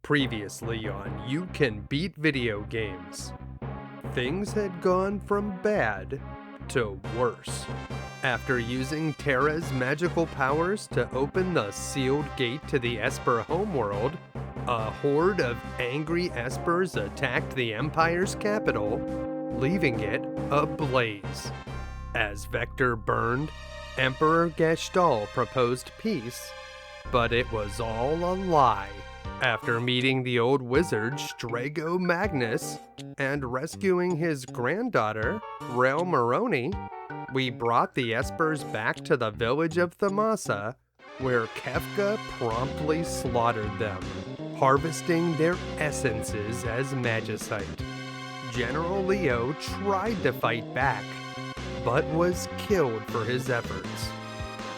Previously on You Can Beat Video Games. Things had gone from bad to worse. After using Terra's magical powers to open the sealed gate to the Esper homeworld, a horde of angry Espers attacked the Empire's capital, leaving it ablaze. As Vector burned, Emperor Gestalt proposed peace, but it was all a lie. After meeting the old wizard Strago Magnus and rescuing his granddaughter, Rael Moroni, we brought the Espers back to the village of Thamasa, where Kefka promptly slaughtered them, harvesting their essences as magicite. General Leo tried to fight back, but was killed for his efforts.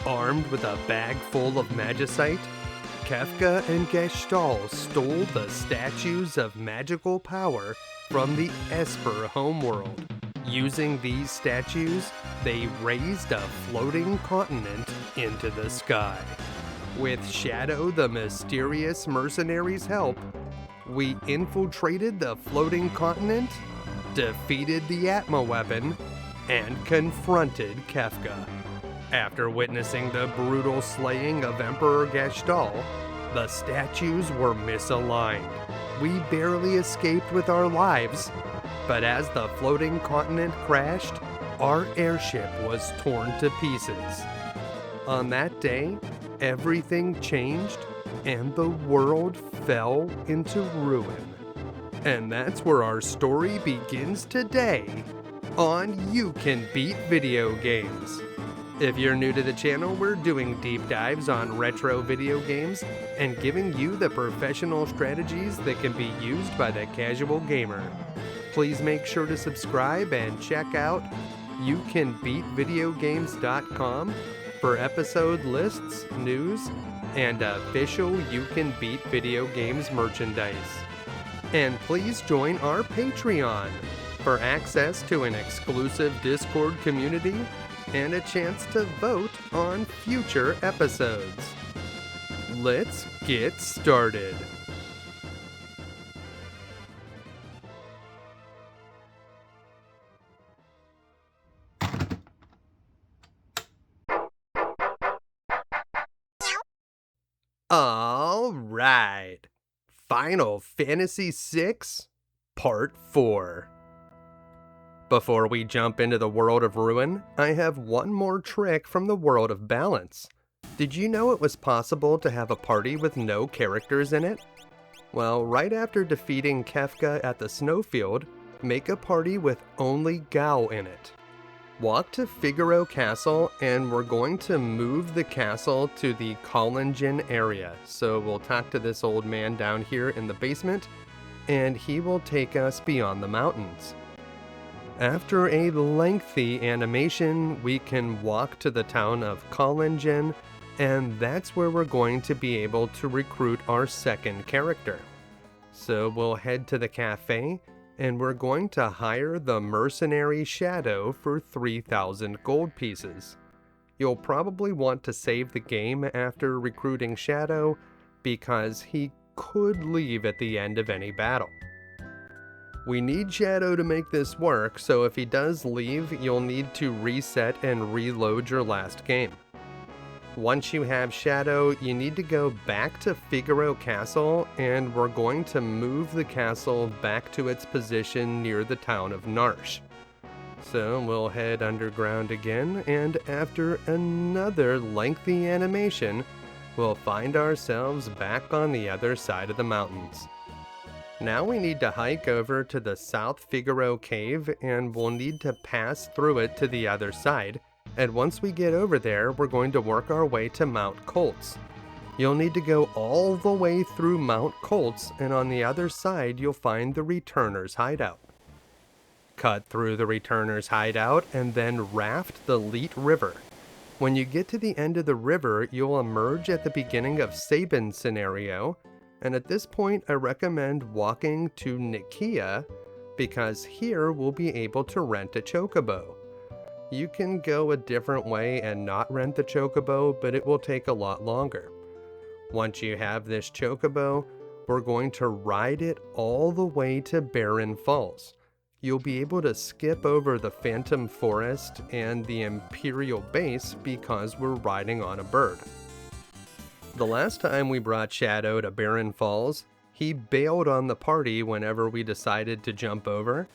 Armed with a bag full of magicite, Kefka and Gestalt stole the statues of magical power from the Esper homeworld. Using these statues, they raised a floating continent into the sky. With Shadow the mysterious mercenary's help, we infiltrated the floating continent, defeated the Atma weapon, and confronted Kefka. After witnessing the brutal slaying of Emperor Gestalt, the statues were misaligned. We barely escaped with our lives, but as the floating continent crashed, our airship was torn to pieces. On that day, everything changed and the world fell into ruin. And that's where our story begins today on You Can Beat Video Games. If you're new to the channel, we're doing deep dives on retro video games and giving you the professional strategies that can be used by the casual gamer. Please make sure to subscribe and check out youcanbeatvideogames.com for episode lists, news, and official You Can Beat Video Games merchandise. And please join our Patreon for access to an exclusive Discord community and a chance to vote on future episodes. Let's get started. All right. Final Fantasy VI, Part 4. Before we jump into the world of ruin, I have one more trick from the world of balance. Did you know it was possible to have a party with no characters in it? Well, right after defeating Kefka at the snowfield, make a party with only Gao in it. Walk to Figaro Castle, and we're going to move the castle to the Kohlingen area. So we'll talk to this old man down here in the basement, and he will take us beyond the mountains. After a lengthy animation, we can walk to the town of Kohlingen, and that's where we're going to be able to recruit our second character. So we'll head to the cafe, and we're going to hire the mercenary Shadow for 3,000 gold pieces. You'll probably want to save the game after recruiting Shadow, because he could leave at the end of any battle. We need Shadow to make this work, so if he does leave, you'll need to reset and reload your last game. Once you have Shadow, you need to go back to Figaro Castle, and we're going to move the castle back to its position near the town of Narshe. So we'll head underground again, and after another lengthy animation, we'll find ourselves back on the other side of the mountains. Now we need to hike over to the South Figaro Cave, and we'll need to pass through it to the other side, and once we get over there, we're going to work our way to Mount Colts. You'll need to go all the way through Mount Colts, and on the other side you'll find the Returner's Hideout. Cut through the Returner's Hideout, and then raft the Leet River. When you get to the end of the river, you'll emerge at the beginning of Sabin's scenario, and at this point I recommend walking to Nikeah, because here we'll be able to rent a chocobo. You can go a different way and not rent the chocobo, but it will take a lot longer. Once you have this chocobo, we're going to ride it all the way to Barren Falls. You'll be able to skip over the Phantom Forest and the Imperial Base because we're riding on a bird. The last time we brought Shadow to Barren Falls, he bailed on the party whenever we decided to jump over,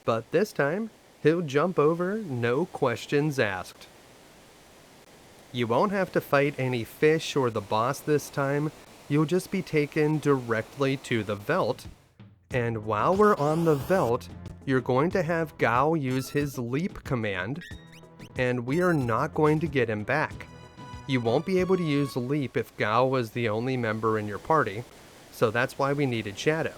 but this time, he'll jump over, no questions asked. You won't have to fight any fish or the boss this time, you'll just be taken directly to the Veld, and while we're on the Veld, you're going to have Gao use his leap command, and we are not going to get him back. You won't be able to use leap if Gao was the only member in your party, so that's why we needed Shadow.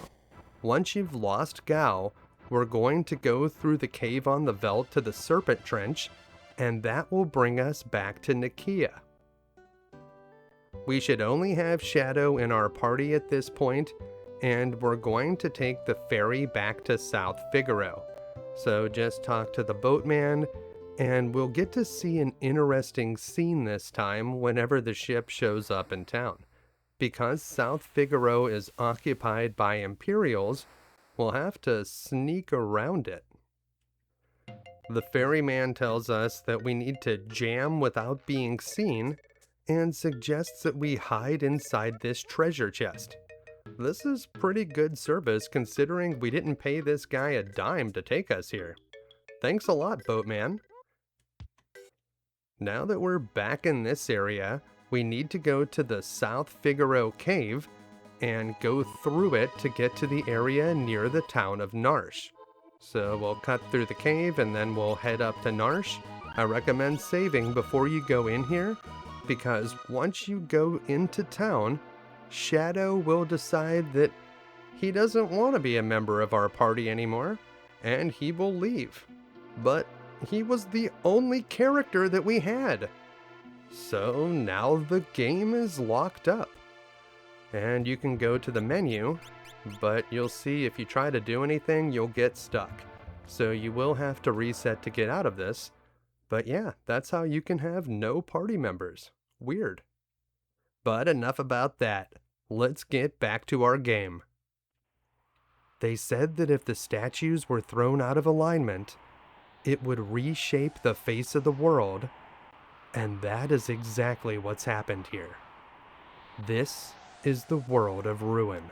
Once you've lost Gao, we're going to go through the cave on the Veld to the Serpent Trench, and that will bring us back to Nikeah. We should only have Shadow in our party at this point, and we're going to take the ferry back to South Figaro. So just talk to the boatman, and we'll get to see an interesting scene this time whenever the ship shows up in town. Because South Figaro is occupied by Imperials, we'll have to sneak around it. The ferryman tells us that we need to jam without being seen, and suggests that we hide inside this treasure chest. This is pretty good service considering we didn't pay this guy a dime to take us here. Thanks a lot, boatman. Now that we're back in this area, we need to go to the South Figaro cave and go through it to get to the area near the town of Narshe. So we'll cut through the cave and then we'll head up to Narshe. I recommend saving before you go in here, because once you go into town, Shadow will decide that he doesn't want to be a member of our party anymore, and he will leave. But he was the only character that we had. So now the game is locked up. And you can go to the menu, but you'll see if you try to do anything, you'll get stuck. So you will have to reset to get out of this. But yeah, that's how you can have no party members. Weird. But enough about that. Let's get back to our game. They said that if the statues were thrown out of alignment, it would reshape the face of the world, and that is exactly what's happened here. This is the world of ruin.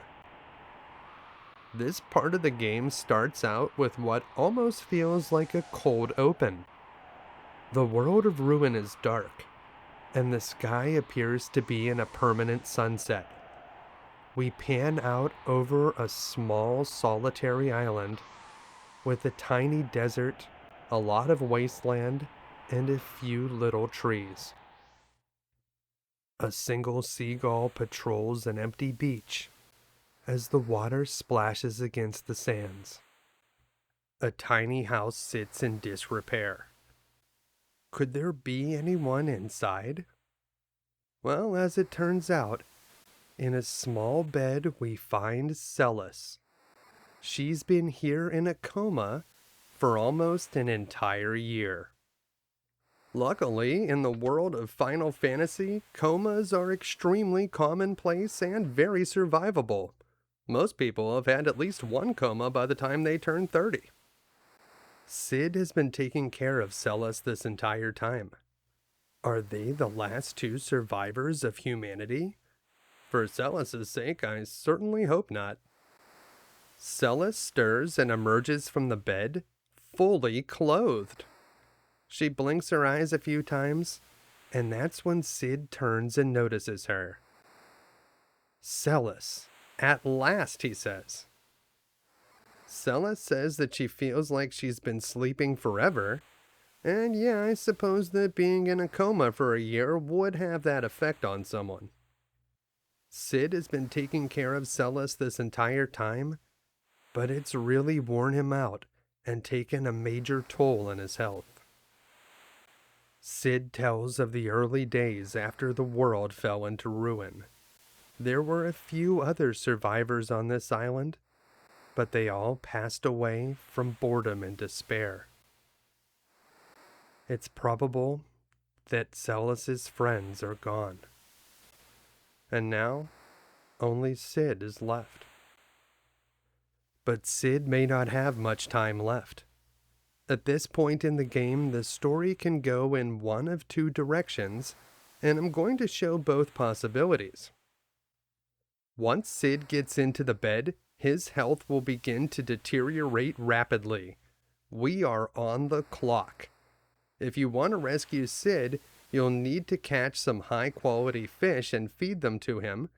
This part of the game starts out with what almost feels like a cold open. The world of ruin is dark, and the sky appears to be in a permanent sunset. We pan out over a small solitary island with a tiny desert, a lot of wasteland, and a few little trees. A single seagull patrols an empty beach as the water splashes against the sands. A tiny house sits in disrepair. Could there be anyone inside? Well, as it turns out, in a small bed we find Celis. She's been here in a coma for almost an entire year. Luckily, in the world of Final Fantasy, comas are extremely commonplace and very survivable. Most people have had at least one coma by the time they turn 30. Cid has been taking care of Celis this entire time. Are they the last two survivors of humanity? For Celis' sake, I certainly hope not. Celis stirs and emerges from the bed, fully clothed. She blinks her eyes a few times, and that's when Cid turns and notices her. Celis, at last, he says. Celis says that she feels like she's been sleeping forever, and yeah, I suppose that being in a coma for a year would have that effect on someone. Cid has been taking care of Celis this entire time, but it's really worn him out and taken a major toll on his health. Cid tells of the early days after the world fell into ruin. There were a few other survivors on this island, but they all passed away from boredom and despair. It's probable that Celis's friends are gone. And now, only Sid is left. But Sid may not have much time left. At this point in the game, the story can go in one of two directions, and I'm going to show both possibilities. Once Sid gets into the bed, his health will begin to deteriorate rapidly. We are on the clock. If you want to rescue Sid, you'll need to catch some high-quality fish and feed them to him,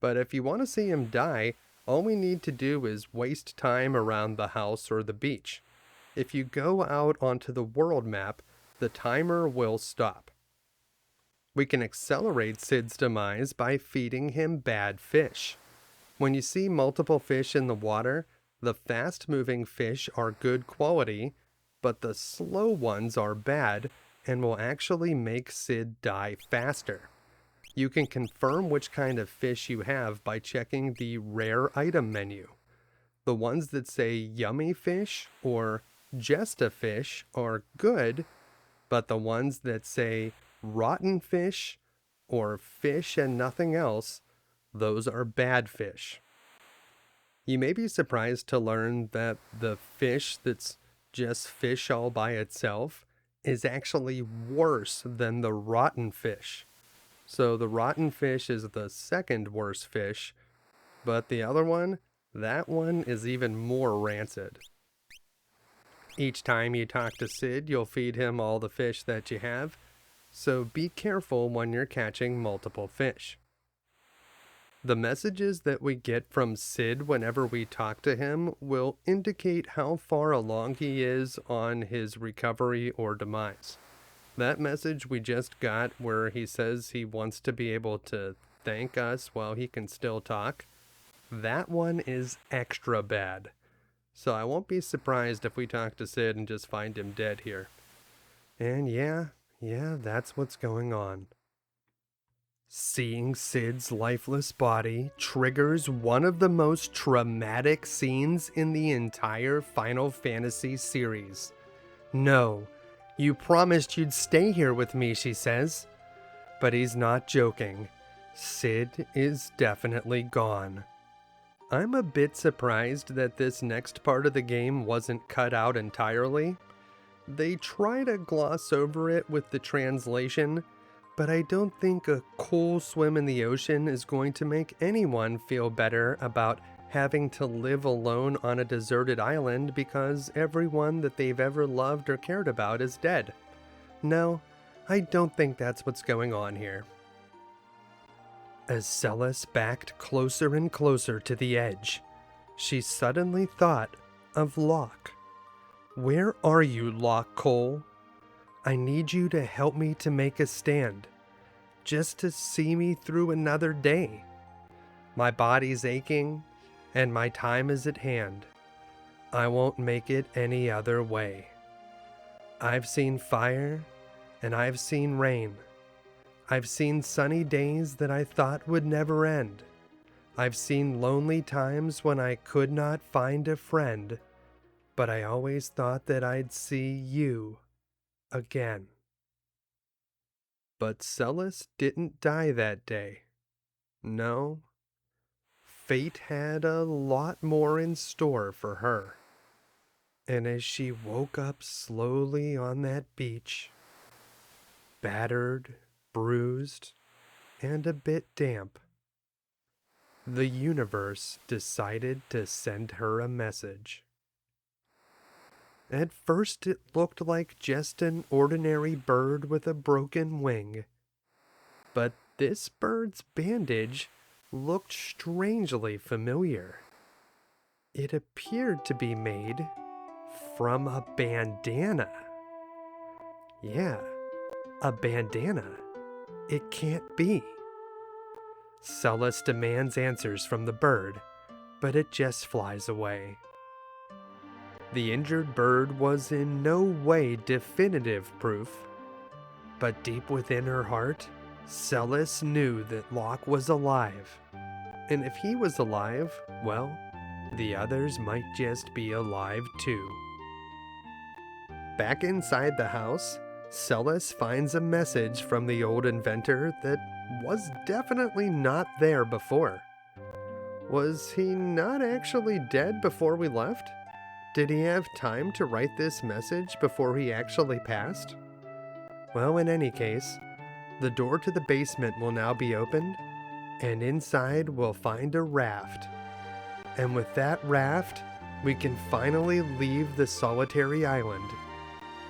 but if you want to see him die, all we need to do is waste time around the house or the beach. If you go out onto the world map, the timer will stop. We can accelerate Sid's demise by feeding him bad fish. When you see multiple fish in the water, the fast-moving fish are good quality, but the slow ones are bad and will actually make Sid die faster. You can confirm which kind of fish you have by checking the rare item menu. The ones that say yummy fish or just a fish are good, but the ones that say rotten fish or fish and nothing else, those are bad fish. You may be surprised to learn that the fish that's just fish all by itself is actually worse than the rotten fish. So the rotten fish is the second worst fish, but the other one, that one is even more rancid. Each time you talk to Sid, you'll feed him all the fish that you have, so be careful when you're catching multiple fish. The messages that we get from Sid whenever we talk to him will indicate how far along he is on his recovery or demise. That message we just got where he says he wants to be able to thank us while he can still talk, that one is extra bad. So I won't be surprised if we talk to Sid and just find him dead here. And yeah, that's what's going on. Seeing Sid's lifeless body triggers one of the most traumatic scenes in the entire Final Fantasy series. No, you promised you'd stay here with me, she says. But he's not joking. Sid is definitely gone. I'm a bit surprised that this next part of the game wasn't cut out entirely. They try to gloss over it with the translation, but I don't think a cool swim in the ocean is going to make anyone feel better about having to live alone on a deserted island because everyone that they've ever loved or cared about is dead. No, I don't think that's what's going on here. As Celes backed closer and closer to the edge, she suddenly thought of Locke. Where are you, Locke Cole? I need you to help me to make a stand, just to see me through another day. My body's aching, and my time is at hand. I won't make it any other way. I've seen fire, and I've seen rain. I've seen sunny days that I thought would never end. I've seen lonely times when I could not find a friend, but I always thought that I'd see you again. But Celes didn't die that day. No. Fate had a lot more in store for her. And as she woke up slowly on that beach, battered, bruised, and a bit damp, the universe decided to send her a message. At first it looked like just an ordinary bird with a broken wing, but this bird's bandage looked strangely familiar. It appeared to be made from a bandana. Yeah, a bandana. It can't be. Celes demands answers from the bird, but it just flies away. The injured bird was in no way definitive proof, but deep within her heart, Celes knew that Locke was alive. And if he was alive, well, the others might just be alive too. Back inside the house, Celes finds a message from the old inventor that was definitely not there before. Was he not actually dead before we left? Did he have time to write this message before he actually passed? Well, in any case, the door to the basement will now be opened, and inside we'll find a raft. And with that raft, we can finally leave the solitary island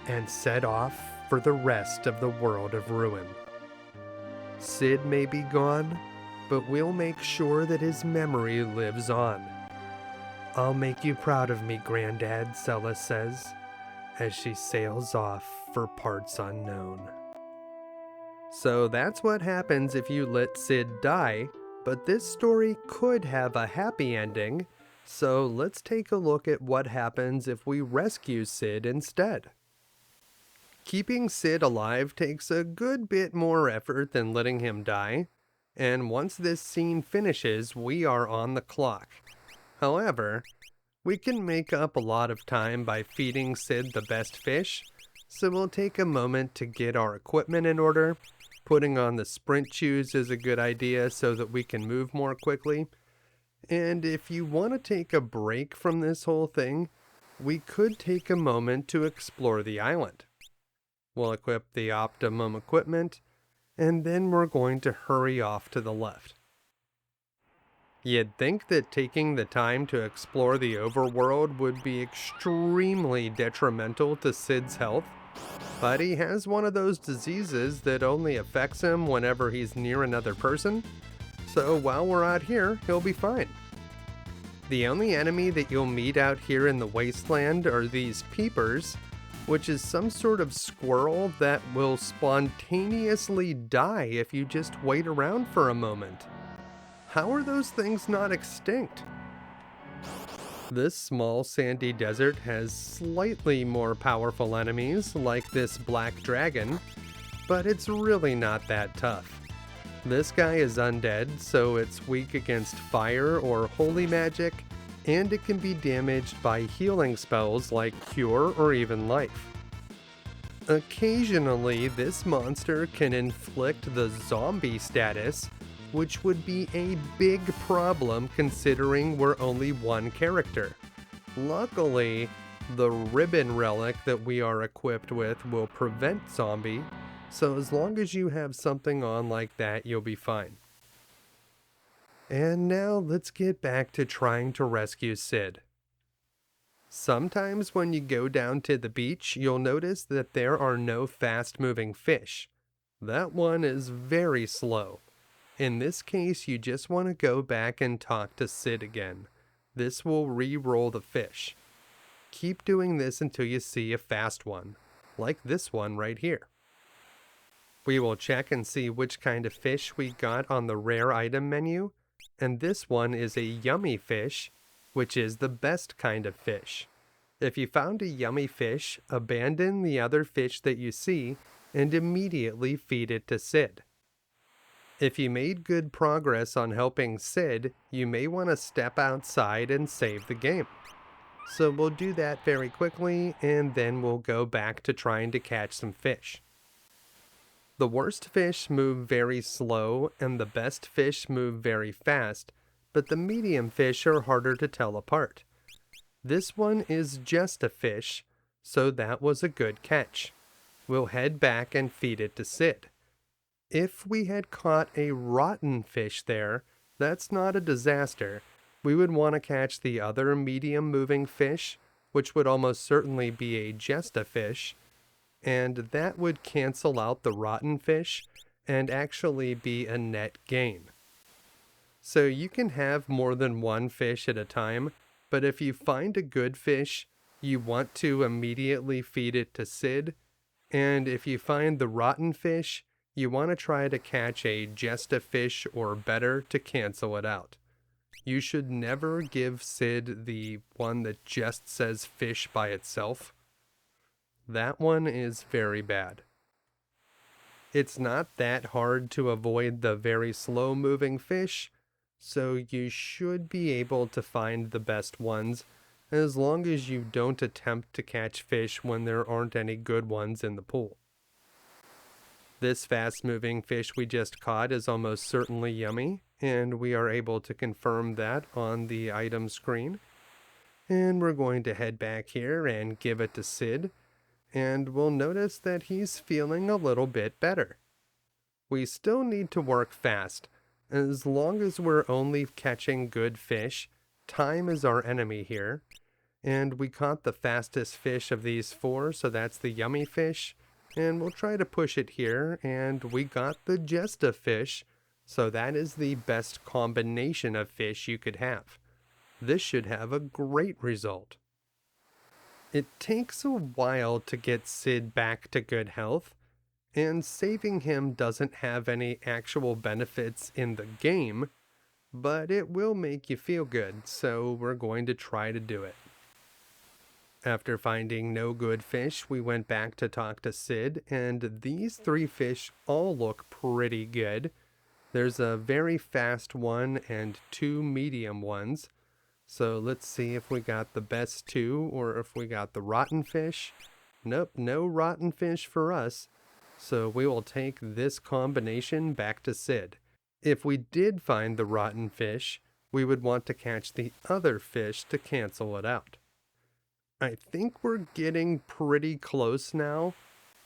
and set off for the rest of the world of ruin. Sid may be gone, but we'll make sure that his memory lives on. I'll make you proud of me, Granddad, Sella says, as she sails off for parts unknown. So that's what happens if you let Sid die, but this story could have a happy ending, so let's take a look at what happens if we rescue Sid instead. Keeping Sid alive takes a good bit more effort than letting him die, and once this scene finishes, we are on the clock. However, we can make up a lot of time by feeding Sid the best fish, so we'll take a moment to get our equipment in order. Putting on the sprint shoes is a good idea so that we can move more quickly. And if you want to take a break from this whole thing, we could take a moment to explore the island. We'll equip the optimum equipment, and then we're going to hurry off to the left. You'd think that taking the time to explore the overworld would be extremely detrimental to Sid's health, but he has one of those diseases that only affects him whenever he's near another person, so while we're out here, he'll be fine. The only enemy that you'll meet out here in the wasteland are these peepers, which is some sort of squirrel that will spontaneously die if you just wait around for a moment. How are those things not extinct? This small sandy desert has slightly more powerful enemies, like this black dragon, but it's really not that tough. This guy is undead, so it's weak against fire or holy magic, and it can be damaged by healing spells like Cure or even Life. Occasionally, this monster can inflict the zombie status, which would be a big problem considering we're only one character. Luckily, the ribbon relic that we are equipped with will prevent zombie, so as long as you have something on like that, you'll be fine. And now let's get back to trying to rescue Sid. Sometimes when you go down to the beach, you'll notice that there are no fast-moving fish. That one is very slow. In this case, you just want to go back and talk to Sid again. This will re-roll the fish. Keep doing this until you see a fast one, like this one right here. We will check and see which kind of fish we got on the rare item menu, and this one is a yummy fish, which is the best kind of fish. If you found a yummy fish, abandon the other fish that you see and immediately feed it to Sid. If you made good progress on helping Sid, you may want to step outside and save the game. So we'll do that very quickly, and then we'll go back to trying to catch some fish. The worst fish move very slow, and the best fish move very fast, but the medium fish are harder to tell apart. This one is just a fish, so that was a good catch. We'll head back and feed it to Sid. If we had caught a rotten fish there, that's not a disaster. We would want to catch the other medium-moving fish, which would almost certainly be a Jesta fish, and that would cancel out the rotten fish and actually be a net gain. So you can have more than one fish at a time, but if you find a good fish, you want to immediately feed it to Sid, and if you find the rotten fish, you want to try to catch a Jesta fish or better to cancel it out. You should never give Sid the one that just says fish by itself. That one is very bad. It's not that hard to avoid the very slow moving fish, so you should be able to find the best ones, as long as you don't attempt to catch fish when there aren't any good ones in the pool. This fast-moving fish we just caught is almost certainly yummy, and we are able to confirm that on the item screen. And we're going to head back here and give it to Sid, and we'll notice that he's feeling a little bit better. We still need to work fast. As long as we're only catching good fish, time is our enemy here. And we caught the fastest fish of these 4, so that's the yummy fish. And we'll try to push it here, and we got the Jesta fish, so that is the best combination of fish you could have. This should have a great result. It takes a while to get Sid back to good health, and saving him doesn't have any actual benefits in the game, but it will make you feel good, so we're going to try to do it. After finding no good fish, we went back to talk to Sid, and these 3 fish all look pretty good. There's a very fast one and 2 medium ones. So let's see if we got the best 2 or if we got the rotten fish. Nope, no rotten fish for us. So we will take this combination back to Sid. If we did find the rotten fish, we would want to catch the other fish to cancel it out. I think we're getting pretty close now,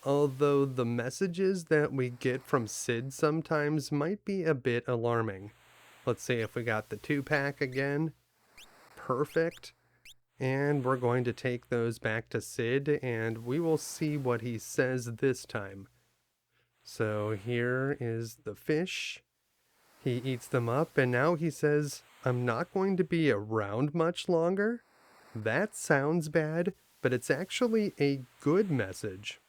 although the messages that we get from Sid sometimes might be a bit alarming. Let's see if we got the 2-pack again. Perfect. And we're going to take those back to Sid, and we will see what he says this time. So here is the fish. He eats them up, and now he says, "I'm not going to be around much longer." That sounds bad, but it's actually a good message.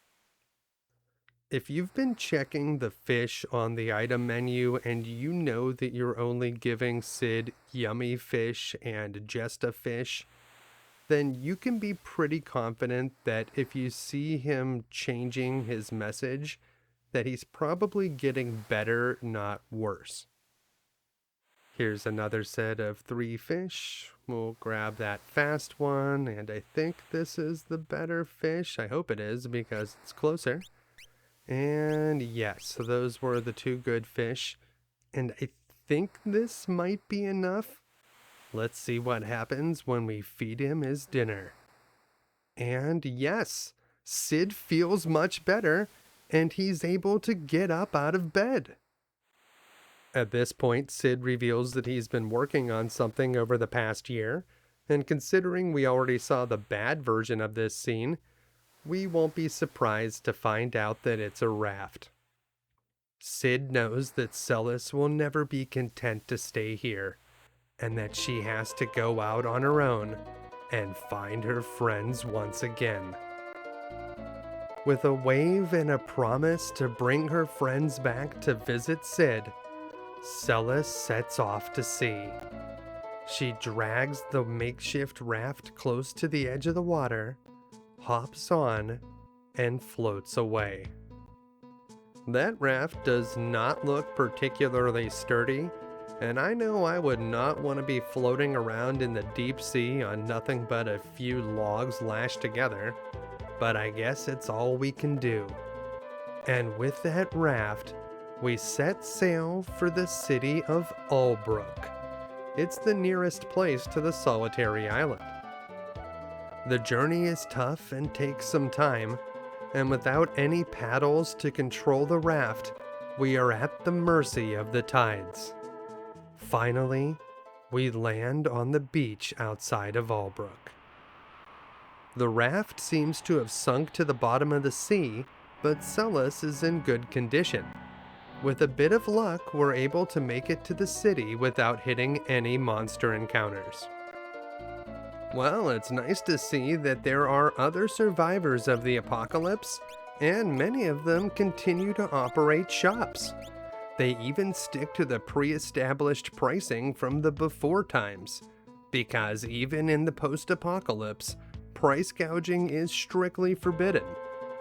If you've been checking the fish on the item menu and you know that you're only giving Sid yummy fish and Jesta fish, then you can be pretty confident that if you see him changing his message, that he's probably getting better, not worse. Here's another set of 3 fish. We'll grab that fast one, and I think this is the better fish. I hope it is, because it's closer. And yes, those were the 2 good fish. And I think this might be enough. Let's see what happens when we feed him his dinner. And yes, Sid feels much better, and he's able to get up out of bed. At this point, Sid reveals that he's been working on something over the past year, and considering we already saw the bad version of this scene, we won't be surprised to find out that it's a raft. Sid knows that Celis will never be content to stay here, and that she has to go out on her own and find her friends once again. With a wave and a promise to bring her friends back to visit Sid, Celis sets off to sea. She drags the makeshift raft close to the edge of the water, hops on, and floats away. That raft does not look particularly sturdy, and I know I would not want to be floating around in the deep sea on nothing but a few logs lashed together, but I guess it's all we can do. And with that raft, we set sail for the city of Albrook. It's the nearest place to the solitary island. The journey is tough and takes some time, and without any paddles to control the raft, we are at the mercy of the tides. Finally, we land on the beach outside of Albrook. The raft seems to have sunk to the bottom of the sea, but Celis is in good condition. With a bit of luck, we're able to make it to the city without hitting any monster encounters. Well, it's nice to see that there are other survivors of the apocalypse, and many of them continue to operate shops. They even stick to the pre-established pricing from the before times, because even in the post-apocalypse, price gouging is strictly forbidden.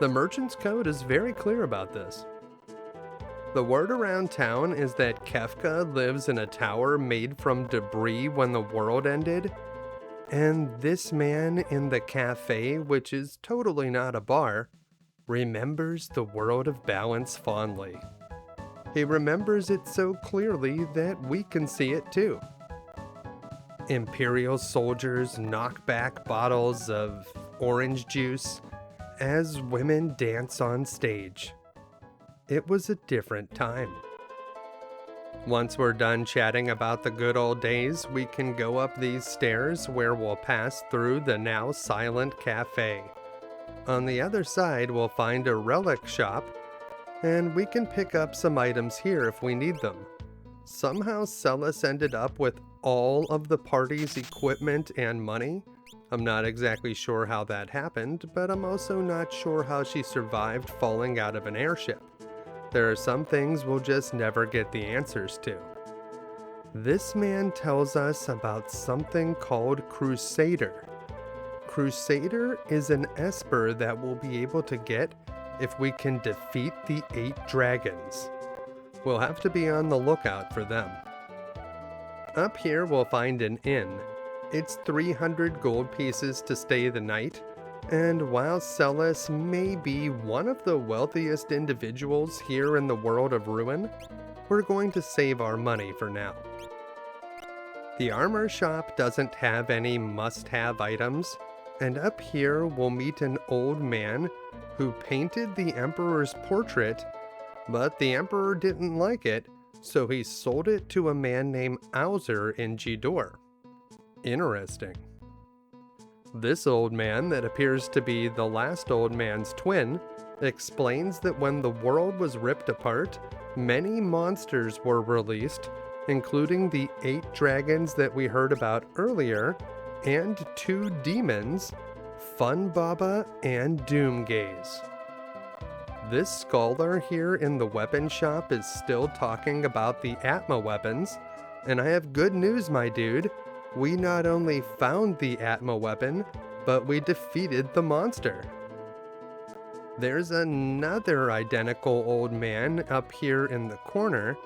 The Merchant's Code is very clear about this. The word around town is that Kefka lives in a tower made from debris when the world ended, and this man in the cafe, which is totally not a bar, remembers the world of balance fondly. He remembers it so clearly that we can see it too. Imperial soldiers knock back bottles of orange juice as women dance on stage. It was a different time. Once we're done chatting about the good old days, we can go up these stairs where we'll pass through the now silent cafe. On the other side, we'll find a relic shop, and we can pick up some items here if we need them. Somehow Celis ended up with all of the party's equipment and money. I'm not exactly sure how that happened, but I'm also not sure how she survived falling out of an airship. There are some things we'll just never get the answers to. This man tells us about something called Crusader. Crusader is an esper that we'll be able to get if we can defeat the 8 dragons. We'll have to be on the lookout for them. Up here we'll find an inn. It's 300 gold pieces to stay the night, and while Celis may be one of the wealthiest individuals here in the world of Ruin, we're going to save our money for now. The armor shop doesn't have any must-have items, and up here we'll meet an old man who painted the Emperor's portrait, but the Emperor didn't like it, so he sold it to a man named Auser in Jidor. Interesting. This old man, that appears to be the last old man's twin, explains that when the world was ripped apart, many monsters were released, including the 8 dragons that we heard about earlier, and 2 demons, Phunbaba and Doomgaze. This scholar here in the weapon shop is still talking about the Atma weapons, and I have good news, my dude. We not only found the Atma weapon, but we defeated the monster. There's another identical old man up here in the corner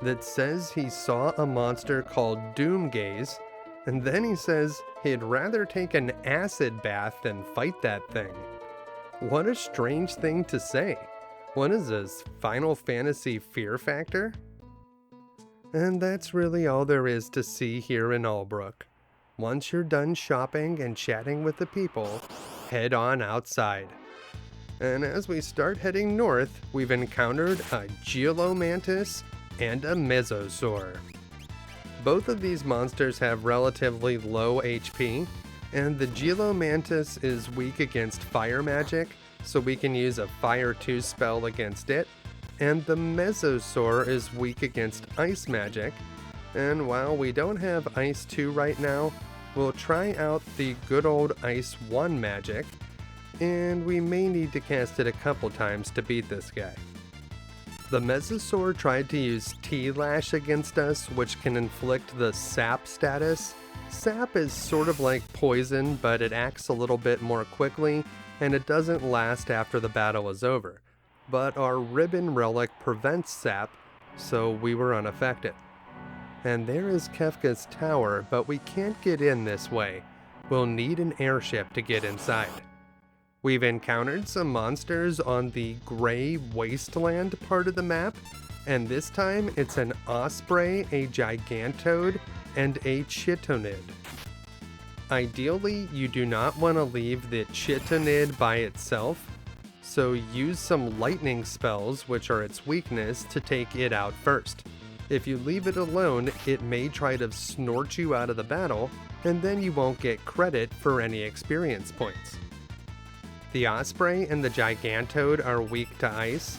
that says he saw a monster called Doomgaze, and then he says he'd rather take an acid bath than fight that thing. What a strange thing to say. What is this, Final Fantasy fear factor? And that's really all there is to see here in Albrook. Once you're done shopping and chatting with the people, head on outside. And as we start heading north, we've encountered a Geolomantis and a Mesosaur. Both of these monsters have relatively low HP, and the Geolomantis is weak against fire magic, so we can use a Fire 2 spell against it, and the Mesosaur is weak against ice magic, and while we don't have Ice 2 right now, we'll try out the good old Ice 1 magic, and we may need to cast it a couple times to beat this guy. The Mesosaur tried to use T-Lash against us, which can inflict the Sap status. Sap is sort of like poison, but it acts a little bit more quickly, and it doesn't last after the battle is over. But our ribbon relic prevents sap, so we were unaffected. And there is Kefka's tower, but we can't get in this way. We'll need an airship to get inside. We've encountered some monsters on the gray wasteland part of the map, and this time it's an osprey, a gigantode, and a chitonid. Ideally, you do not want to leave the chitonid by itself, so use some lightning spells, which are its weakness, to take it out first. If you leave it alone, it may try to snort you out of the battle, and then you won't get credit for any experience points. The osprey and the gigantode are weak to ice.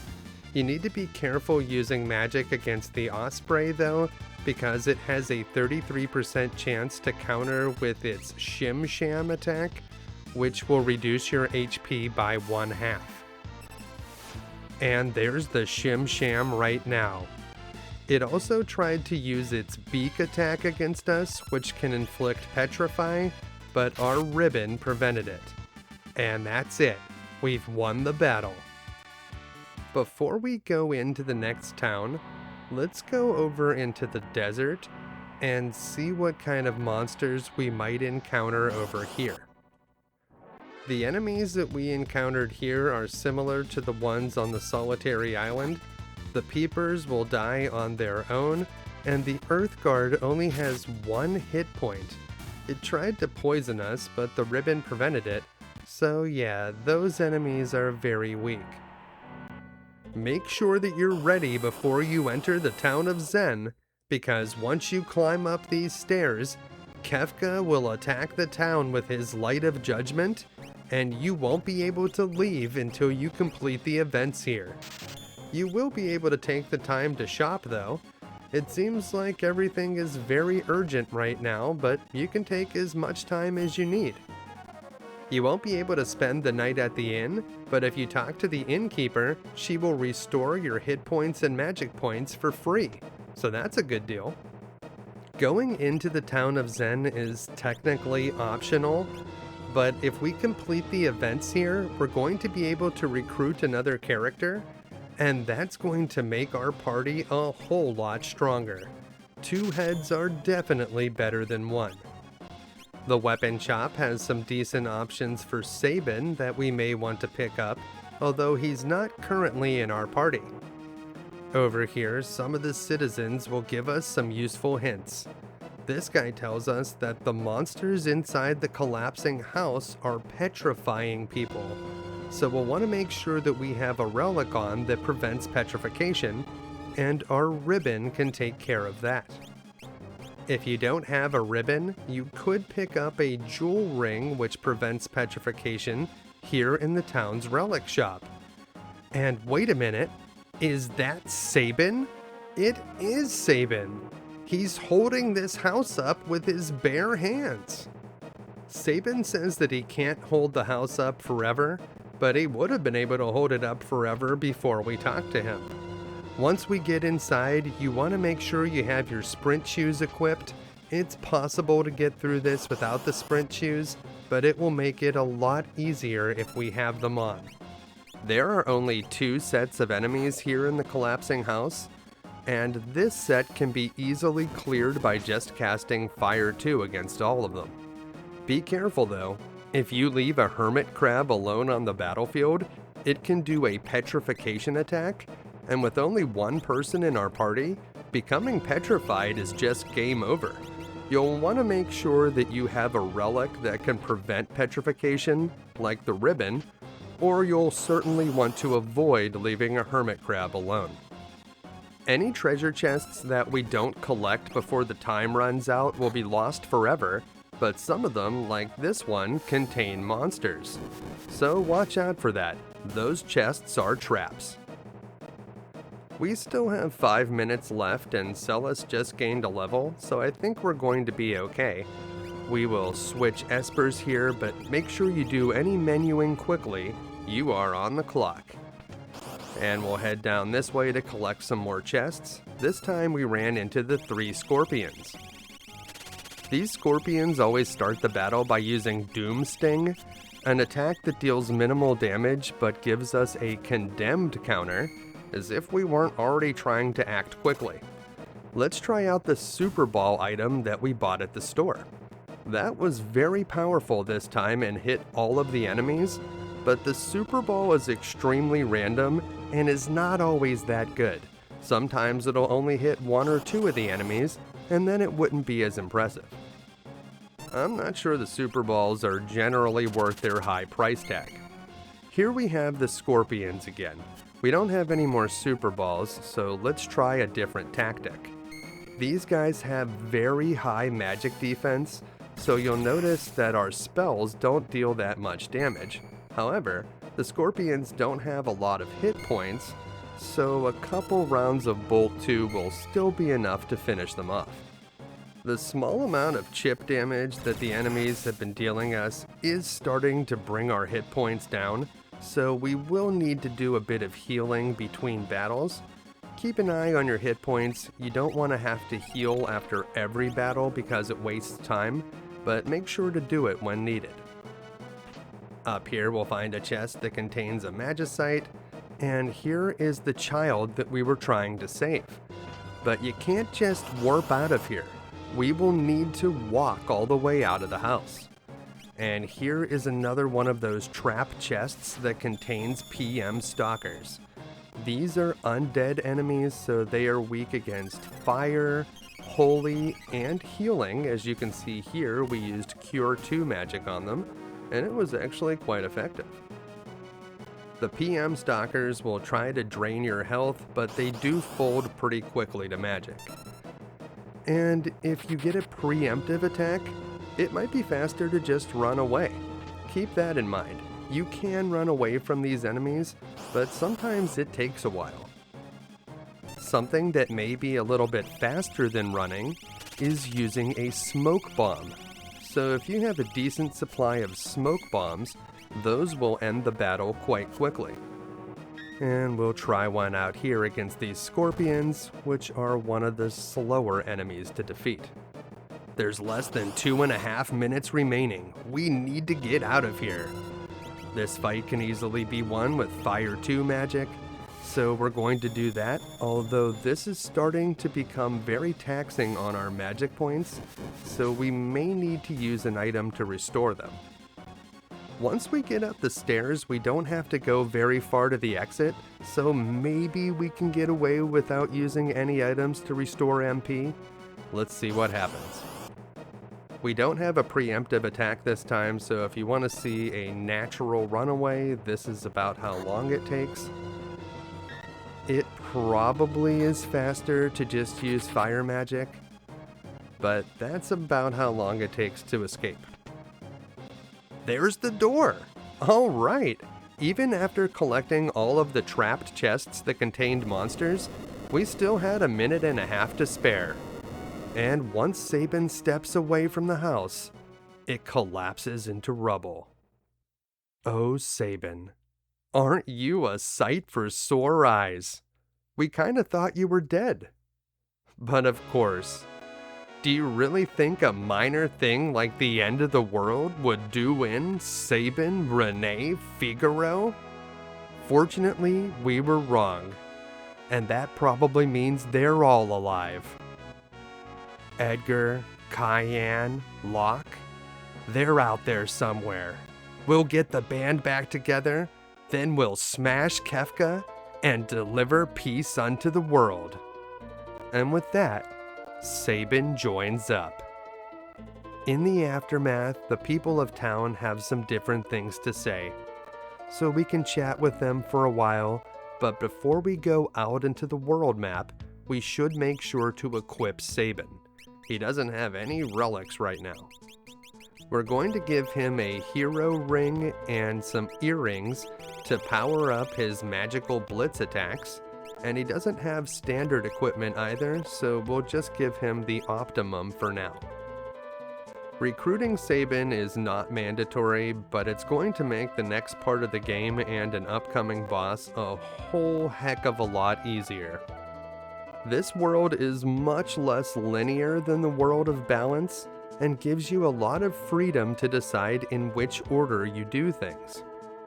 You need to be careful using magic against the osprey though, because it has a 33% chance to counter with its Shim Sham attack, which will reduce your HP by 1/2. And there's the Shim Sham right now. It also tried to use its beak attack against us, which can inflict Petrify, but our ribbon prevented it. And that's it. We've won the battle. Before we go into the next town, let's go over into the desert and see what kind of monsters we might encounter over here. The enemies that we encountered here are similar to the ones on the solitary island, The peepers will die on their own, and the Earth Guard only has 1 hit point. It tried to poison us, but the ribbon prevented it, so yeah, those enemies are very weak. Make sure that you're ready before you enter the town of Tzen, because once you climb up these stairs, Kefka will attack the town with his Light of Judgment, and you won't be able to leave until you complete the events here. You will be able to take the time to shop though. It seems like everything is very urgent right now, but you can take as much time as you need. You won't be able to spend the night at the inn, but if you talk to the innkeeper, she will restore your hit points and magic points for free, so that's a good deal. Going into the town of Tzen is technically optional, but if we complete the events here, we're going to be able to recruit another character, and that's going to make our party a whole lot stronger. 2 heads are definitely better than 1. The weapon shop has some decent options for Sabin that we may want to pick up, although he's not currently in our party. Over here, some of the citizens will give us some useful hints. This guy tells us that the monsters inside the collapsing house are petrifying people, so we'll want to make sure that we have a relic on that prevents petrification, and our ribbon can take care of that. If you don't have a ribbon, you could pick up a jewel ring which prevents petrification here in the town's relic shop. And wait a minute, is that Sabin? It is Sabin! He's holding this house up with his bare hands. Sabin says that he can't hold the house up forever, but he would have been able to hold it up forever before we talked to him. Once we get inside, you want to make sure you have your sprint shoes equipped. It's possible to get through this without the sprint shoes, but it will make it a lot easier if we have them on. There are only 2 sets of enemies here in the collapsing house, and this set can be easily cleared by just casting Fire 2 against all of them. Be careful though, if you leave a hermit crab alone on the battlefield, it can do a petrification attack, and with only 1 person in our party, becoming petrified is just game over. You'll want to make sure that you have a relic that can prevent petrification, like the ribbon, or you'll certainly want to avoid leaving a hermit crab alone. Any treasure chests that we don't collect before the time runs out will be lost forever, but some of them, like this one, contain monsters. So watch out for that. Those chests are traps. We still have 5 minutes left and Celis just gained a level, so I think we're going to be okay. We will switch espers here, but make sure you do any menuing quickly. You are on the clock. And we'll head down this way to collect some more chests. This time we ran into the 3 scorpions. These scorpions always start the battle by using Doom Sting, an attack that deals minimal damage but gives us a condemned counter, as if we weren't already trying to act quickly. Let's try out the Super Ball item that we bought at the store. That was very powerful this time and hit all of the enemies, but the Super Ball is extremely random and is not always that good. Sometimes it'll only hit 1 or 2 of the enemies, and then it wouldn't be as impressive. I'm not sure the Super Balls are generally worth their high price tag. Here we have the scorpions again. We don't have any more Super Balls, so let's try a different tactic. These guys have very high magic defense, so you'll notice that our spells don't deal that much damage. However, the scorpions don't have a lot of hit points, so a couple rounds of Bolt 2 will still be enough to finish them off. The small amount of chip damage that the enemies have been dealing us is starting to bring our hit points down, so we will need to do a bit of healing between battles. Keep an eye on your hit points. You don't want to have to heal after every battle because it wastes time, but make sure to do it when needed. Up here we'll find a chest that contains a magicite, and here is the child that we were trying to save. But you can't just warp out of here. We will need to walk all the way out of the house. And here is another one of those trap chests that contains PM stalkers. These are undead enemies, so they are weak against fire, holy, and healing. As you can see here, we used Cure 2 magic on them, and it was actually quite effective. The PM Stalkers will try to drain your health, but they do fold pretty quickly to magic. And if you get a preemptive attack, it might be faster to just run away. Keep that in mind. You can run away from these enemies, but sometimes it takes a while. Something that may be a little bit faster than running is using a smoke bomb. So if you have a decent supply of smoke bombs, those will end the battle quite quickly. And we'll try one out here against these scorpions, which are one of the slower enemies to defeat. There's less than 2.5 minutes remaining. We need to get out of here. This fight can easily be won with Fire 2 magic, so we're going to do that, although this is starting to become very taxing on our magic points, so we may need to use an item to restore them. Once we get up the stairs, we don't have to go very far to the exit, so maybe we can get away without using any items to restore MP. Let's see what happens. We don't have a preemptive attack this time, so if you want to see a natural runaway, this is about how long it takes. It probably is faster to just use fire magic, but that's about how long it takes to escape. There's the door! Alright! Even after collecting all of the trapped chests that contained monsters, we still had 1.5 minutes to spare. And once Sabin steps away from the house, it collapses into rubble. Oh, Sabin, aren't you a sight for sore eyes? We kinda thought you were dead. But of course, do you really think a minor thing like the end of the world would do in Sabin, Renee, Figaro? Fortunately, we were wrong, and that probably means they're all alive. Edgar, Cayenne, Locke, they're out there somewhere. We'll get the band back together, then we'll smash Kefka and deliver peace unto the world. And with that, Sabin joins up. In the aftermath, the people of town have some different things to say, so we can chat with them for a while, but before we go out into the world map, we should make sure to equip Sabin. He doesn't have any relics right now. We're going to give him a hero ring and some earrings to power up his magical blitz attacks, and he doesn't have standard equipment either, so we'll just give him the optimum for now. Recruiting Sabin is not mandatory, but it's going to make the next part of the game and an upcoming boss a whole heck of a lot easier. This world is much less linear than the world of balance, and gives you a lot of freedom to decide in which order you do things.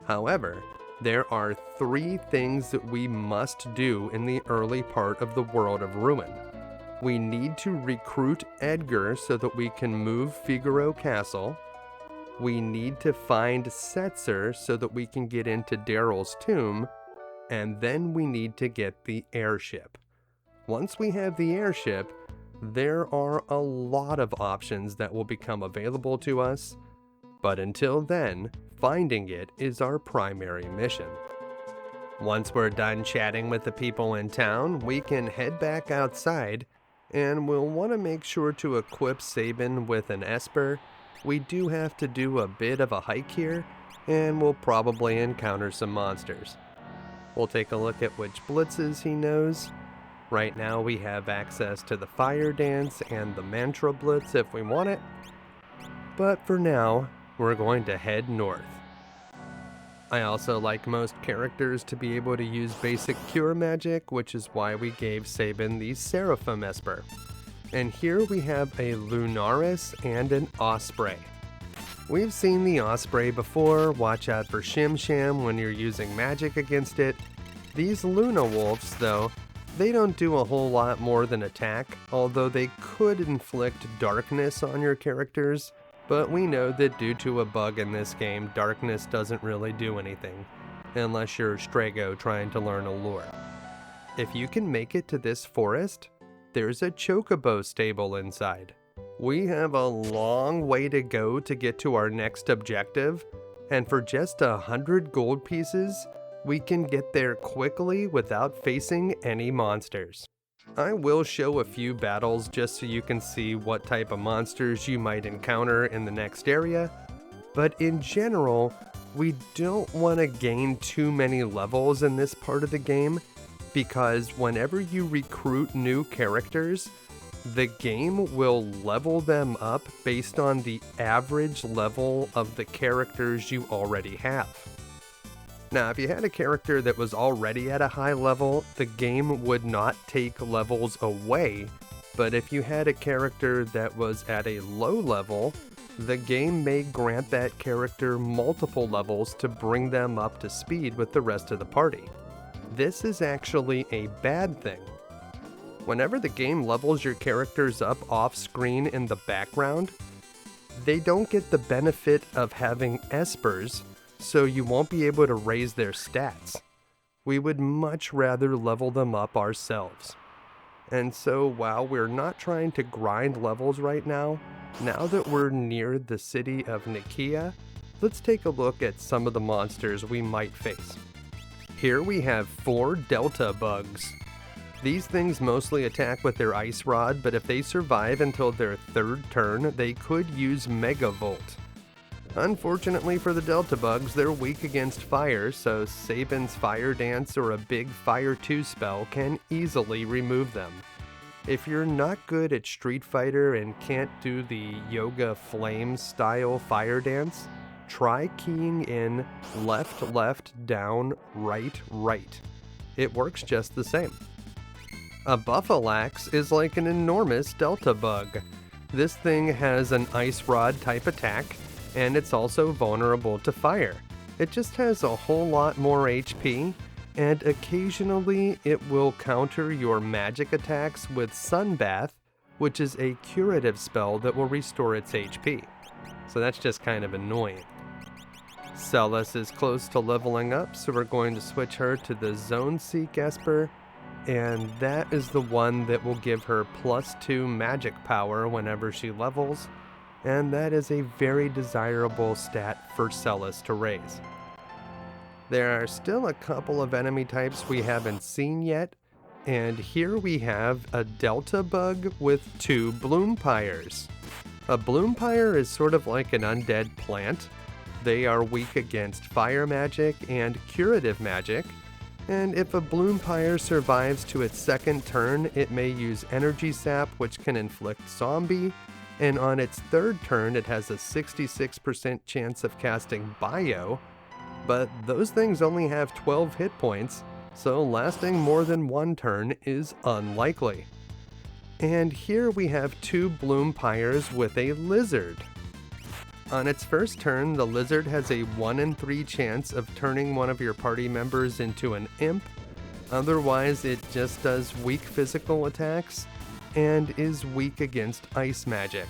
However, there are 3 things that we must do in the early part of the World of Ruin. We need to recruit Edgar so that we can move Figaro Castle. We need to find Setzer so that we can get into Daryl's tomb. And then we need to get the airship. Once we have the airship, there are a lot of options that will become available to us, but until then, finding it is our primary mission. Once we're done chatting with the people in town, we can head back outside, and we'll want to make sure to equip Sabin with an Esper. We do have to do a bit of a hike here, and we'll probably encounter some monsters. We'll take a look at which blitzes he knows. Right now we have access to the Fire Dance and the Mantra Blitz if we want it, but for now, we're going to head north. I also like most characters to be able to use basic cure magic, which is why we gave Sabin the Seraphim Esper. And here we have a Lunaris and an Osprey. We've seen the Osprey before, watch out for Shim Sham when you're using magic against it. These Luna Wolves, though, they don't do a whole lot more than attack, although they could inflict darkness on your characters, but we know that due to a bug in this game, darkness doesn't really do anything. unless you're Strago trying to learn a lure. If you can make it to this forest, there's a chocobo stable inside. We have a long way to go to get to our next objective, and for just 100 gold pieces, we can get there quickly without facing any monsters. I will show a few battles just so you can see what type of monsters you might encounter in the next area, but in general, we don't want to gain too many levels in this part of the game, because whenever you recruit new characters, the game will level them up based on the average level of the characters you already have. Now, if you had a character that was already at a high level, the game would not take levels away, but if you had a character that was at a low level, the game may grant that character multiple levels to bring them up to speed with the rest of the party. This is actually a bad thing. Whenever the game levels your characters up off screen in the background, they don't get the benefit of having espers, so you won't be able to raise their stats. We would much rather level them up ourselves. And so while we're not trying to grind levels right now that we're near the city of Nikeah, let's take a look at some of the monsters we might face. Here we have 4 Delta bugs. These things mostly attack with their ice rod, but if they survive until their 3rd turn, they could use Mega Volt. Unfortunately for the Delta bugs, they're weak against fire, so Sabin's Fire Dance or a big Fire 2 spell can easily remove them. If you're not good at Street Fighter and can't do the Yoga Flame style Fire Dance, try keying in left, left, down, right, right. It works just the same. A Buffalax is like an enormous Delta bug. This thing has an Ice Rod type attack, and it's also vulnerable to fire. It just has a whole lot more HP, and occasionally it will counter your magic attacks with Sunbath, which is a curative spell that will restore its HP. So that's just kind of annoying. Celis is close to leveling up, so we're going to switch her to the Zone Seek Esper, and that is the one that will give her +2 magic power whenever she levels, and that is a very desirable stat for Celis to raise. There are still a couple of enemy types we haven't seen yet, and here we have a Delta bug with 2 Bloompires. A Bloompire is sort of like an undead plant. They are weak against fire magic and curative magic, and if a Bloompire survives to its 2nd turn, it may use Energy Sap, which can inflict Zombie, and on its 3rd turn it has a 66% chance of casting Bio, but those things only have 12 hit points, so lasting more than 1 turn is unlikely. And here we have 2 Bloompires with a Lizard. On its 1st turn, the Lizard has a 1 in 3 chance of turning one of your party members into an imp. Otherwise, it just does weak physical attacks and is weak against ice magic.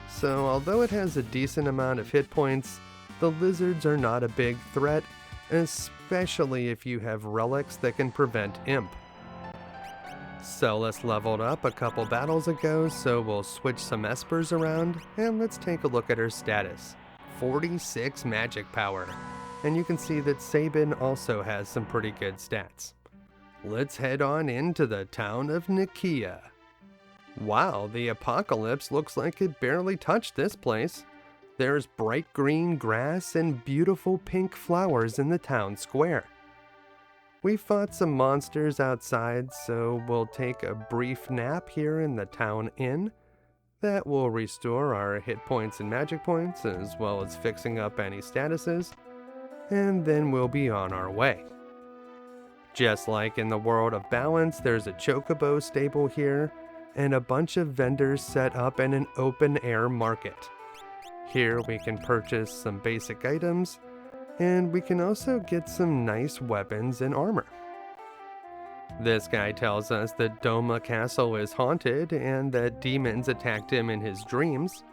So although it has a decent amount of hit points, the Lizards are not a big threat, especially if you have relics that can prevent imp. Celis leveled up a couple battles ago, so we'll switch some espers around, and let's take a look at her status. 46 magic power, and you can see that Sabin also has some pretty good stats. Let's head on into the town of Nikeah. Wow, the apocalypse looks like it barely touched this place. There's bright green grass and beautiful pink flowers in the town square. We fought some monsters outside, so we'll take a brief nap here in the town inn. That will restore our hit points and magic points, as well as fixing up any statuses, and then we'll be on our way. Just like in the world of balance, there's a chocobo stable here, and a bunch of vendors set up in an open-air market. Here we can purchase some basic items, and we can also get some nice weapons and armor. This guy tells us that Doma Castle is haunted and that demons attacked him in his dreams.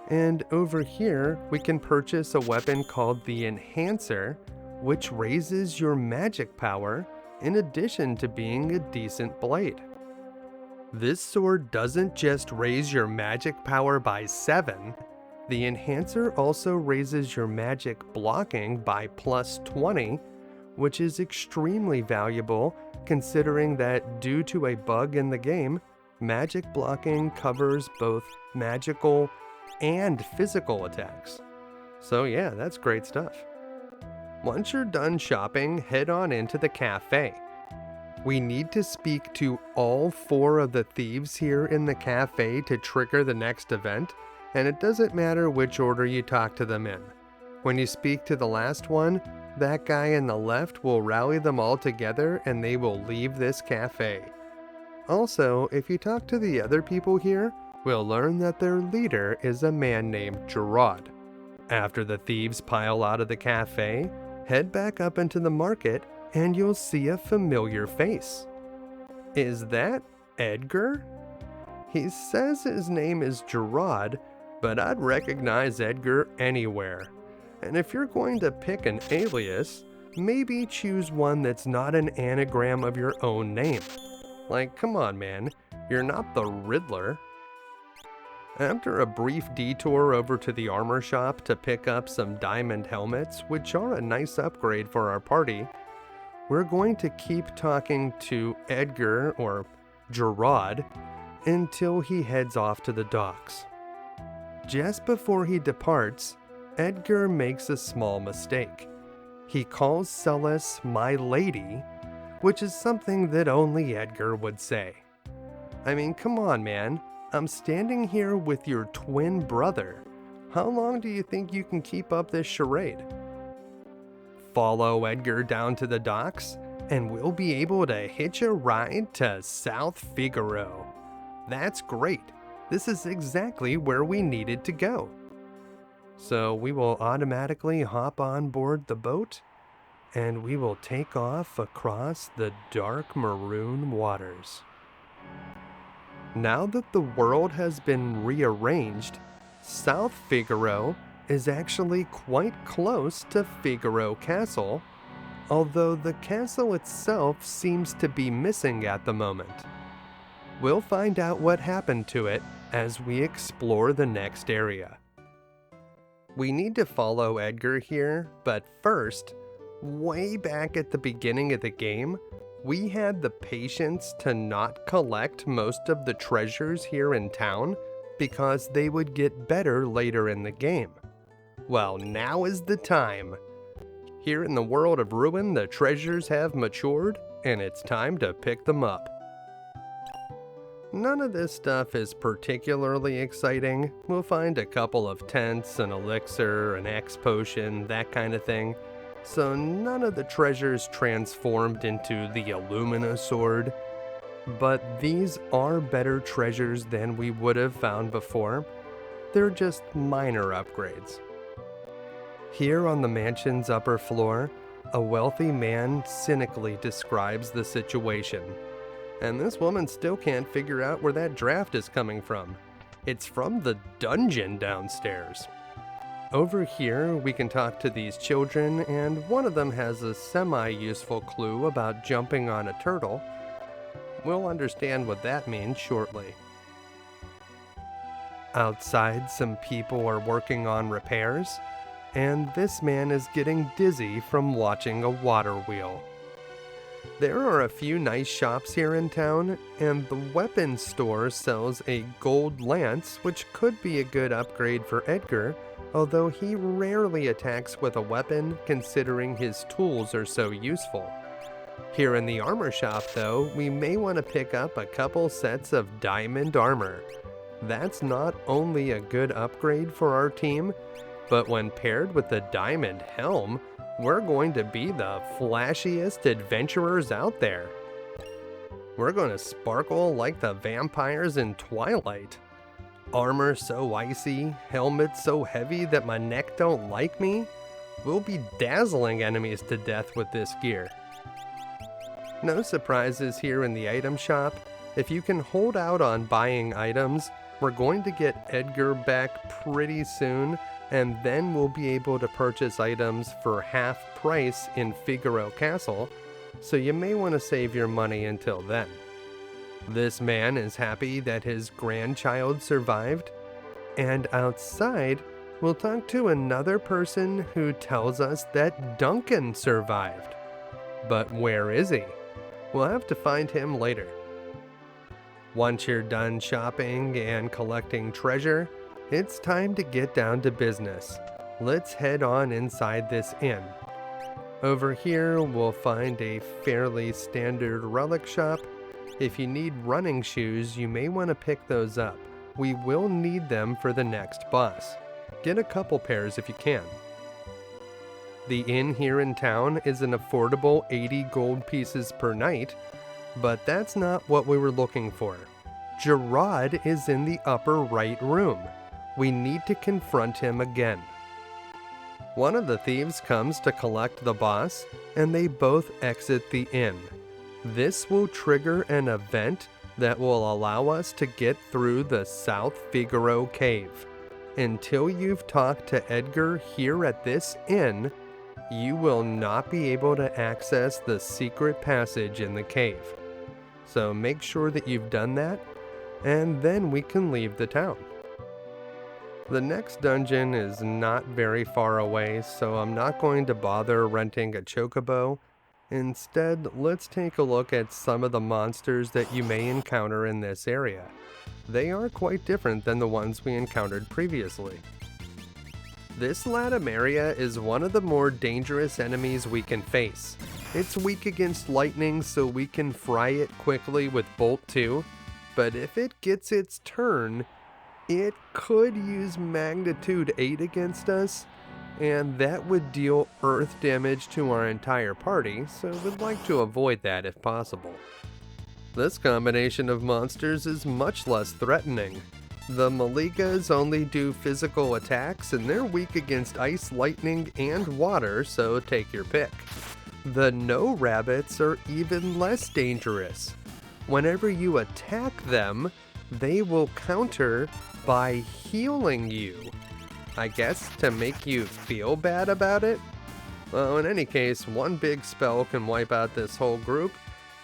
And over here, we can purchase a weapon called the Enhancer, which raises your magic power in addition to being a decent blade. This sword doesn't just raise your magic power by 7, the enhancer also raises your magic blocking by plus 20, which is extremely valuable considering that due to a bug in the game, magic blocking covers both magical and physical attacks. So yeah, that's great stuff. Once you're done shopping, head on into the cafe. We need to speak to all 4 of the thieves here in the cafe to trigger the next event, and it doesn't matter which order you talk to them in. When you speak to the last one, that guy in the left will rally them all together and they will leave this cafe. Also, if you talk to the other people here, we'll learn that their leader is a man named Gerad. After the thieves pile out of the cafe, head back up into the market and you'll see a familiar face. Is that Edgar? He says his name is Gerad, but I'd recognize Edgar anywhere. And if you're going to pick an alias, maybe choose one that's not an anagram of your own name. Like, come on man, you're not the Riddler. After a brief detour over to the armor shop to pick up some diamond helmets, which are a nice upgrade for our party, we're going to keep talking to Edgar, or Gerad, until he heads off to the docks. Just before he departs, Edgar makes a small mistake. He calls Celis my lady, which is something that only Edgar would say. I mean, come on man, I'm standing here with your twin brother. How long do you think you can keep up this charade? Follow Edgar down to the docks, and we'll be able to hitch a ride to South Figaro. That's great. This is exactly where we needed to go. So we will automatically hop on board the boat, and we will take off across the dark maroon waters. Now that the world has been rearranged, South Figaro is actually quite close to Figaro Castle, although the castle itself seems to be missing at the moment. We'll find out what happened to it as we explore the next area. We need to follow Edgar here, but first, way back at the beginning of the game, we had the patience to not collect most of the treasures here in town because they would get better later in the game. Well, now is the time. Here in the world of Ruin, the treasures have matured, and it's time to pick them up. None of this stuff is particularly exciting. We'll find a couple of tents, an elixir, an X potion, that kind of thing. So none of the treasures transformed into the Illumina sword. But these are better treasures than we would have found before. They're just minor upgrades. Here on the mansion's upper floor, a wealthy man cynically describes the situation. And this woman still can't figure out where that draft is coming from. It's from the dungeon downstairs. Over here, we can talk to these children, and one of them has a semi-useful clue about jumping on a turtle. We'll understand what that means shortly. Outside, some people are working on repairs, and this man is getting dizzy from watching a water wheel. There are a few nice shops here in town, and the weapons store sells a gold lance, which could be a good upgrade for Edgar, although he rarely attacks with a weapon considering his tools are so useful. Here in the armor shop though, we may want to pick up a couple sets of diamond armor. That's not only a good upgrade for our team, but when paired with the diamond helm, we're going to be the flashiest adventurers out there. We're going to sparkle like the vampires in Twilight. Armor so icy, helmet so heavy that my neck don't like me. We'll be dazzling enemies to death with this gear. No surprises here in the item shop. If you can hold out on buying items, we're going to get Edgar back pretty soon, and then we'll be able to purchase items for half price in Figaro Castle, so you may want to save your money until then. This man is happy that his grandchild survived, and outside, we'll talk to another person who tells us that Duncan survived. But where is he? We'll have to find him later. Once you're done shopping and collecting treasure, it's time to get down to business. Let's head on inside this inn. Over here, we'll find a fairly standard relic shop. If you need running shoes, you may want to pick those up. We will need them for the next boss. Get a couple pairs if you can. The inn here in town is an affordable 80 gold pieces per night, but that's not what we were looking for. Gerad is in the upper right room. We need to confront him again. One of the thieves comes to collect the boss, and they both exit the inn. This will trigger an event that will allow us to get through the South Figaro cave. Until you've talked to Edgar here at this inn, you will not be able to access the secret passage in the cave. So make sure that you've done that, and then we can leave the town. The next dungeon is not very far away, so I'm not going to bother renting a chocobo. Instead, let's take a look at some of the monsters that you may encounter in this area. They are quite different than the ones we encountered previously. This Latimeria is one of the more dangerous enemies we can face. It's weak against lightning, so we can fry it quickly with Bolt 2, but if it gets its turn, it could use Magnitude 8 against us, and that would deal earth damage to our entire party, so we'd like to avoid that if possible. This combination of monsters is much less threatening. The Maligas only do physical attacks, and they're weak against ice, lightning, and water, so take your pick. The No Rabbits are even less dangerous. Whenever you attack them, they will counter by healing you. I guess to make you feel bad about it? Well, in any case, one big spell can wipe out this whole group,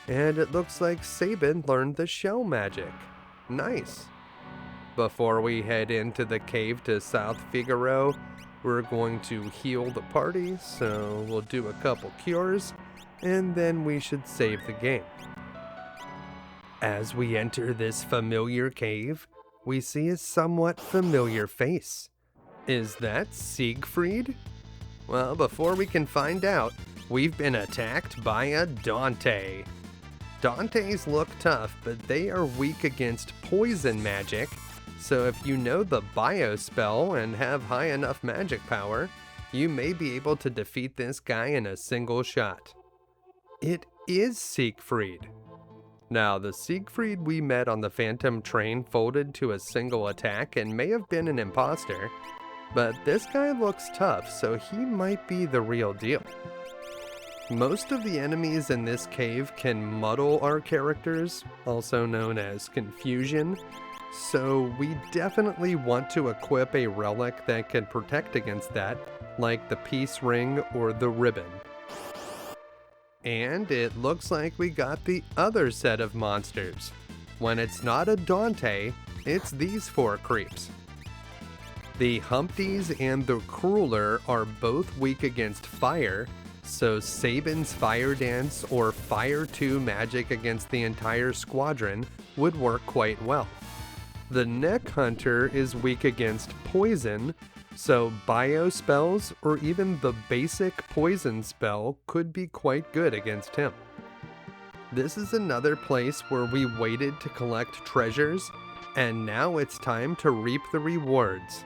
and it looks like Sabin learned the shell magic. Nice. Before we head into the cave to South Figaro, we're going to heal the party, so we'll do a couple cures, and then we should save the game. As we enter this familiar cave, we see a somewhat familiar face. Is that Siegfried? Well, before we can find out, we've been attacked by a Dante. Dantes look tough, but they are weak against poison magic, so if you know the bio spell and have high enough magic power, you may be able to defeat this guy in a single shot. It is Siegfried. Now, the Siegfried we met on the Phantom train folded to a single attack and may have been an imposter, but this guy looks tough, so he might be the real deal. Most of the enemies in this cave can muddle our characters, also known as confusion, so we definitely want to equip a relic that can protect against that, like the peace ring or the ribbon. And it looks like we got the other set of monsters. When it's not a Dante, it's these four creeps. The Humpties and the Crueler are both weak against fire, so Sabin's Fire Dance or Fire 2 magic against the entire squadron would work quite well. The Neck Hunter is weak against poison, so bio spells or even the basic poison spell could be quite good against him. This is another place where we waited to collect treasures, and now it's time to reap the rewards.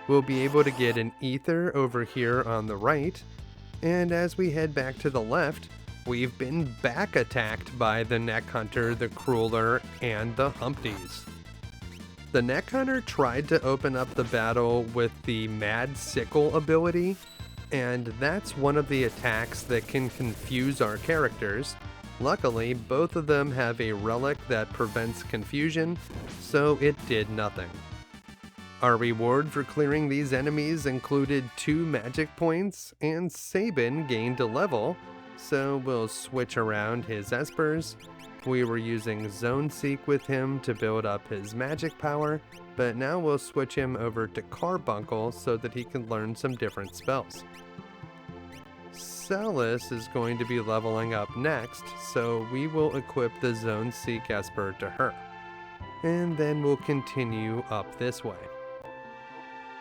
We'll be able to get an ether over here on the right, and as we head back to the left, we've been back attacked by the Neck Hunter, the Crueler, and the Humpties. The Neck Hunter tried to open up the battle with the Mad Sickle ability, and that's one of the attacks that can confuse our characters. Luckily, both of them have a relic that prevents confusion, so it did nothing. Our reward for clearing these enemies included 2 magic points, and Sabin gained a level, so we'll switch around his espers. We were using Zone Seek with him to build up his magic power, but now we'll switch him over to Carbuncle so that he can learn some different spells. Celis is going to be leveling up next, so we will equip the Zone Seek Esper to her. And then we'll continue up this way.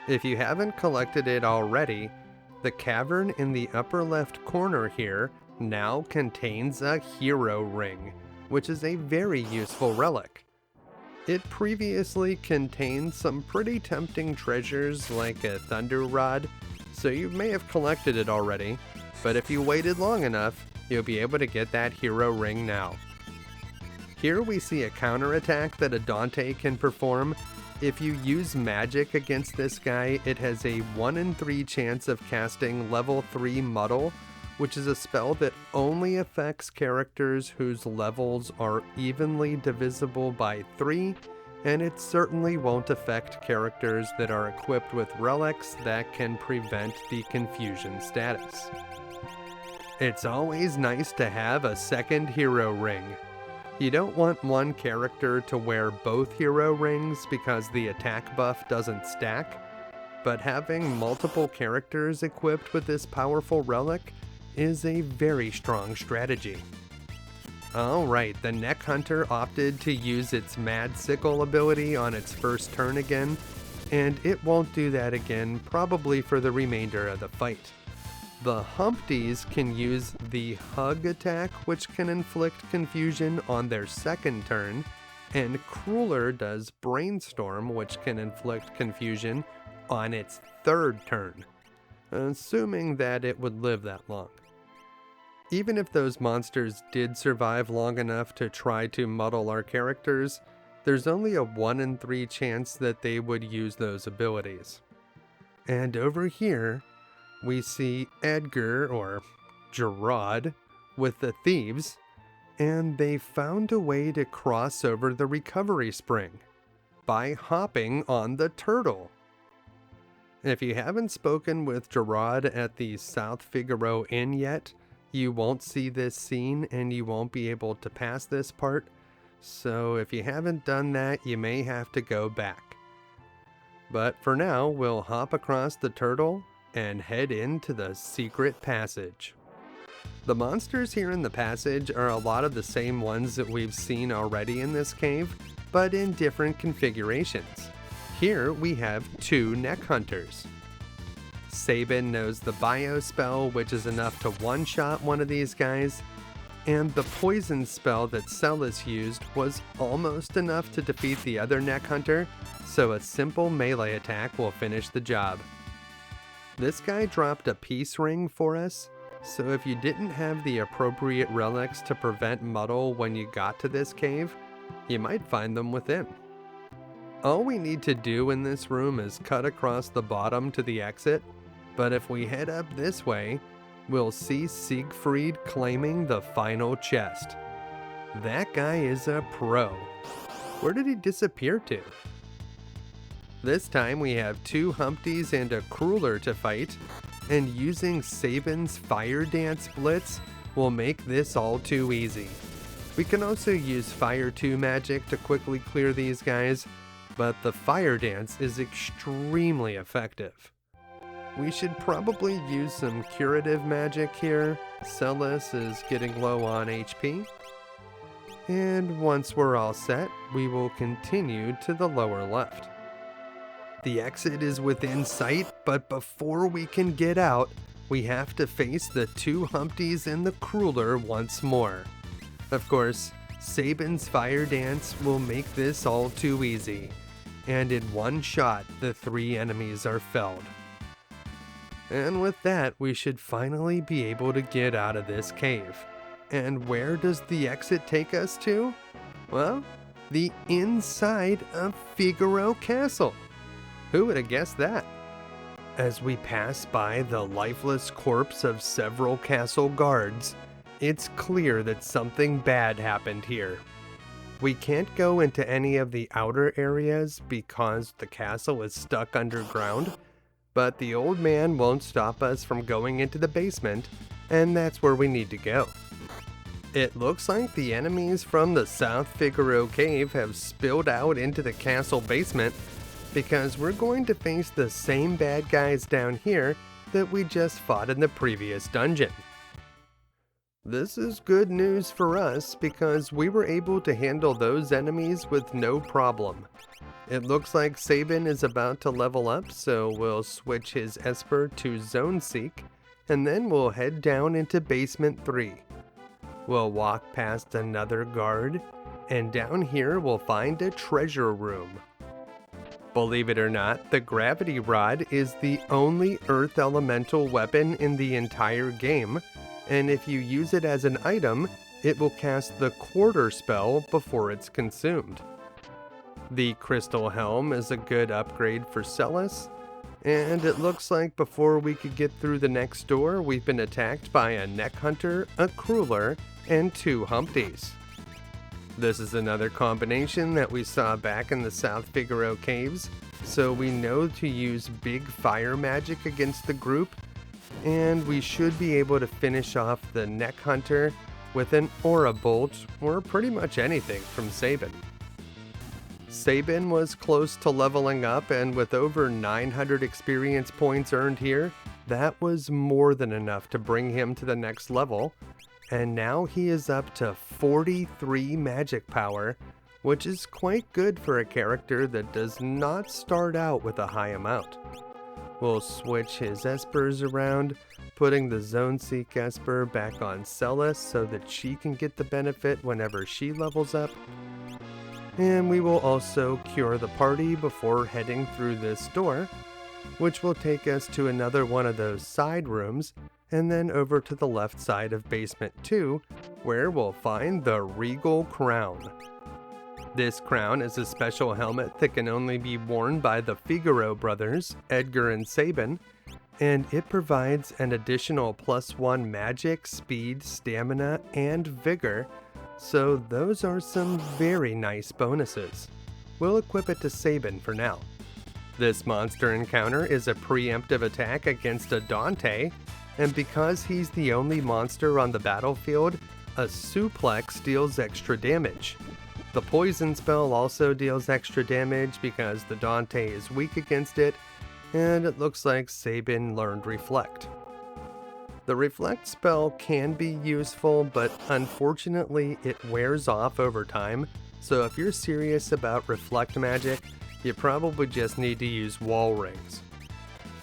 If you haven't collected it already, the cavern in the upper left corner here now contains a hero ring, which is a very useful relic. It previously contained some pretty tempting treasures like a thunder rod, so you may have collected it already, but if you waited long enough, you'll be able to get that hero ring now. Here we see a counterattack that a Dante can perform. If you use magic against this guy, it has a 1 in 3 chance of casting level 3 Muddle, which is a spell that only affects characters whose levels are evenly divisible by 3, and it certainly won't affect characters that are equipped with relics that can prevent the confusion status. It's always nice to have a second hero ring. You don't want one character to wear both hero rings because the attack buff doesn't stack, but having multiple characters equipped with this powerful relic is a very strong strategy. Alright, the Neck Hunter opted to use its Mad Sickle ability on its first turn again, and it won't do that again probably for the remainder of the fight. The Humpties can use the Hug attack, which can inflict confusion on their second turn, and Crueler does Brainstorm, which can inflict confusion on its third turn, assuming that it would live that long. Even if those monsters did survive long enough to try to muddle our characters, there's only a 1 in 3 chance that they would use those abilities. And over here, we see Edgar, or Gerad, with the Theives, and they found a way to cross over the recovery spring by hopping on the turtle. If you haven't spoken with Gerad at the South Figaro Inn yet, you won't see this scene and you won't be able to pass this part, so if you haven't done that, you may have to go back. But for now, we'll hop across the turtle and head into the secret passage. The monsters here in the passage are a lot of the same ones that we've seen already in this cave, but in different configurations. Here we have 2 Neck Hunters. Sabin knows the Bio spell, which is enough to one-shot one of these guys, and the Poison spell that Celis used was almost enough to defeat the other Neck Hunter, so a simple melee attack will finish the job. This guy dropped a peace ring for us, so if you didn't have the appropriate relics to prevent muddle when you got to this cave, you might find them within. All we need to do in this room is cut across the bottom to the exit, but if we head up this way, we'll see Siegfried claiming the final chest. That guy is a pro. Where did he disappear to? This time we have 2 Humpties and a Crueler to fight, and using Sabin's Fire Dance Blitz will make this all too easy. We can also use Fire 2 magic to quickly clear these guys, but the Fire Dance is extremely effective. We should probably use some curative magic here. Celis is getting low on HP. And once we're all set, we will continue to the lower left. The exit is within sight, but before we can get out, we have to face the 2 Humpties and the Crueler once more. Of course, Sabin's Fire Dance will make this all too easy, and in one shot, the 3 enemies are felled. And with that, we should finally be able to get out of this cave. And where does the exit take us to? Well, the inside of Figaro Castle. Who would have guessed that? As we pass by the lifeless corpse of several castle guards, it's clear that something bad happened here. We can't go into any of the outer areas because the castle is stuck underground, but the old man won't stop us from going into the basement, and that's where we need to go. It looks like the enemies from the South Figaro cave have spilled out into the castle basement because we're going to face the same bad guys down here that we just fought in the previous dungeon. This is good news for us because we were able to handle those enemies with no problem. It looks like Sabin is about to level up, so we'll switch his Esper to Zone Seek, and then we'll head down into Basement 3. We'll walk past another guard, and down here we'll find a treasure room. Believe it or not, the Gravity Rod is the only Earth Elemental weapon in the entire game, and if you use it as an item, it will cast the Quarter spell before it's consumed. The Crystal Helm is a good upgrade for Celis, and it looks like before we could get through the next door, we've been attacked by a Neck Hunter, a Crueler, and 2 Humpties. This is another combination that we saw back in the South Figaro caves, so we know to use big fire magic against the group, and we should be able to finish off the Neck Hunter with an Aura Bolt or pretty much anything from Sabin. Sabin was close to leveling up, and with over 900 experience points earned here, that was more than enough to bring him to the next level, and now he is up to 43 magic power, which is quite good for a character that does not start out with a high amount. We'll switch his Espers around, putting the Zone Seek Esper back on Celis so that she can get the benefit whenever she levels up. And we will also cure the party before heading through this door, which will take us to another one of those side rooms, and then over to the left side of Basement 2, where we'll find the Regal Crown. This crown is a special helmet that can only be worn by the Figaro brothers, Edgar and Sabin, and it provides an additional +1 magic, speed, stamina, and vigor, so those are some very nice bonuses. We'll equip it to Sabin for now. This monster encounter is a preemptive attack against a Dante, and because he's the only monster on the battlefield, a suplex deals extra damage. The poison spell also deals extra damage because the Dante is weak against it, and it looks like Sabin learned Reflect. The Reflect spell can be useful, but unfortunately it wears off over time, so if you're serious about Reflect magic, you probably just need to use Wall Rings.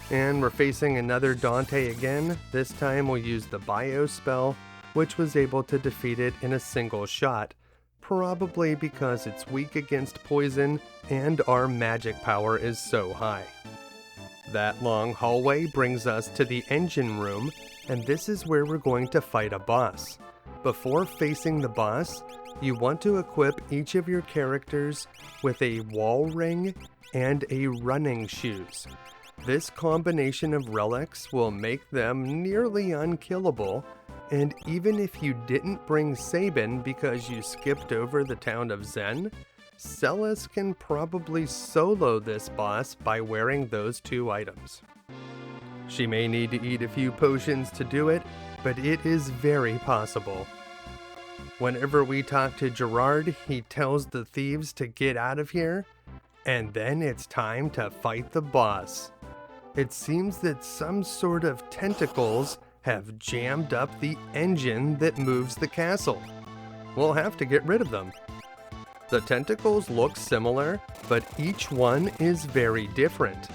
And we're facing another Dante again. This time we'll use the Bio spell, which was able to defeat it in a single shot, probably because it's weak against poison and our magic power is so high. That long hallway brings us to the engine room, and this is where we're going to fight a boss. Before facing the boss, you want to equip each of your characters with a wall ring and a running shoes. This combination of relics will make them nearly unkillable, and even if you didn't bring Sabin because you skipped over the town of Tzen, Celis can probably solo this boss by wearing those 2 items. She may need to eat a few potions to do it, but it is very possible. Whenever we talk to Gerad, he tells the thieves to get out of here, and then it's time to fight the boss. It seems that some sort of tentacles have jammed up the engine that moves the castle. We'll have to get rid of them. The tentacles look similar, but each one is very different.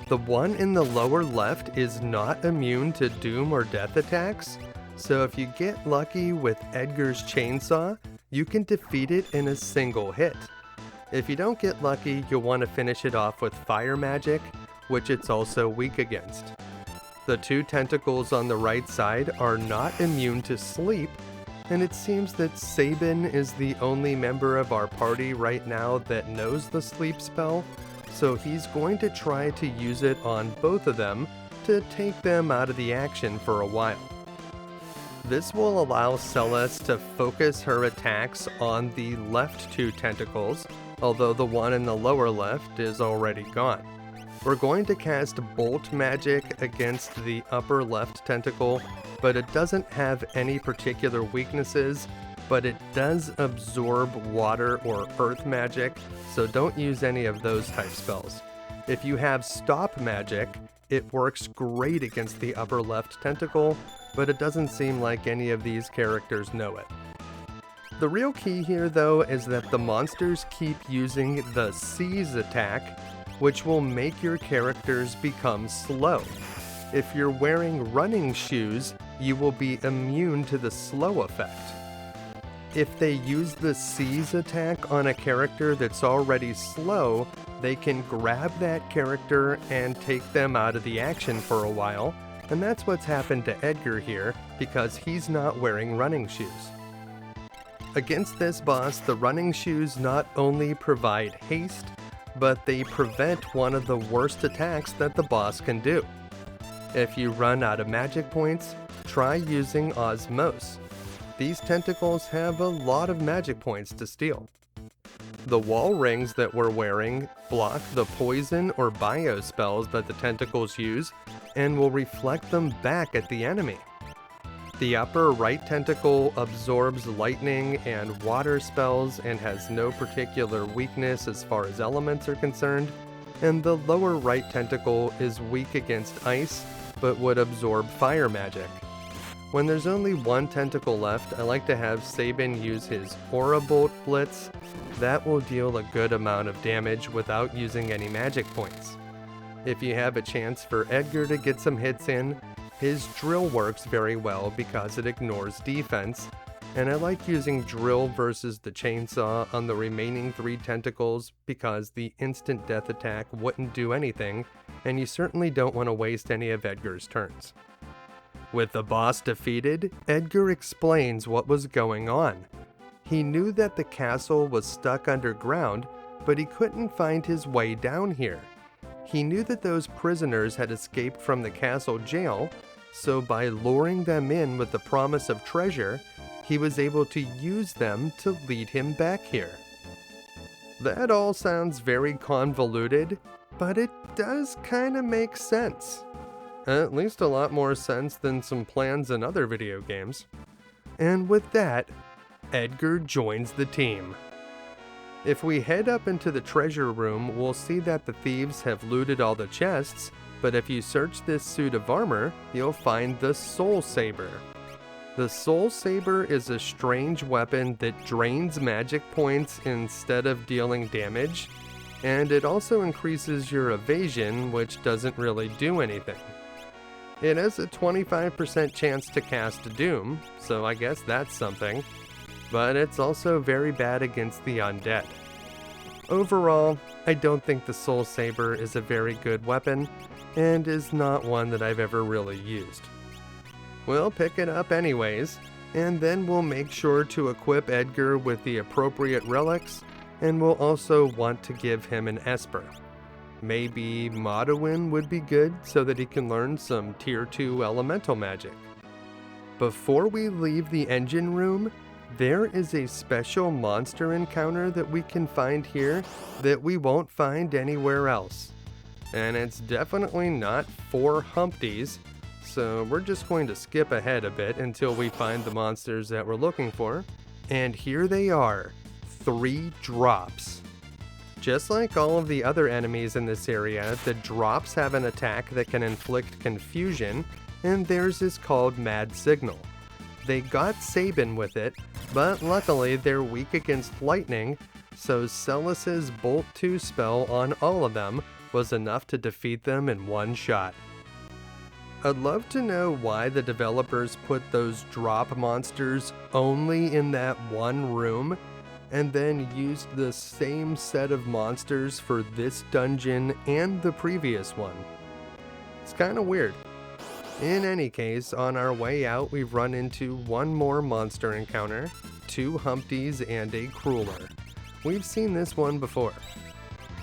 The one in the lower left is not immune to doom or death attacks, so if you get lucky with Edgar's chainsaw, you can defeat it in a single hit. If you don't get lucky, you'll want to finish it off with fire magic, which it's also weak against. The 2 tentacles on the right side are not immune to sleep, and it seems that Sabin is the only member of our party right now that knows the sleep spell, so he's going to try to use it on both of them to take them out of the action for a while. This will allow Celeste to focus her attacks on the left 2 tentacles, although the one in the lower left is already gone. We're going to cast Bolt Magic against the upper left tentacle, but it doesn't have any particular weaknesses, but it does absorb water or earth magic, so don't use any of those type spells. If you have Stop Magic, it works great against the upper left tentacle, but it doesn't seem like any of these characters know it. The real key here though is that the monsters keep using the Seize attack, which will make your characters become slow. If you're wearing running shoes, you will be immune to the slow effect. If they use the Seize attack on a character that's already slow, they can grab that character and take them out of the action for a while, and that's what's happened to Edgar here because he's not wearing running shoes. Against this boss, the running shoes not only provide haste, but they prevent one of the worst attacks that the boss can do. If you run out of magic points, try using Osmose. These tentacles have a lot of magic points to steal. The wall rings that we're wearing block the poison or bio spells that the tentacles use and will reflect them back at the enemy. The upper right tentacle absorbs lightning and water spells and has no particular weakness as far as elements are concerned, and the lower right tentacle is weak against ice but would absorb fire magic. When there's only one tentacle left, I like to have Sabin use his Aura Bolt Blitz. That will deal a good amount of damage without using any magic points. If you have a chance for Edgar to get some hits in, his drill works very well because it ignores defense, and I like using drill versus the chainsaw on the remaining 3 tentacles because the instant death attack wouldn't do anything, and you certainly don't want to waste any of Edgar's turns. With the boss defeated, Edgar explains what was going on. He knew that the castle was stuck underground, but he couldn't find his way down here. He knew that those prisoners had escaped from the castle jail, so by luring them in with the promise of treasure, he was able to use them to lead him back here. That all sounds very convoluted, but it does kinda make sense. At least a lot more sense than some plans in other video games. And with that, Edgar joins the team. If we head up into the treasure room, we'll see that the thieves have looted all the chests, but if you search this suit of armor, you'll find the Soul Saber. The Soul Saber is a strange weapon that drains magic points instead of dealing damage, and it also increases your evasion, which doesn't really do anything. It has a 25% chance to cast Doom, so I guess that's something, but it's also very bad against the undead. Overall, I don't think the Soul Saber is a very good weapon, and is not one that I've ever really used. We'll pick it up anyways, and then we'll make sure to equip Edgar with the appropriate relics, and we'll also want to give him an Esper. Maybe Modowin would be good so that he can learn some tier 2 elemental magic. Before we leave the engine room, there is a special monster encounter that we can find here that we won't find anywhere else. And it's definitely not 4 Humpties, so we're just going to skip ahead a bit until we find the monsters that we're looking for. And here they are, 3 drops. Just like all of the other enemies in this area, the drops have an attack that can inflict confusion, and theirs is called Mad Signal. They got Sabin with it, but luckily they're weak against lightning, so Celeste's Bolt 2 spell on all of them was enough to defeat them in one shot. I'd love to know why the developers put those drop monsters only in that one room, and then used the same set of monsters for this dungeon and the previous one. It's kinda weird. In any case, on our way out we've run into one more monster encounter, 2 Humpties and a Crueler. We've seen this one before.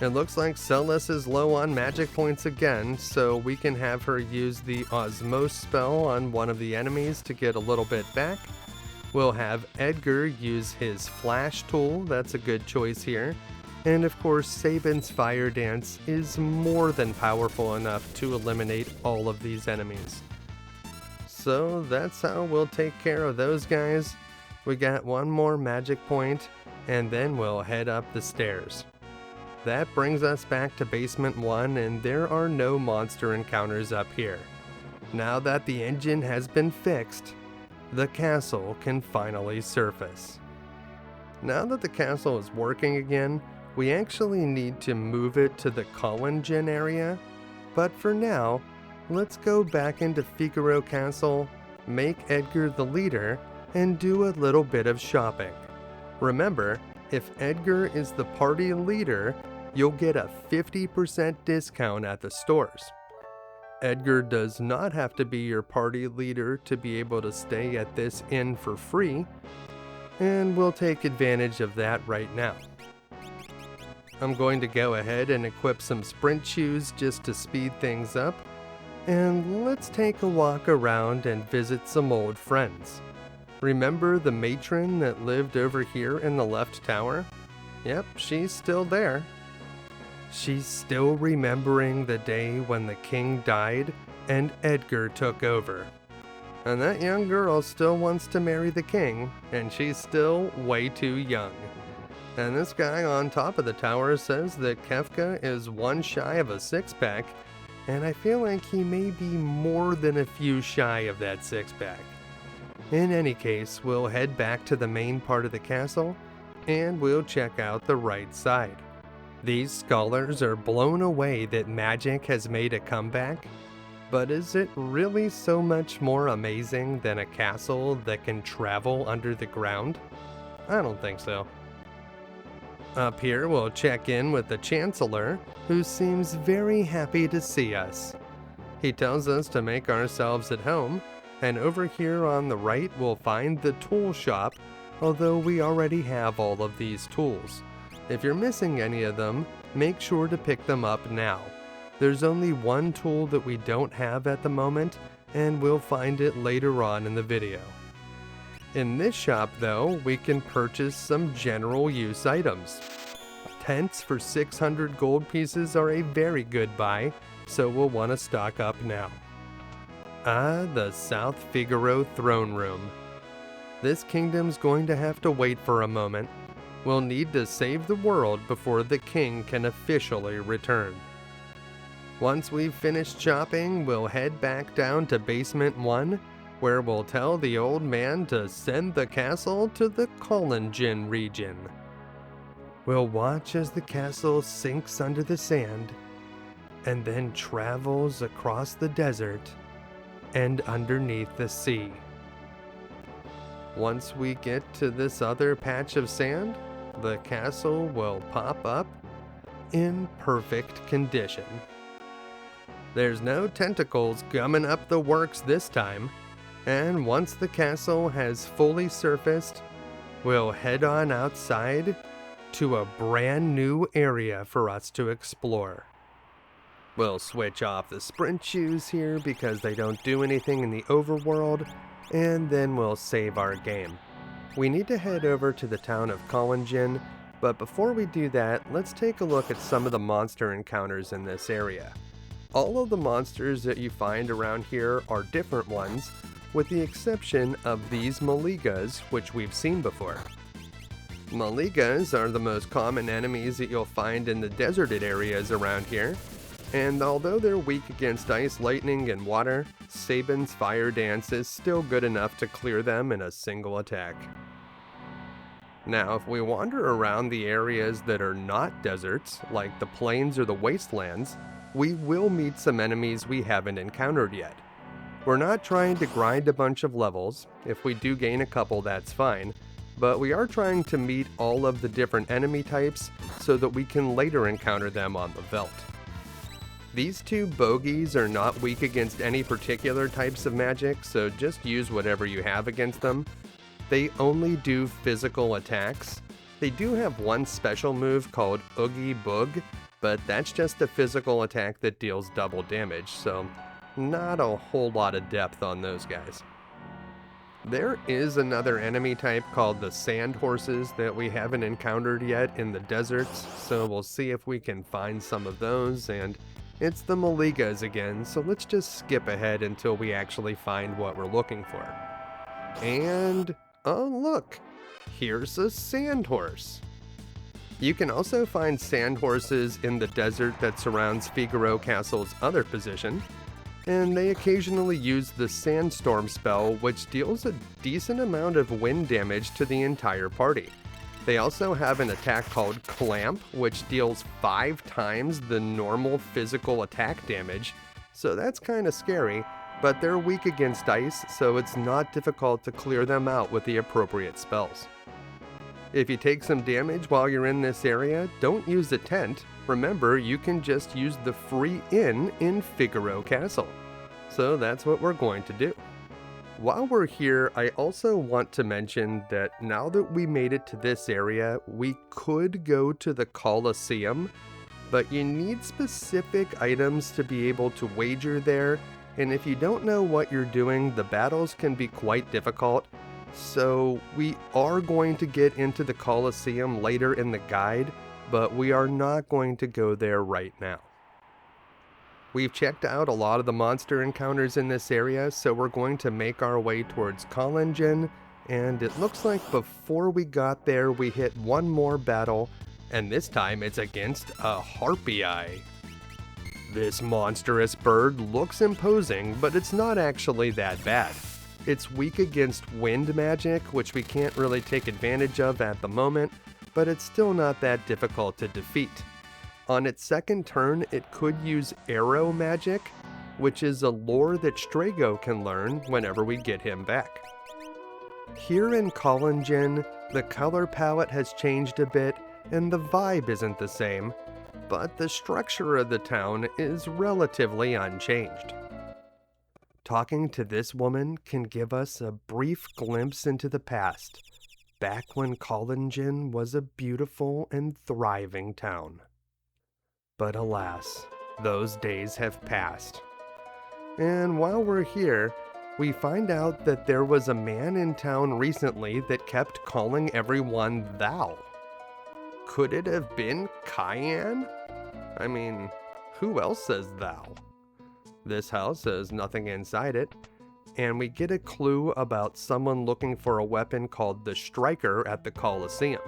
It looks like Celis is low on magic points again, so we can have her use the Osmose spell on one of the enemies to get a little bit back. We'll have Edgar use his flash tool, that's a good choice here. And of course, Sabin's Fire Dance is more than powerful enough to eliminate all of these enemies. So that's how we'll take care of those guys. We got one more magic point, and then we'll head up the stairs. That brings us back to Basement 1, and there are no monster encounters up here. Now that the engine has been fixed, the castle can finally surface. Now that the castle is working again, we actually need to move it to the Kohlingen area, but for now, let's go back into Figaro Castle, make Edgar the leader, and do a little bit of shopping. Remember, if Edgar is the party leader, you'll get a 50% discount at the stores. Edgar does not have to be your party leader to be able to stay at this inn for free, and we'll take advantage of that right now. I'm going to go ahead and equip some sprint shoes just to speed things up, and let's take a walk around and visit some old friends. Remember the matron that lived over here in the left tower? Yep, she's still there. She's still remembering the day when the king died and Edgar took over. And that young girl still wants to marry the king, and she's still way too young. And this guy on top of the tower says that Kefka is one shy of a six-pack, and I feel like he may be more than a few shy of that six-pack. In any case, we'll head back to the main part of the castle, and we'll check out the right side. These scholars are blown away that magic has made a comeback, but is it really so much more amazing than a castle that can travel under the ground? I don't think so. Up here, we'll check in with the Chancellor, who seems very happy to see us. He tells us to make ourselves at home, and over here on the right we'll find the tool shop, although we already have all of these tools. If you're missing any of them, make sure to pick them up now. There's only one tool that we don't have at the moment, and we'll find it later on in the video. In this shop though, we can purchase some general use items. Tents for 600 gold pieces are a very good buy, so we'll want to stock up now. The South Figaro throne room. This kingdom's going to have to wait for a moment. We'll need to save the world before the king can officially return. Once we've finished shopping, we'll head back down to Basement 1, where we'll tell the old man to send the castle to the Kohlingen region. We'll watch as the castle sinks under the sand, and then travels across the desert and underneath the sea. Once we get to this other patch of sand, the castle will pop up in perfect condition. There's no tentacles gumming up the works this time, and once the castle has fully surfaced, we'll head on outside to a brand new area for us to explore. We'll switch off the sprint shoes here because they don't do anything in the overworld, and then we'll save our game. We need to head over to the town of Kohlingen, but before we do that, let's take a look at some of the monster encounters in this area. All of the monsters that you find around here are different ones, with the exception of these Maligas, which we've seen before. Maligas are the most common enemies that you'll find in the deserted areas around here, and although they're weak against ice, lightning, and water, Sabin's Fire Dance is still good enough to clear them in a single attack. Now, if we wander around the areas that are not deserts, like the plains or the wastelands, we will meet some enemies we haven't encountered yet. We're not trying to grind a bunch of levels. If we do gain a couple, that's fine, but we are trying to meet all of the different enemy types so that we can later encounter them on the veldt. These two bogies are not weak against any particular types of magic, so just use whatever you have against them. They only do physical attacks. They do have one special move called Oogie Boog, but that's just a physical attack that deals double damage, so not a whole lot of depth on those guys. There is another enemy type called the sand horses that we haven't encountered yet in the deserts, so we'll see if we can find some of those, and it's the Maligas again, so let's just skip ahead until we actually find what we're looking for. And, oh look, here's a sand horse. You can also find sand horses in the desert that surrounds Figaro Castle's other position, and they occasionally use the Sandstorm spell, which deals a decent amount of wind damage to the entire party. They also have an attack called Clamp, which deals 5 times the normal physical attack damage, so that's kinda scary, but they're weak against ice, so it's not difficult to clear them out with the appropriate spells. If you take some damage while you're in this area, don't use a tent. Remember, you can just use the free inn in Figaro Castle. So that's what we're going to do. While we're here, I also want to mention that now that we made it to this area, we could go to the Colosseum, but you need specific items to be able to wager there, and if you don't know what you're doing, the battles can be quite difficult. So we are going to get into the Colosseum later in the guide, but we are not going to go there right now. We've checked out a lot of the monster encounters in this area, so we're going to make our way towards Kohlingen, and it looks like before we got there we hit one more battle, and this time it's against a Harpii. This monstrous bird looks imposing, but it's not actually that bad. It's weak against wind magic, which we can't really take advantage of at the moment, but it's still not that difficult to defeat. On its second turn, it could use arrow magic, which is a lore that Strago can learn whenever we get him back. Here in Kohlingen, the color palette has changed a bit, and the vibe isn't the same, but the structure of the town is relatively unchanged. Talking to this woman can give us a brief glimpse into the past, back when Kohlingen was a beautiful and thriving town. But alas, those days have passed. And while we're here, we find out that there was a man in town recently that kept calling everyone thou. Could it have been Cayenne? I mean, who else says thou? This house has nothing inside it, and we get a clue about someone looking for a weapon called the Striker at the Colosseum.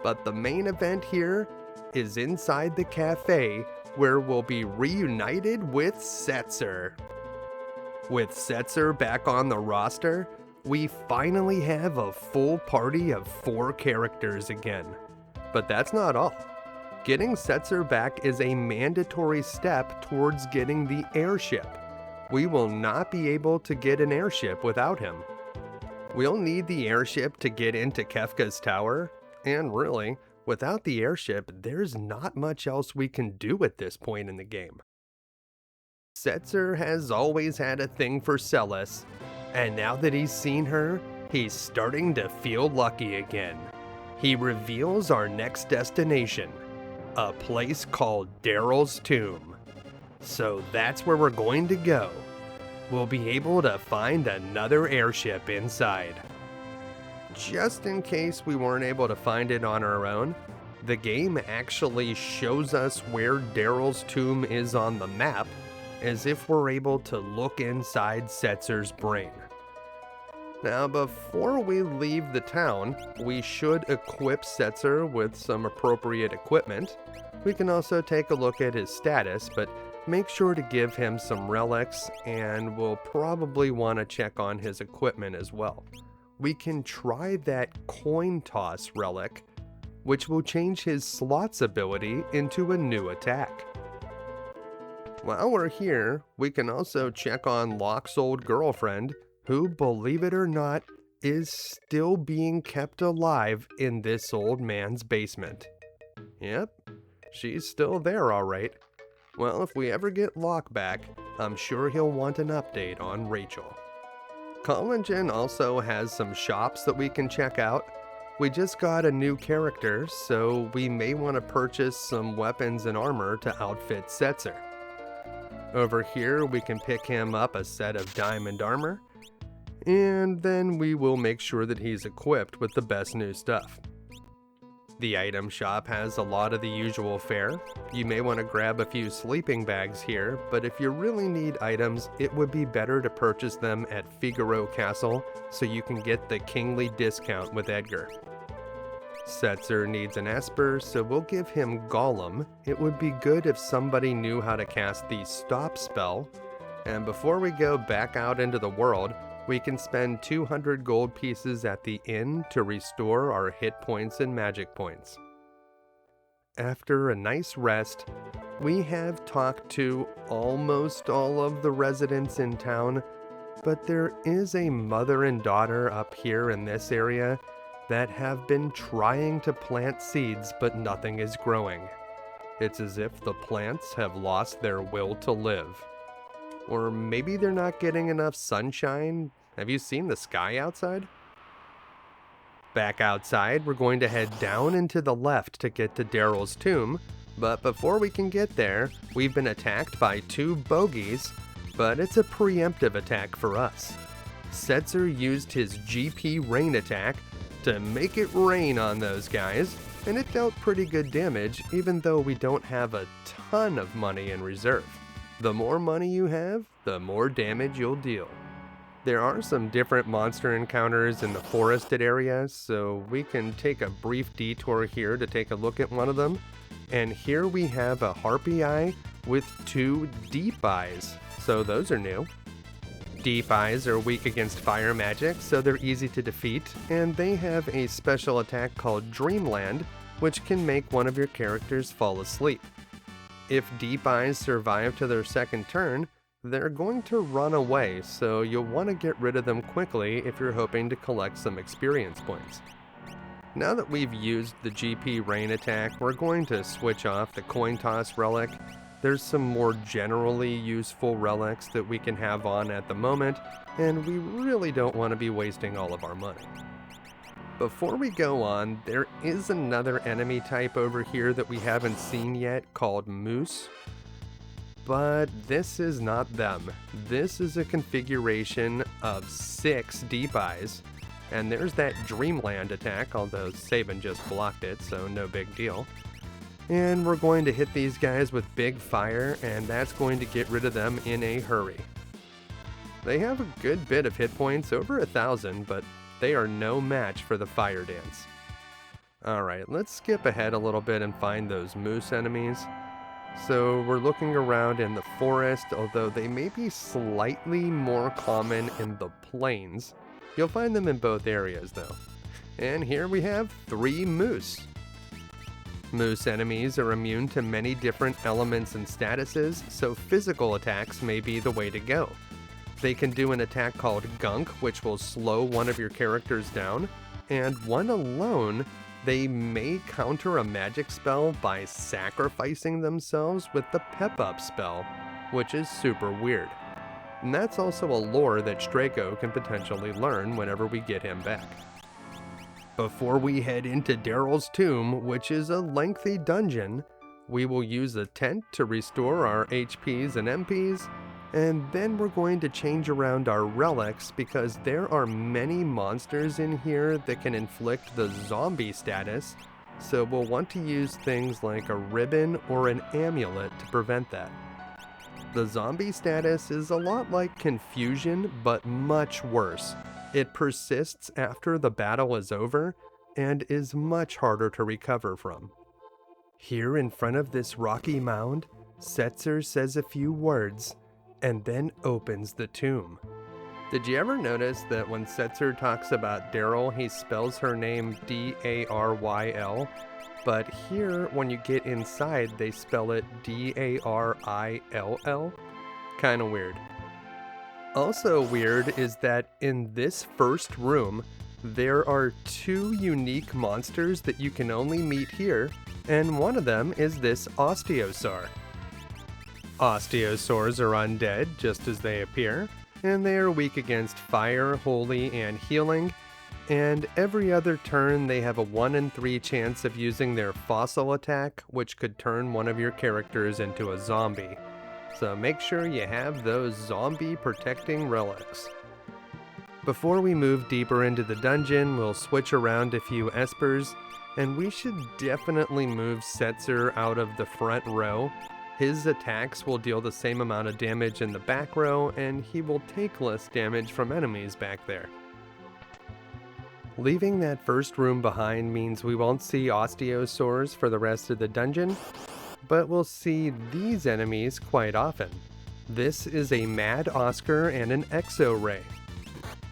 But the main event here is inside the cafe, where we'll be reunited with Setzer. With Setzer back on the roster, we finally have a full party of 4 characters again. But that's not all. Getting Setzer back is a mandatory step towards getting the airship. We will not be able to get an airship without him. We'll need the airship to get into Kefka's tower, and really, without the airship, there's not much else we can do at this point in the game. Setzer has always had a thing for Celes, and now that he's seen her, he's starting to feel lucky again. He reveals our next destination, a place called Daryl's Tomb. So that's where we're going to go. We'll be able to find another airship inside. Just in case we weren't able to find it on our own, the game actually shows us where Daryl's tomb is on the map, as if we're able to look inside Setzer's brain. Now, before we leave the town, we should equip Setzer with some appropriate equipment. We can also take a look at his status, but make sure to give him some relics, and we'll probably want to check on his equipment as well. We can try that coin toss relic, which will change his slots ability into a new attack. While we're here, we can also check on Locke's old girlfriend, who, believe it or not, is still being kept alive in this old man's basement. Yep, she's still there all right. Well, if we ever get Locke back, I'm sure he'll want an update on Rachel. Kohlingen also has some shops that we can check out. We just got a new character, so we may want to purchase some weapons and armor to outfit Setzer. Over here, we can pick him up a set of diamond armor, and then we will make sure that he's equipped with the best new stuff. The item shop has a lot of the usual fare. You may want to grab a few sleeping bags here, but if you really need items, it would be better to purchase them at Figaro Castle so you can get the kingly discount with Edgar. Setzer needs an Esper, so we'll give him Golem. It would be good if somebody knew how to cast the Stop spell. And before we go back out into the world, we can spend 200 gold pieces at the inn to restore our hit points and magic points. After a nice rest, we have talked to almost all of the residents in town, but there is a mother and daughter up here in this area that have been trying to plant seeds, but nothing is growing. It's as if the plants have lost their will to live. Or maybe they're not getting enough sunshine. Have you seen the sky outside? Back outside, we're going to head down and to the left to get to Daryl's tomb, but before we can get there, we've been attacked by 2 bogeys, but it's a preemptive attack for us. Setzer used his GP rain attack to make it rain on those guys, and it dealt pretty good damage even though we don't have a ton of money in reserve. The more money you have, the more damage you'll deal. There are some different monster encounters in the forested area, so we can take a brief detour here to take a look at one of them. And here we have a Harpy Eye with 2 Deep Eyes, so those are new. Deep Eyes are weak against fire magic, so they're easy to defeat, and they have a special attack called Dreamland, which can make one of your characters fall asleep. If Deep Eyes survive to their second turn, they're going to run away, so you'll want to get rid of them quickly if you're hoping to collect some experience points. Now that we've used the GP Rain attack, we're going to switch off the Coin Toss relic. There's some more generally useful relics that we can have on at the moment, and we really don't want to be wasting all of our money. Before we go on, there is another enemy type over here that we haven't seen yet called Moose. But this is not them. This is a configuration of 6 Deep Eyes, and there's that Dreamland attack, although Sabin just blocked it, so no big deal. And we're going to hit these guys with big fire, and that's going to get rid of them in a hurry. They have a good bit of hit points, over 1,000, but they are no match for the fire dance. Alright, let's skip ahead a little bit and find those moose enemies. So we're looking around in the forest, although they may be slightly more common in the plains. You'll find them in both areas though. And here we have 3 moose. Moose enemies are immune to many different elements and statuses, so physical attacks may be the way to go. They can do an attack called Gunk, which will slow one of your characters down, and one alone, they may counter a magic spell by sacrificing themselves with the Pep Up spell, which is super weird. And that's also a lore that Straco can potentially learn whenever we get him back. Before we head into Daryl's tomb, which is a lengthy dungeon, we will use a tent to restore our HPs and MPs, and then we're going to change around our relics because there are many monsters in here that can inflict the zombie status, so we'll want to use things like a ribbon or an amulet to prevent that. The zombie status is a lot like confusion, but much worse. It persists after the battle is over and is much harder to recover from. Here in front of this rocky mound, Setzer says a few words and then opens the tomb. Did you ever notice that when Setzer talks about Daryl, he spells her name D-A-R-Y-L, but here when you get inside they spell it D-A-R-I-L-L? Kinda weird. Also weird is that in this first room, there are 2 unique monsters that you can only meet here, and one of them is this Osteosaur. Osteosaurs are undead, just as they appear, and they are weak against fire, holy, and healing, and every other turn they have a 1 in 3 chance of using their fossil attack, which could turn one of your characters into a zombie. So make sure you have those zombie protecting relics. Before we move deeper into the dungeon, we'll switch around a few espers, and we should definitely move Setzer out of the front row. His attacks will deal the same amount of damage in the back row, and he will take less damage from enemies back there. Leaving that first room behind means we won't see osteosaurs for the rest of the dungeon, but we'll see these enemies quite often. This is a Mad Oscar and an Exo-Ray.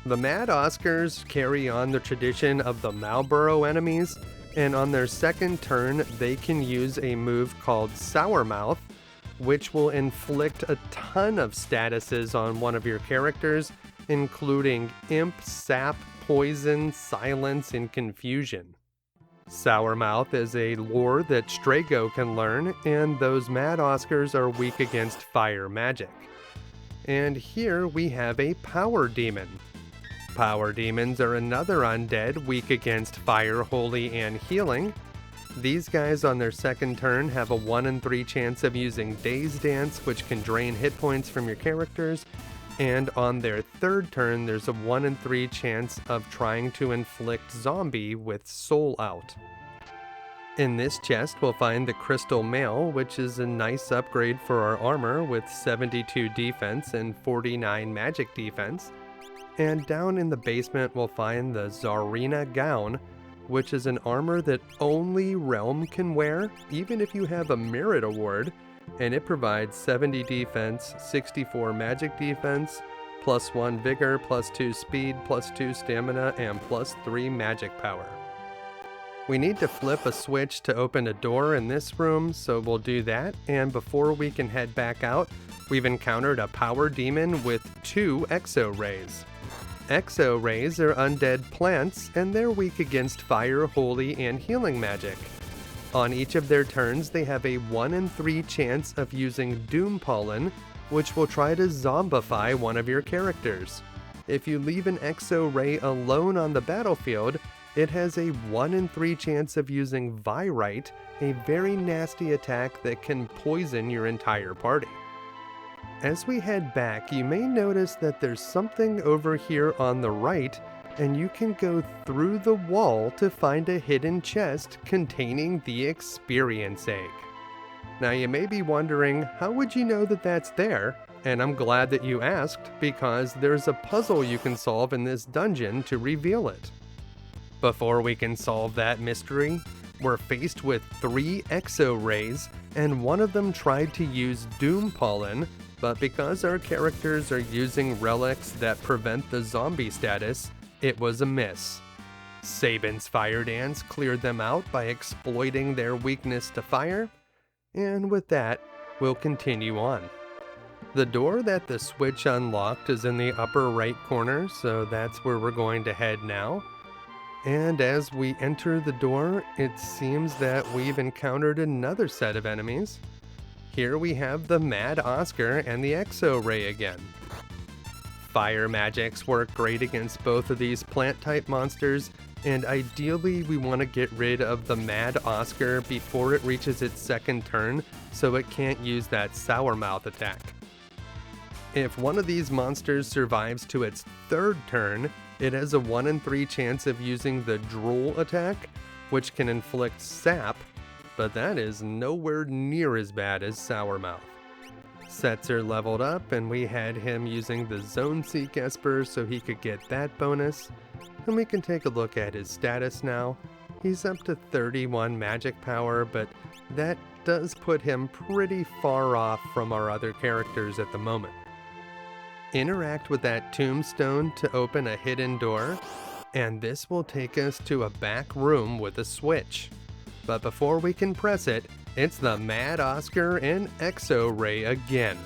The Mad Oscars carry on the tradition of the Marlboro enemies, and on their second turn they can use a move called Sour Mouth, which will inflict a ton of statuses on one of your characters, including Imp, Sap, Poison, Silence, and Confusion. Sour Mouth is a lore that Strago can learn, and those Mad Oscars are weak against fire magic. And here we have a Power Demon. Power Demons are another undead weak against fire, holy, and healing. These guys on their second turn have a 1 in 3 chance of using Daze Dance, which can drain hit points from your characters, and on their third turn there's a 1 in 3 chance of trying to inflict zombie with Soul Out. In this chest we'll find the Crystal Mail, which is a nice upgrade for our armor with 72 defense and 49 magic defense. And down in the basement we'll find the Czarina Gown, which is an armor that only Realm can wear, even if you have a Merit Award, and it provides 70 defense, 64 magic defense, +1 vigor, +2 speed, +2 stamina, and +3 magic power. We need to flip a switch to open a door in this room, so we'll do that, and before we can head back out, we've encountered a power demon with 2 Exo-Rays. Exo-Rays are undead plants, and they're weak against fire, holy, and healing magic. On each of their turns, they have a 1 in 3 chance of using Doom Pollen, which will try to zombify one of your characters. If you leave an Exo-Ray alone on the battlefield, it has a 1 in 3 chance of using Virite, a very nasty attack that can poison your entire party. As we head back, you may notice that there's something over here on the right, and you can go through the wall to find a hidden chest containing the Experience Egg. Now you may be wondering, how would you know that that's there? And I'm glad that you asked, because there's a puzzle you can solve in this dungeon to reveal it. Before we can solve that mystery, we're faced with 3 Exo-Rays, and one of them tried to use Doom Pollen, but because our characters are using relics that prevent the zombie status, it was a miss. Sabin's Fire Dance cleared them out by exploiting their weakness to fire, and with that, we'll continue on. The door that the switch unlocked is in the upper right corner, so that's where we're going to head now. And as we enter the door, it seems that we've encountered another set of enemies. Here we have the Mad Oscar and the Exo-Ray again. Fire magics work great against both of these plant-type monsters, and ideally we want to get rid of the Mad Oscar before it reaches its second turn, so it can't use that Sour Mouth attack. If one of these monsters survives to its third turn, it has a 1 in 3 chance of using the Drool attack, which can inflict sap, but that is nowhere near as bad as Sour Mouth. Setzer leveled up, and we had him using the Zone Seek Esper so he could get that bonus, and we can take a look at his status now. He's up to 31 magic power, but that does put him pretty far off from our other characters at the moment. Interact with that tombstone to open a hidden door, and this will take us to a back room with a switch. But before we can press it, it's the Mad Oscar and Exo-Ray again.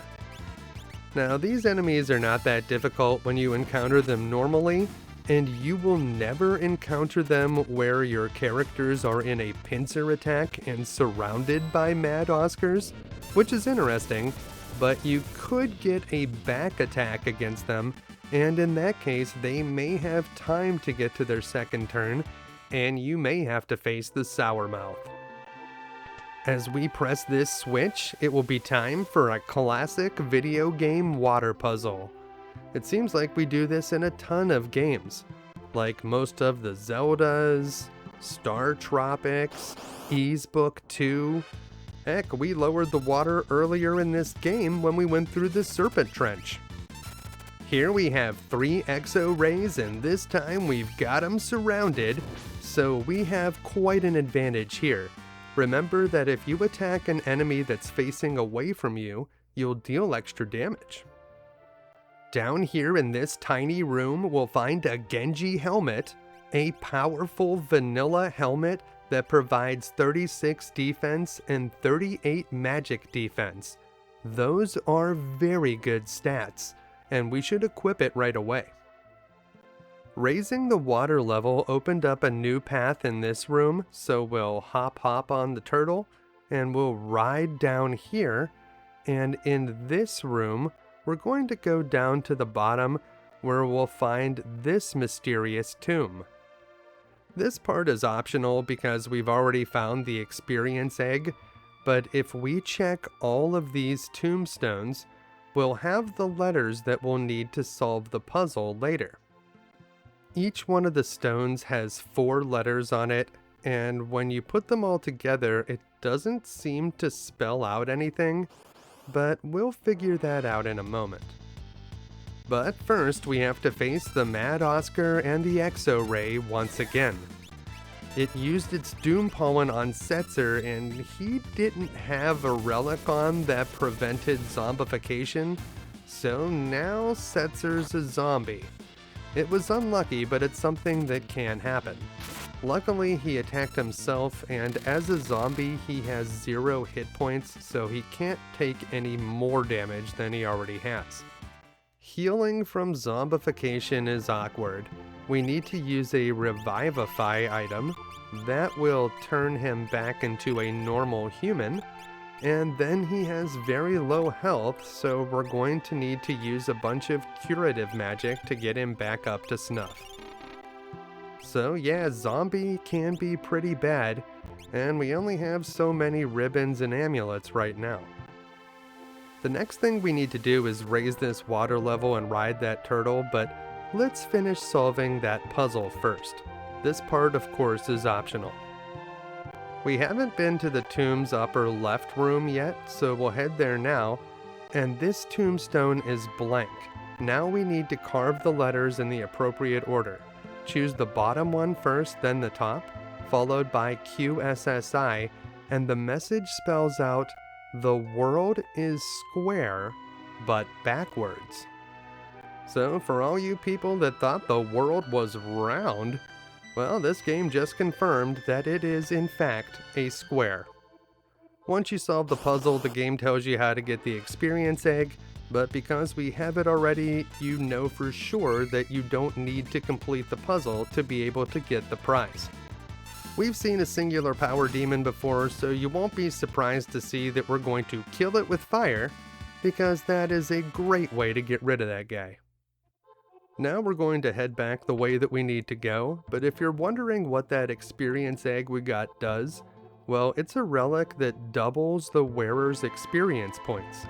Now these enemies are not that difficult when you encounter them normally, and you will never encounter them where your characters are in a pincer attack and surrounded by Mad Oscars, which is interesting, but you could get a back attack against them, and in that case they may have time to get to their second turn, and you may have to face the Sour Mouth. As we press this switch, it will be time for a classic video game water puzzle. It seems like we do this in a ton of games, like most of the Zeldas, Star Tropics, Ys Book 2. Heck, we lowered the water earlier in this game when we went through the Serpent Trench. Here we have 3 exo rays, and this time we've got them surrounded, so we have quite an advantage here. Remember that if you attack an enemy that's facing away from you, you'll deal extra damage. Down here in this tiny room, we'll find a Genji helmet, a powerful vanilla helmet that provides 36 defense and 38 magic defense. Those are very good stats, and we should equip it right away. Raising the water level opened up a new path in this room, so we'll hop on the turtle, and we'll ride down here, and in this room, we're going to go down to the bottom where we'll find this mysterious tomb. This part is optional because we've already found the experience egg, but if we check all of these tombstones, we'll have the letters that we'll need to solve the puzzle later. Each one of the stones has 4 letters on it, and when you put them all together, it doesn't seem to spell out anything, but we'll figure that out in a moment. But first, we have to face the Mad Oscar and the Exo Ray once again. It used its Doom Pollen on Setzer, and he didn't have a relic on that prevented zombification, so now Setzer's a zombie. It was unlucky, but it's something that can happen. Luckily, he attacked himself, and as a zombie, he has 0 hit points, so he can't take any more damage than he already has. Healing from zombification is awkward. We need to use a Revivify item. That will turn him back into a normal human, and then he has very low health, so we're going to need to use a bunch of curative magic to get him back up to snuff. So yeah, zombie can be pretty bad, and we only have so many ribbons and amulets right now. The next thing we need to do is raise this water level and ride that turtle, but let's finish solving that puzzle first. This part, of course, is optional. We haven't been to the tomb's upper left room yet, so we'll head there now, and this tombstone is blank. Now we need to carve the letters in the appropriate order. Choose the bottom one first, then the top, followed by QSSI, and the message spells out, "The world is square, but backwards." So for all you people that thought the world was round, well, this game just confirmed that it is in fact a square. Once you solve the puzzle, the game tells you how to get the experience egg, but because we have it already, you know for sure that you don't need to complete the puzzle to be able to get the prize. We've seen a singular power demon before, so you won't be surprised to see that we're going to kill it with fire, because that is a great way to get rid of that guy. Now we're going to head back the way that we need to go, but if you're wondering what that experience egg we got does, well, it's a relic that doubles the wearer's experience points.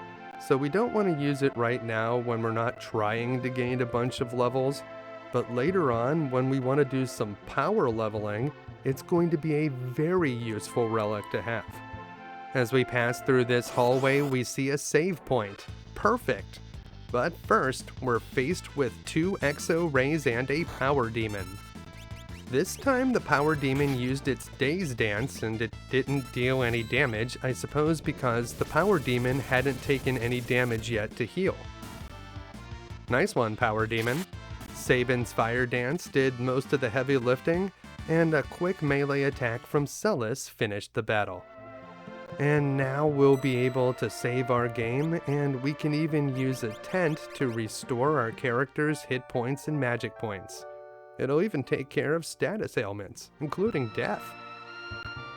So we don't want to use it right now when we're not trying to gain a bunch of levels, but later on when we want to do some power leveling, it's going to be a very useful relic to have. As we pass through this hallway, we see a save point. Perfect! But first, we're faced with 2 exo rays and a power demon. This time the power demon used its Daze Dance and it didn't deal any damage, I suppose because the power demon hadn't taken any damage yet to heal. Nice one, power demon. Sabin's Fire Dance did most of the heavy lifting, and a quick melee attack from Celis finished the battle. And now we'll be able to save our game, and we can even use a tent to restore our character's hit points and magic points. It'll even take care of status ailments, including death.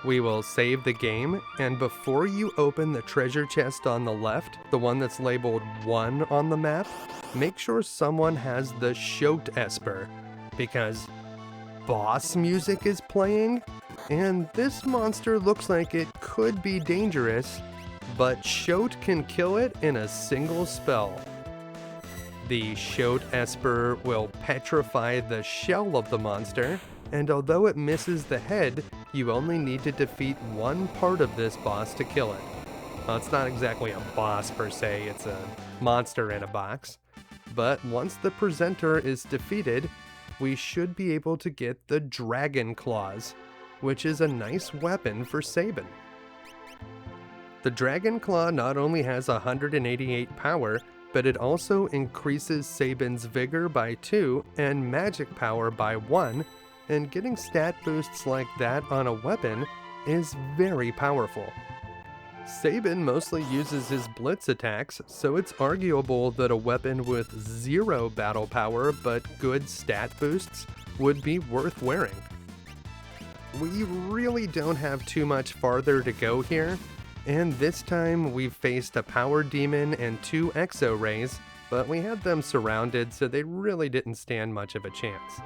We will save the game, and before you open the treasure chest on the left, the one that's labeled 1 on the map, make sure someone has the Shoat Esper, because boss music is playing, and this monster looks like it could be dangerous, but Shoat can kill it in a single spell. The Shoat Esper will petrify the shell of the monster, and although it misses the head, you only need to defeat one part of this boss to kill it. Well, it's not exactly a boss per se, it's a monster in a box. But once the presenter is defeated, we should be able to get the Dragon Claws, which is a nice weapon for Sabin. The Dragon Claw not only has 188 power, but it also increases Sabin's vigor by 2 and magic power by 1, and getting stat boosts like that on a weapon is very powerful. Sabin mostly uses his Blitz attacks, so it's arguable that a weapon with 0 battle power but good stat boosts would be worth wearing. We really don't have too much farther to go here, and this time we've faced a power demon and 2 exo rays, but we had them surrounded, so they really didn't stand much of a chance.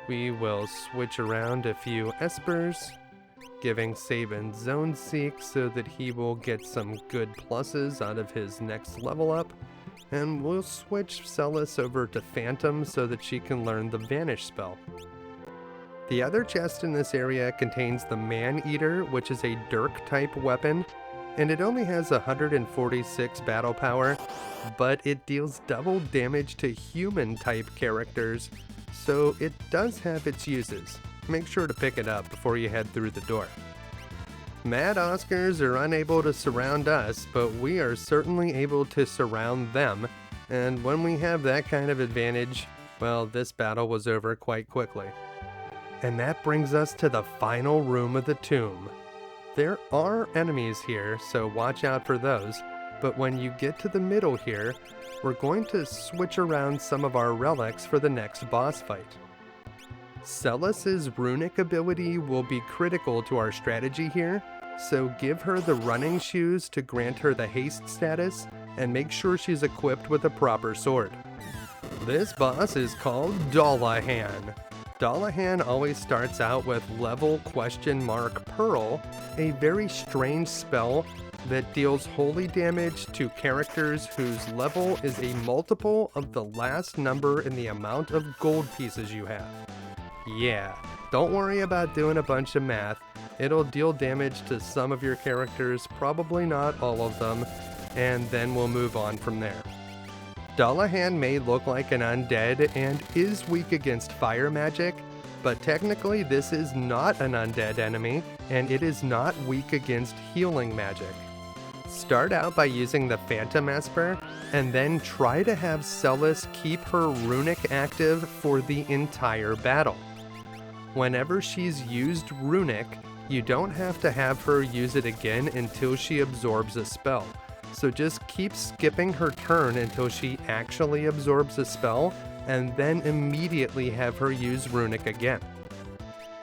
We will switch around a few espers, giving Sabin Zone Seek so that he will get some good pluses out of his next level up, and we'll switch Celis over to Phantom so that she can learn the Vanish spell. The other chest in this area contains the Man-Eater, which is a Dirk-type weapon, and it only has 146 battle power, but it deals double damage to human-type characters, so it does have its uses. Make sure to pick it up before you head through the door. Mad Oscars are unable to surround us, but we are certainly able to surround them, and when we have that kind of advantage, well, this battle was over quite quickly. And that brings us to the final room of the tomb. There are enemies here, so watch out for those, but when you get to the middle here, we're going to switch around some of our relics for the next boss fight. Celis's runic ability will be critical to our strategy here, so give her the running shoes to grant her the haste status, and make sure she's equipped with a proper sword. This boss is called Dullahan. Dullahan always starts out with level ? Pearl, a very strange spell that deals holy damage to characters whose level is a multiple of the last number in the amount of gold pieces you have. Yeah, don't worry about doing a bunch of math. It'll deal damage to some of your characters, probably not all of them, and then we'll move on from there. Dullahan may look like an undead and is weak against fire magic, but technically this is not an undead enemy, and it is not weak against healing magic. Start out by using the Phantom Esper, and then try to have Celis keep her runic active for the entire battle. Whenever she's used runic, you don't have to have her use it again until she absorbs a spell. So just keep skipping her turn until she actually absorbs a spell, and then immediately have her use runic again.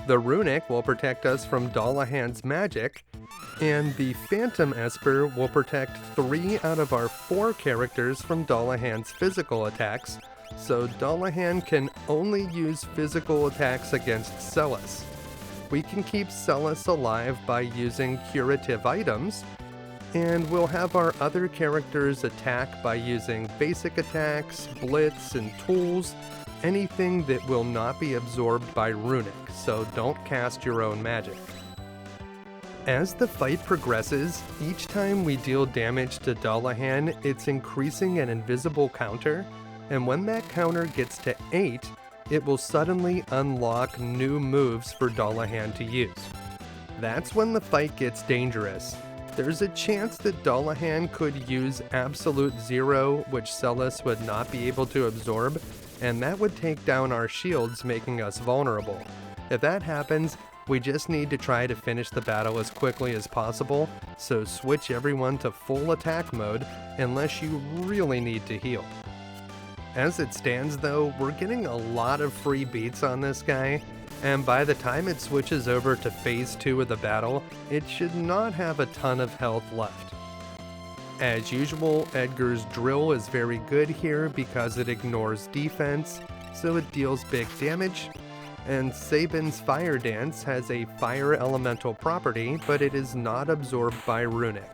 The runic will protect us from Dullahan's magic, and the Phantom Esper will protect 3 out of our 4 characters from Dullahan's physical attacks, so Dullahan can only use physical attacks against Celis. We can keep Celis alive by using curative items, and we'll have our other characters attack by using basic attacks, blitz, and tools, anything that will not be absorbed by runic, so don't cast your own magic. As the fight progresses, each time we deal damage to Dullahan, it's increasing an invisible counter, and when that counter gets to 8, it will suddenly unlock new moves for Dullahan to use. That's when the fight gets dangerous. There's a chance that Dullahan could use Absolute Zero, which Celis would not be able to absorb, and that would take down our shields, making us vulnerable. If that happens, we just need to try to finish the battle as quickly as possible, so switch everyone to full attack mode unless you really need to heal. As it stands though, we're getting a lot of free beats on this guy, and by the time it switches over to phase 2 of the battle, it should not have a ton of health left. As usual, Edgar's drill is very good here because it ignores defense, so it deals big damage, and Sabin's fire dance has a fire elemental property, but it is not absorbed by runic.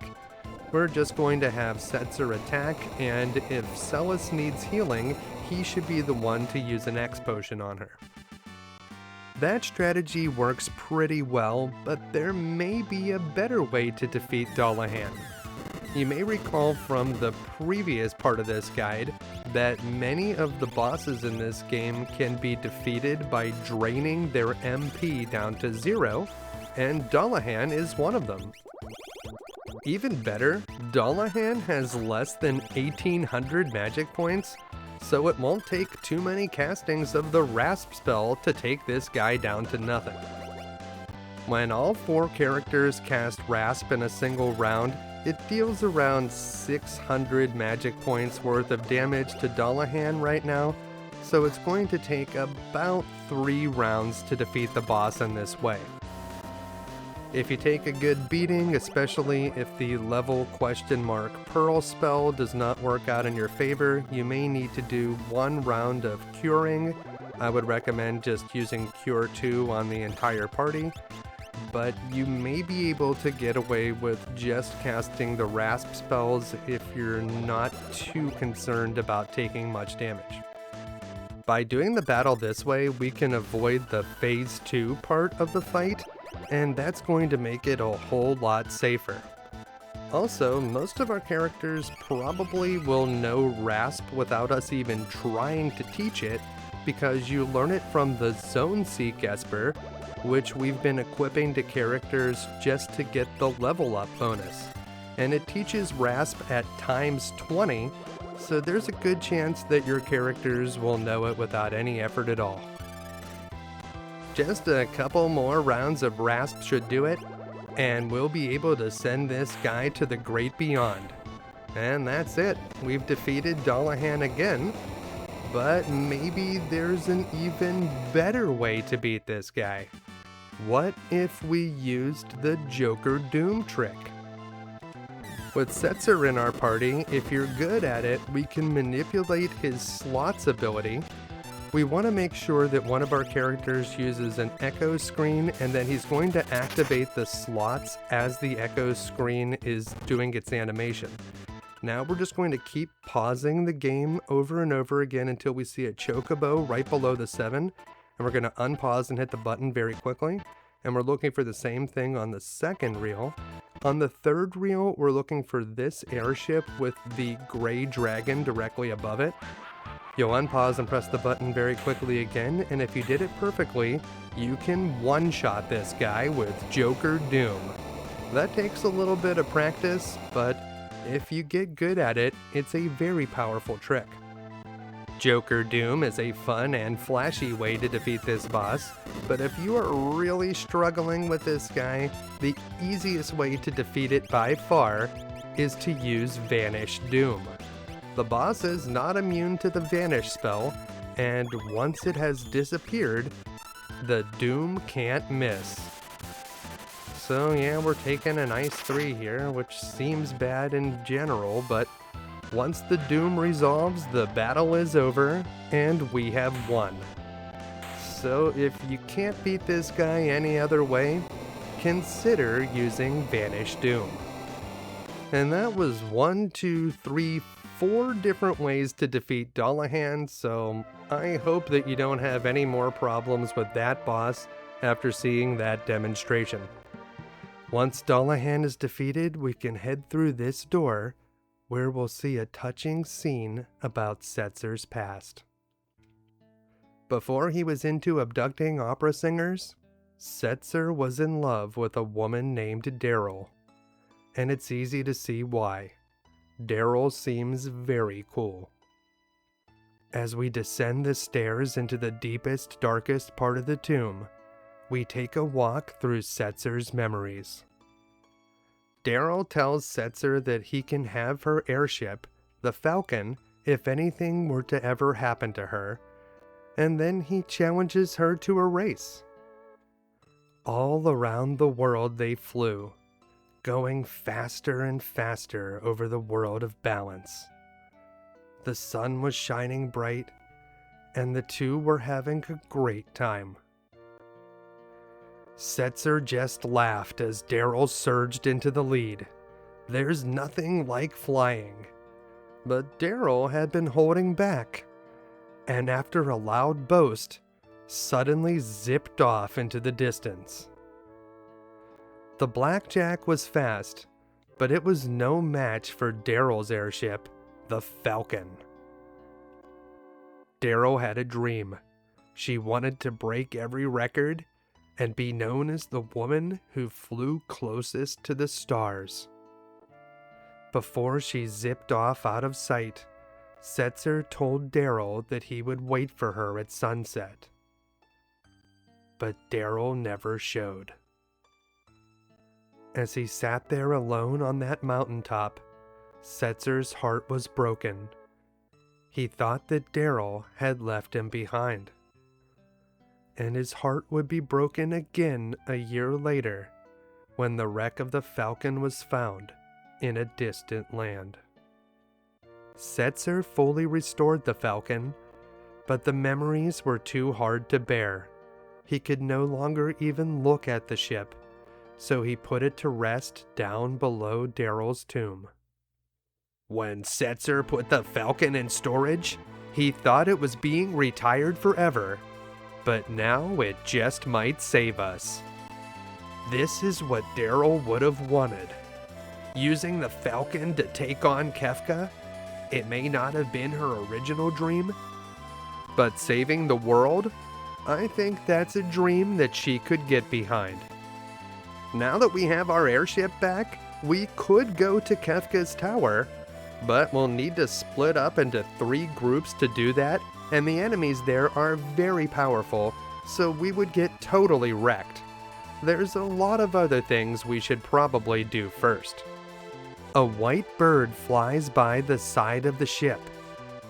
We're just going to have Setzer attack, and if Celis needs healing, he should be the one to use an X potion on her. That strategy works pretty well, but there may be a better way to defeat Dullahan. You may recall from the previous part of this guide that many of the bosses in this game can be defeated by draining their MP down to 0, and Dullahan is one of them. Even better, Dullahan has less than 1800 magic points, so it won't take too many castings of the Rasp spell to take this guy down to nothing. When all 4 characters cast Rasp in a single round, it deals around 600 magic points worth of damage to Dullahan right now, so it's going to take about 3 rounds to defeat the boss in this way. If you take a good beating, especially if the level ? Pearl spell does not work out in your favor, you may need to do 1 round of curing. I would recommend just using Cure 2 on the entire party, but you may be able to get away with just casting the Rasp spells if you're not too concerned about taking much damage. By doing the battle this way, we can avoid the phase 2 part of the fight, and that's going to make it a whole lot safer. Also, most of our characters probably will know Rasp without us even trying to teach it, because you learn it from the Zone Seek Esper, which we've been equipping to characters just to get the level up bonus. And it teaches Rasp at times 20, so there's a good chance that your characters will know it without any effort at all. Just a couple more rounds of Rasp should do it, and we'll be able to send this guy to the great beyond. And that's it, we've defeated Dullahan again, but maybe there's an even better way to beat this guy. What if we used the Joker Doom trick? With Setzer in our party, if you're good at it, we can manipulate his slots ability. We want to make sure that one of our characters uses an echo screen, and then he's going to activate the slots as the echo screen is doing its animation. Now we're just going to keep pausing the game over and over again until we see a chocobo right below the 7, and we're going to unpause and hit the button very quickly. And we're looking for the same thing on the second reel. On the third reel, we're looking for this airship with the gray dragon directly above it. You'll unpause and press the button very quickly again, and if you did it perfectly, you can one-shot this guy with Joker Doom. That takes a little bit of practice, but if you get good at it, it's a very powerful trick. Joker Doom is a fun and flashy way to defeat this boss, but if you are really struggling with this guy, the easiest way to defeat it by far is to use Vanish Doom. The boss is not immune to the Vanish spell, and once it has disappeared, the Doom can't miss. So yeah, we're taking a nice 3 here, which seems bad in general, but once the Doom resolves, the battle is over, and we have won. So if you can't beat this guy any other way, consider using Vanish Doom. And that was 4 different ways to defeat Dullahan, so I hope that you don't have any more problems with that boss after seeing that demonstration. Once Dullahan is defeated, we can head through this door, where we'll see a touching scene about Setzer's past. Before he was into abducting opera singers, Setzer was in love with a woman named Daryl, and it's easy to see why. Daryl seems very cool. As we descend the stairs into the deepest, darkest part of the tomb, we take a walk through Setzer's memories. Daryl tells Setzer that he can have her airship, the Falcon, if anything were to ever happen to her, and then he challenges her to a race. All around the world they flew, going faster and faster over the world of balance. The sun was shining bright, and the two were having a great time. Setzer just laughed as Daryl surged into the lead. There's nothing like flying. But Daryl had been holding back, and after a loud boast, suddenly zipped off into the distance. The Blackjack was fast, but it was no match for Daryl's airship, the Falcon. Daryl had a dream. She wanted to break every record and be known as the woman who flew closest to the stars. Before she zipped off out of sight, Setzer told Daryl that he would wait for her at sunset. But Daryl never showed. As he sat there alone on that mountaintop, Setzer's heart was broken. He thought that Daryl had left him behind. And his heart would be broken again a year later, when the wreck of the Falcon was found in a distant land. Setzer fully restored the Falcon, but the memories were too hard to bear. He could no longer even look at the ship, so he put it to rest down below Daryl's tomb. When Setzer put the Falcon in storage, he thought it was being retired forever, but now it just might save us. This is what Daryl would have wanted. Using the Falcon to take on Kefka, it may not have been her original dream, but saving the world, I think that's a dream that she could get behind. Now that we have our airship back, we could go to Kefka's tower, but we'll need to split up into 3 groups to do that, and the enemies there are very powerful, so we would get totally wrecked. There's a lot of other things we should probably do first. A white bird flies by the side of the ship.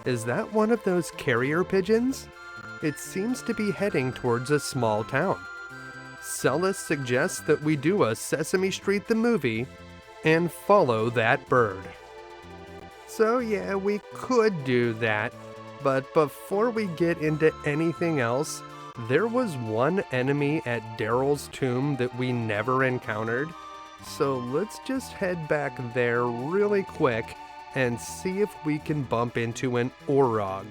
Is that one of those carrier pigeons? It seems to be heading towards a small town. Celis suggests that we do a Sesame Street the movie and follow that bird. So yeah, we could do that, but before we get into anything else, there was one enemy at Daryl's tomb that we never encountered, so let's just head back there really quick and see if we can bump into an Orog.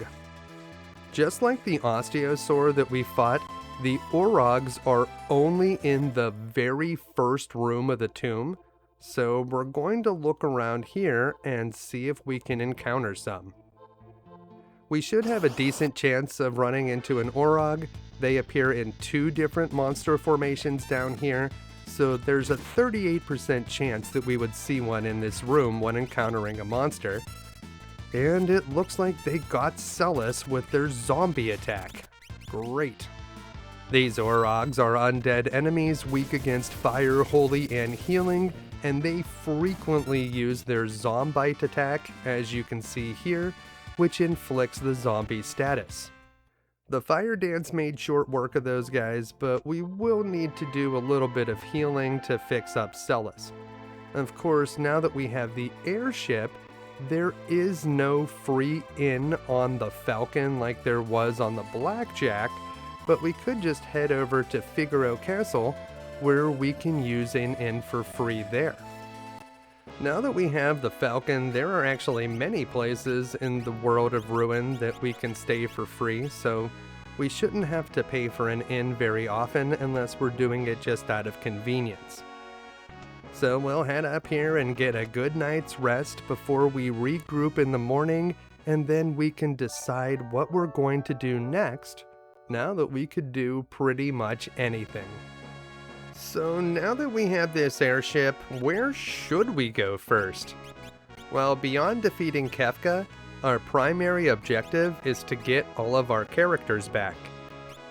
Just like the Osteosaur that we fought, the Orogs are only in the very first room of the tomb, so we're going to look around here and see if we can encounter some. We should have a decent chance of running into an Orog. They appear in 2 different monster formations down here, so there's a 38% chance that we would see one in this room when encountering a monster. And it looks like they got Celis with their zombie attack. Great. These Orogs are undead enemies weak against fire, holy, and healing, and they frequently use their Zombite attack, as you can see here, which inflicts the zombie status. The fire dance made short work of those guys, but we will need to do a little bit of healing to fix up Celis. Of course, now that we have the airship, there is no free inn on the Falcon like there was on the Blackjack, but we could just head over to Figaro Castle, where we can use an inn for free there. Now that we have the Falcon, there are actually many places in the world of Ruin that we can stay for free, so we shouldn't have to pay for an inn very often unless we're doing it just out of convenience. So we'll head up here and get a good night's rest before we regroup in the morning, and then we can decide what we're going to do next, now that we could do pretty much anything. So now that we have this airship, where should we go first? Well, beyond defeating Kefka, our primary objective is to get all of our characters back.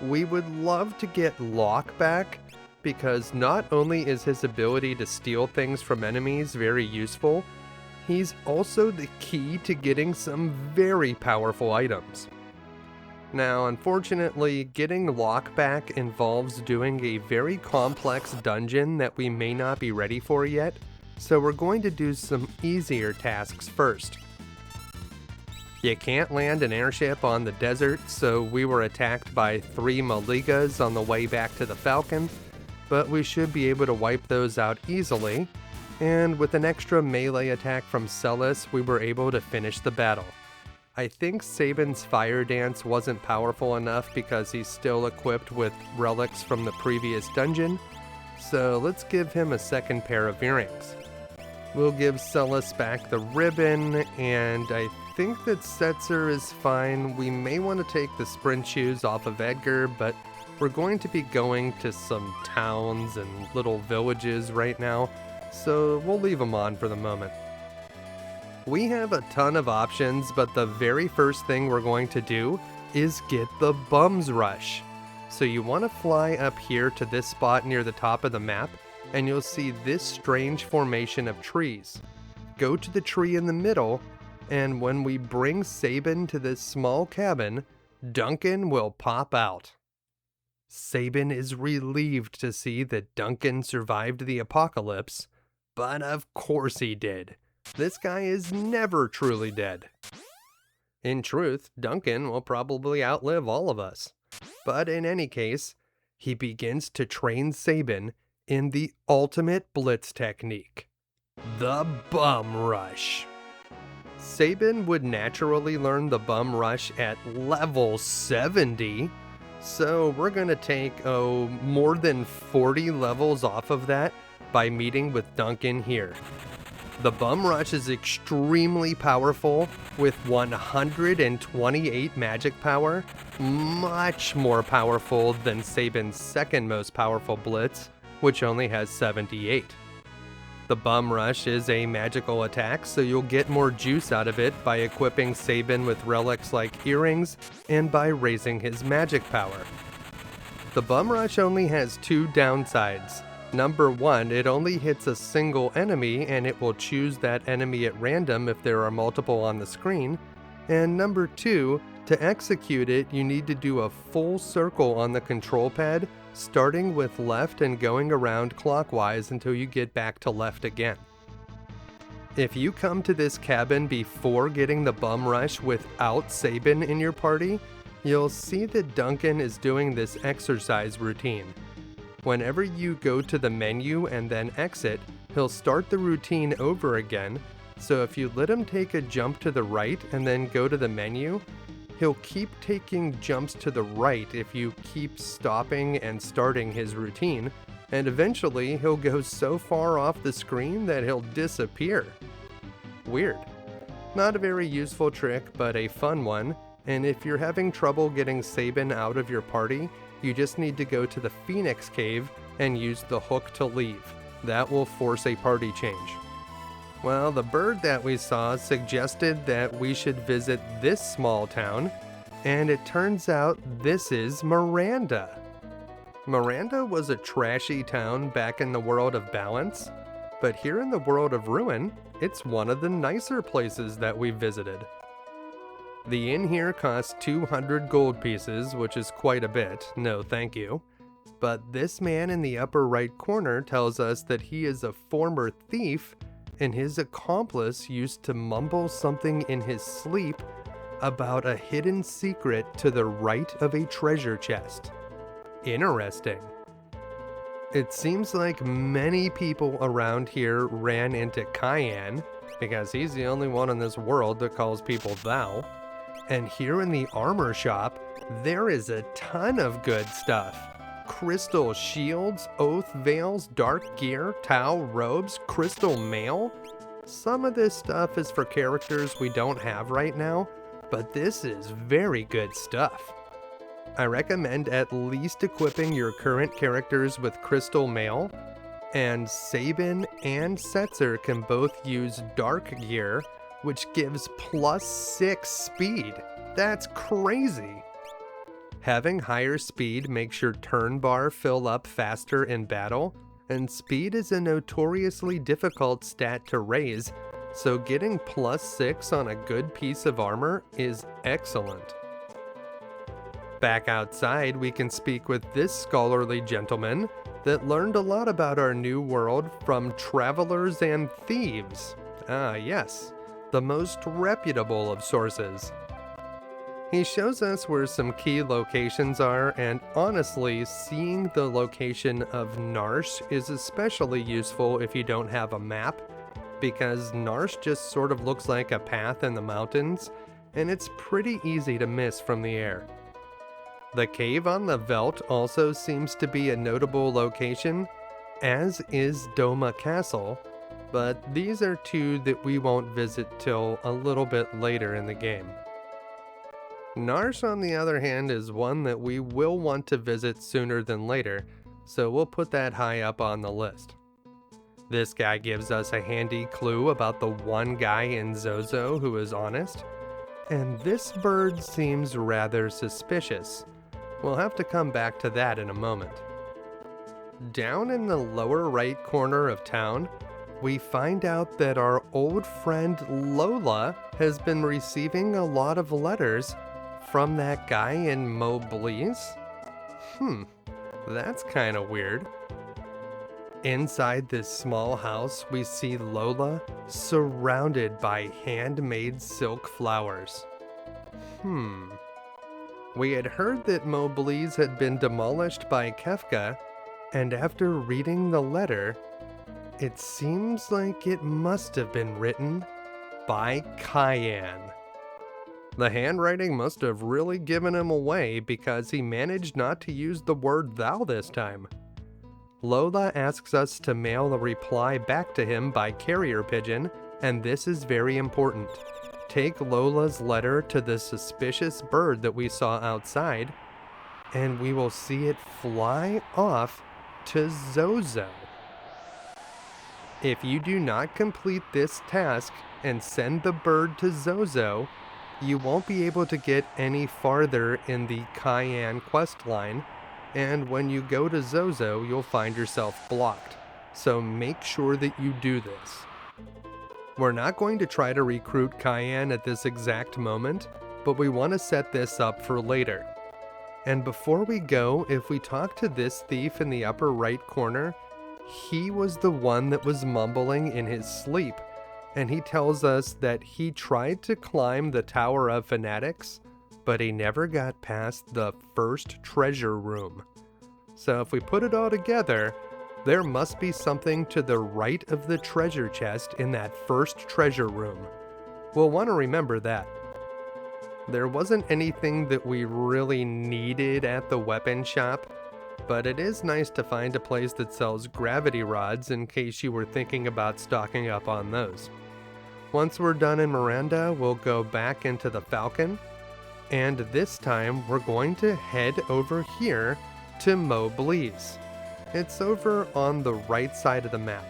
We would love to get Locke back, because not only is his ability to steal things from enemies very useful, he's also the key to getting some very powerful items. Now, unfortunately, getting lockback involves doing a very complex dungeon that we may not be ready for yet, so we're going to do some easier tasks first. You can't land an airship on the desert, so we were attacked by 3 Maligas on the way back to the Falcon, but we should be able to wipe those out easily, and with an extra melee attack from Celis, we were able to finish the battle. I think Sabin's fire dance wasn't powerful enough because he's still equipped with relics from the previous dungeon, so let's give him a second pair of earrings. We'll give Celis back the ribbon, and I think that Setzer is fine. We may want to take the sprint shoes off of Edgar, but we're going to be going to some towns and little villages right now, so we'll leave them on for the moment. We have a ton of options, but the very first thing we're going to do is get the Bums Rush. So you want to fly up here to this spot near the top of the map, and you'll see this strange formation of trees. Go to the tree in the middle, and when we bring Sabin to this small cabin, Duncan will pop out. Sabin is relieved to see that Duncan survived the apocalypse, but of course he did. This guy is never truly dead. In truth, Duncan will probably outlive all of us. But in any case, he begins to train Sabin in the ultimate Blitz technique, the Bum Rush. Sabin would naturally learn the Bum Rush at level 70, so we're gonna take, more than 40 levels off of that by meeting with Duncan here. The Bum Rush is extremely powerful with 128 magic power, much more powerful than Sabin's second most powerful Blitz, which only has 78. The Bum Rush is a magical attack, so you'll get more juice out of it by equipping Sabin with relics like earrings and by raising his magic power. The Bum Rush only has 2 downsides. Number 1, it only hits a single enemy and it will choose that enemy at random if there are multiple on the screen. And number 2, to execute it, you need to do a full circle on the control pad, starting with left and going around clockwise until you get back to left again. If you come to this cabin before getting the Bum Rush without Sabin in your party, you'll see that Duncan is doing this exercise routine. Whenever you go to the menu and then exit, he'll start the routine over again, so if you let him take a jump to the right and then go to the menu, he'll keep taking jumps to the right if you keep stopping and starting his routine, and eventually he'll go so far off the screen that he'll disappear. Weird. Not a very useful trick, but a fun one, and if you're having trouble getting Sabin out of your party, you just need to go to the Phoenix Cave and use the hook to leave. That will force a party change. Well, the bird that we saw suggested that we should visit this small town, and it turns out this is Maranda. Maranda was a trashy town back in the world of Balance, but here in the world of Ruin, it's one of the nicer places that we visited. The inn here costs 200 gold pieces, which is quite a bit, no thank you. But this man in the upper right corner tells us that he is a former thief, and his accomplice used to mumble something in his sleep about a hidden secret to the right of a treasure chest. Interesting. It seems like many people around here ran into Cayenne, because he's the only one in this world that calls people thou. And here in the armor shop, there is a ton of good stuff. Crystal shields, oath veils, dark gear, Tau robes, crystal mail. Some of this stuff is for characters we don't have right now, but this is very good stuff. I recommend at least equipping your current characters with crystal mail, and Sabin and Setzer can both use dark gear, which gives +6 speed. That's crazy! Having higher speed makes your turn bar fill up faster in battle, and speed is a notoriously difficult stat to raise, so getting +6 on a good piece of armor is excellent. Back outside, we can speak with this scholarly gentleman that learned a lot about our new world from travelers and thieves. Ah, yes, the most reputable of sources. He shows us where some key locations are, and honestly, seeing the location of Narshe is especially useful if you don't have a map, because Narshe just sort of looks like a path in the mountains, and it's pretty easy to miss from the air. The cave on the Veldt also seems to be a notable location, as is Doma Castle, but these are two that we won't visit till a little bit later in the game. Narshe, on the other hand, is one that we will want to visit sooner than later, so we'll put that high up on the list. This guy gives us a handy clue about the one guy in Zozo who is honest, and this bird seems rather suspicious. We'll have to come back to that in a moment. Down in the lower right corner of town, we find out that our old friend Lola has been receiving a lot of letters from that guy in Mobliz? That's kind of weird. Inside this small house, we see Lola surrounded by handmade silk flowers. We had heard that Mobliz had been demolished by Kefka, and after reading the letter, it seems like it must have been written by Cayenne. The handwriting must have really given him away because he managed not to use the word thou this time. Lola asks us to mail a reply back to him by carrier pigeon, and this is very important. Take Lola's letter to the suspicious bird that we saw outside, and we will see it fly off to Zozo. If you do not complete this task and send the bird to Zozo, you won't be able to get any farther in the Cayenne quest line, and when you go to Zozo, you'll find yourself blocked. So make sure that you do this. We're not going to try to recruit Cayenne at this exact moment, but we want to set this up for later. And before we go, if we talk to this thief in the upper right corner, he was the one that was mumbling in his sleep, and he tells us that he tried to climb the Tower of Fanatics, but he never got past the first treasure room. So if we put it all together, there must be something to the right of the treasure chest in that first treasure room. We'll want to remember that. There wasn't anything that we really needed at the weapon shop, but it is nice to find a place that sells gravity rods in case you were thinking about stocking up on those. Once we're done in Maranda, we'll go back into the Falcon, and this time we're going to head over here to Mobliz. It's over on the right side of the map.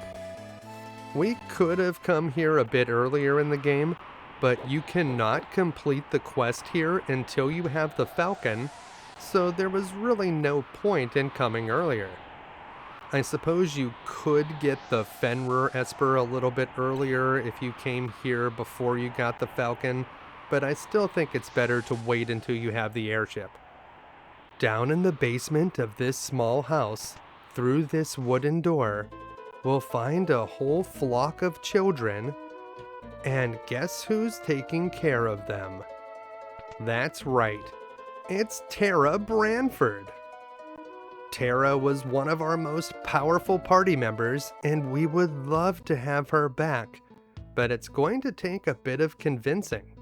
We could have come here a bit earlier in the game, but you cannot complete the quest here until you have the Falcon, so there was really no point in coming earlier. I suppose you could get the Fenrir Esper a little bit earlier if you came here before you got the Falcon, but I still think it's better to wait until you have the airship. Down in the basement of this small house, through this wooden door, we'll find a whole flock of children, and guess who's taking care of them? That's right, it's Terra Branford. Terra was one of our most powerful party members, and we would love to have her back, but it's going to take a bit of convincing.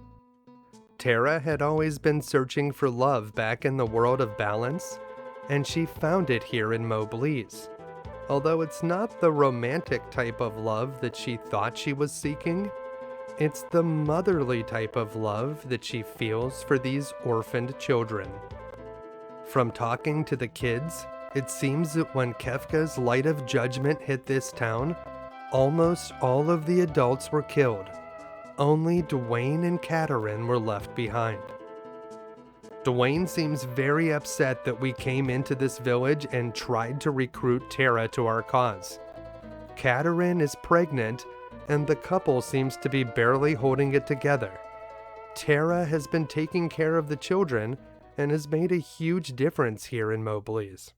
Terra had always been searching for love back in the world of balance, and she found it here in Mobliz. Although it's not the romantic type of love that she thought she was seeking, it's the motherly type of love that she feels for these orphaned children. From talking to the kids, it seems that when Kefka's light of judgment hit this town, almost all of the adults were killed. Only Dwayne and Katerin were left behind. Dwayne seems very upset that we came into this village and tried to recruit Terra to our cause. Katerin is pregnant, and the couple seems to be barely holding it together. Terra has been taking care of the children, and has made a huge difference here in Mobliz.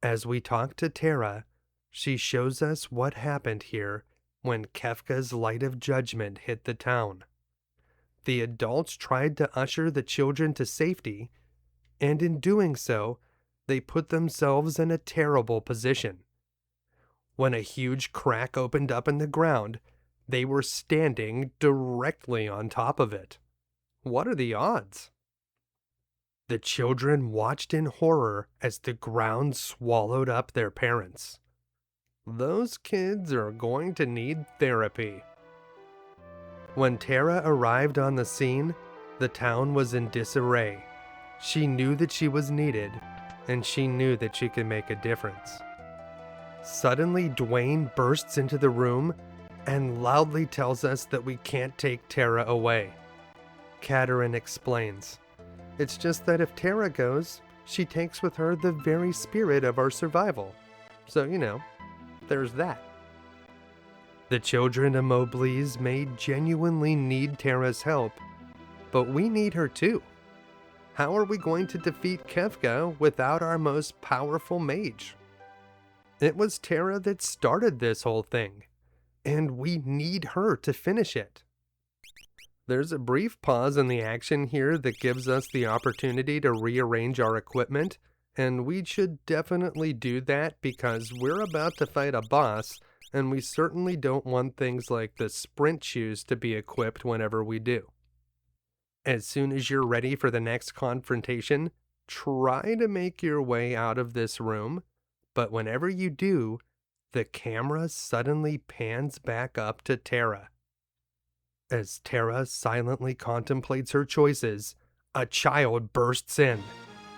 As we talk to Terra, she shows us what happened here when Kefka's light of judgment hit the town. The adults tried to usher the children to safety, and in doing so, they put themselves in a terrible position. When a huge crack opened up in the ground, they were standing directly on top of it. What are the odds? The children watched in horror as the ground swallowed up their parents. Those kids are going to need therapy. When Terra arrived on the scene, the town was in disarray. She knew that she was needed, and she knew that she could make a difference. Suddenly, Dwayne bursts into the room and loudly tells us that we can't take Terra away. Katerin explains, "It's just that if Terra goes, she takes with her the very spirit of our survival. So, there's that." The children of Mobliz may genuinely need Terra's help, but we need her too. How are we going to defeat Kefka without our most powerful mage? It was Terra that started this whole thing, and we need her to finish it. There's a brief pause in the action here that gives us the opportunity to rearrange our equipment, and we should definitely do that because we're about to fight a boss, and we certainly don't want things like the sprint shoes to be equipped whenever we do. As soon as you're ready for the next confrontation, try to make your way out of this room, but whenever you do, the camera suddenly pans back up to Terra. As Terra silently contemplates her choices, a child bursts in.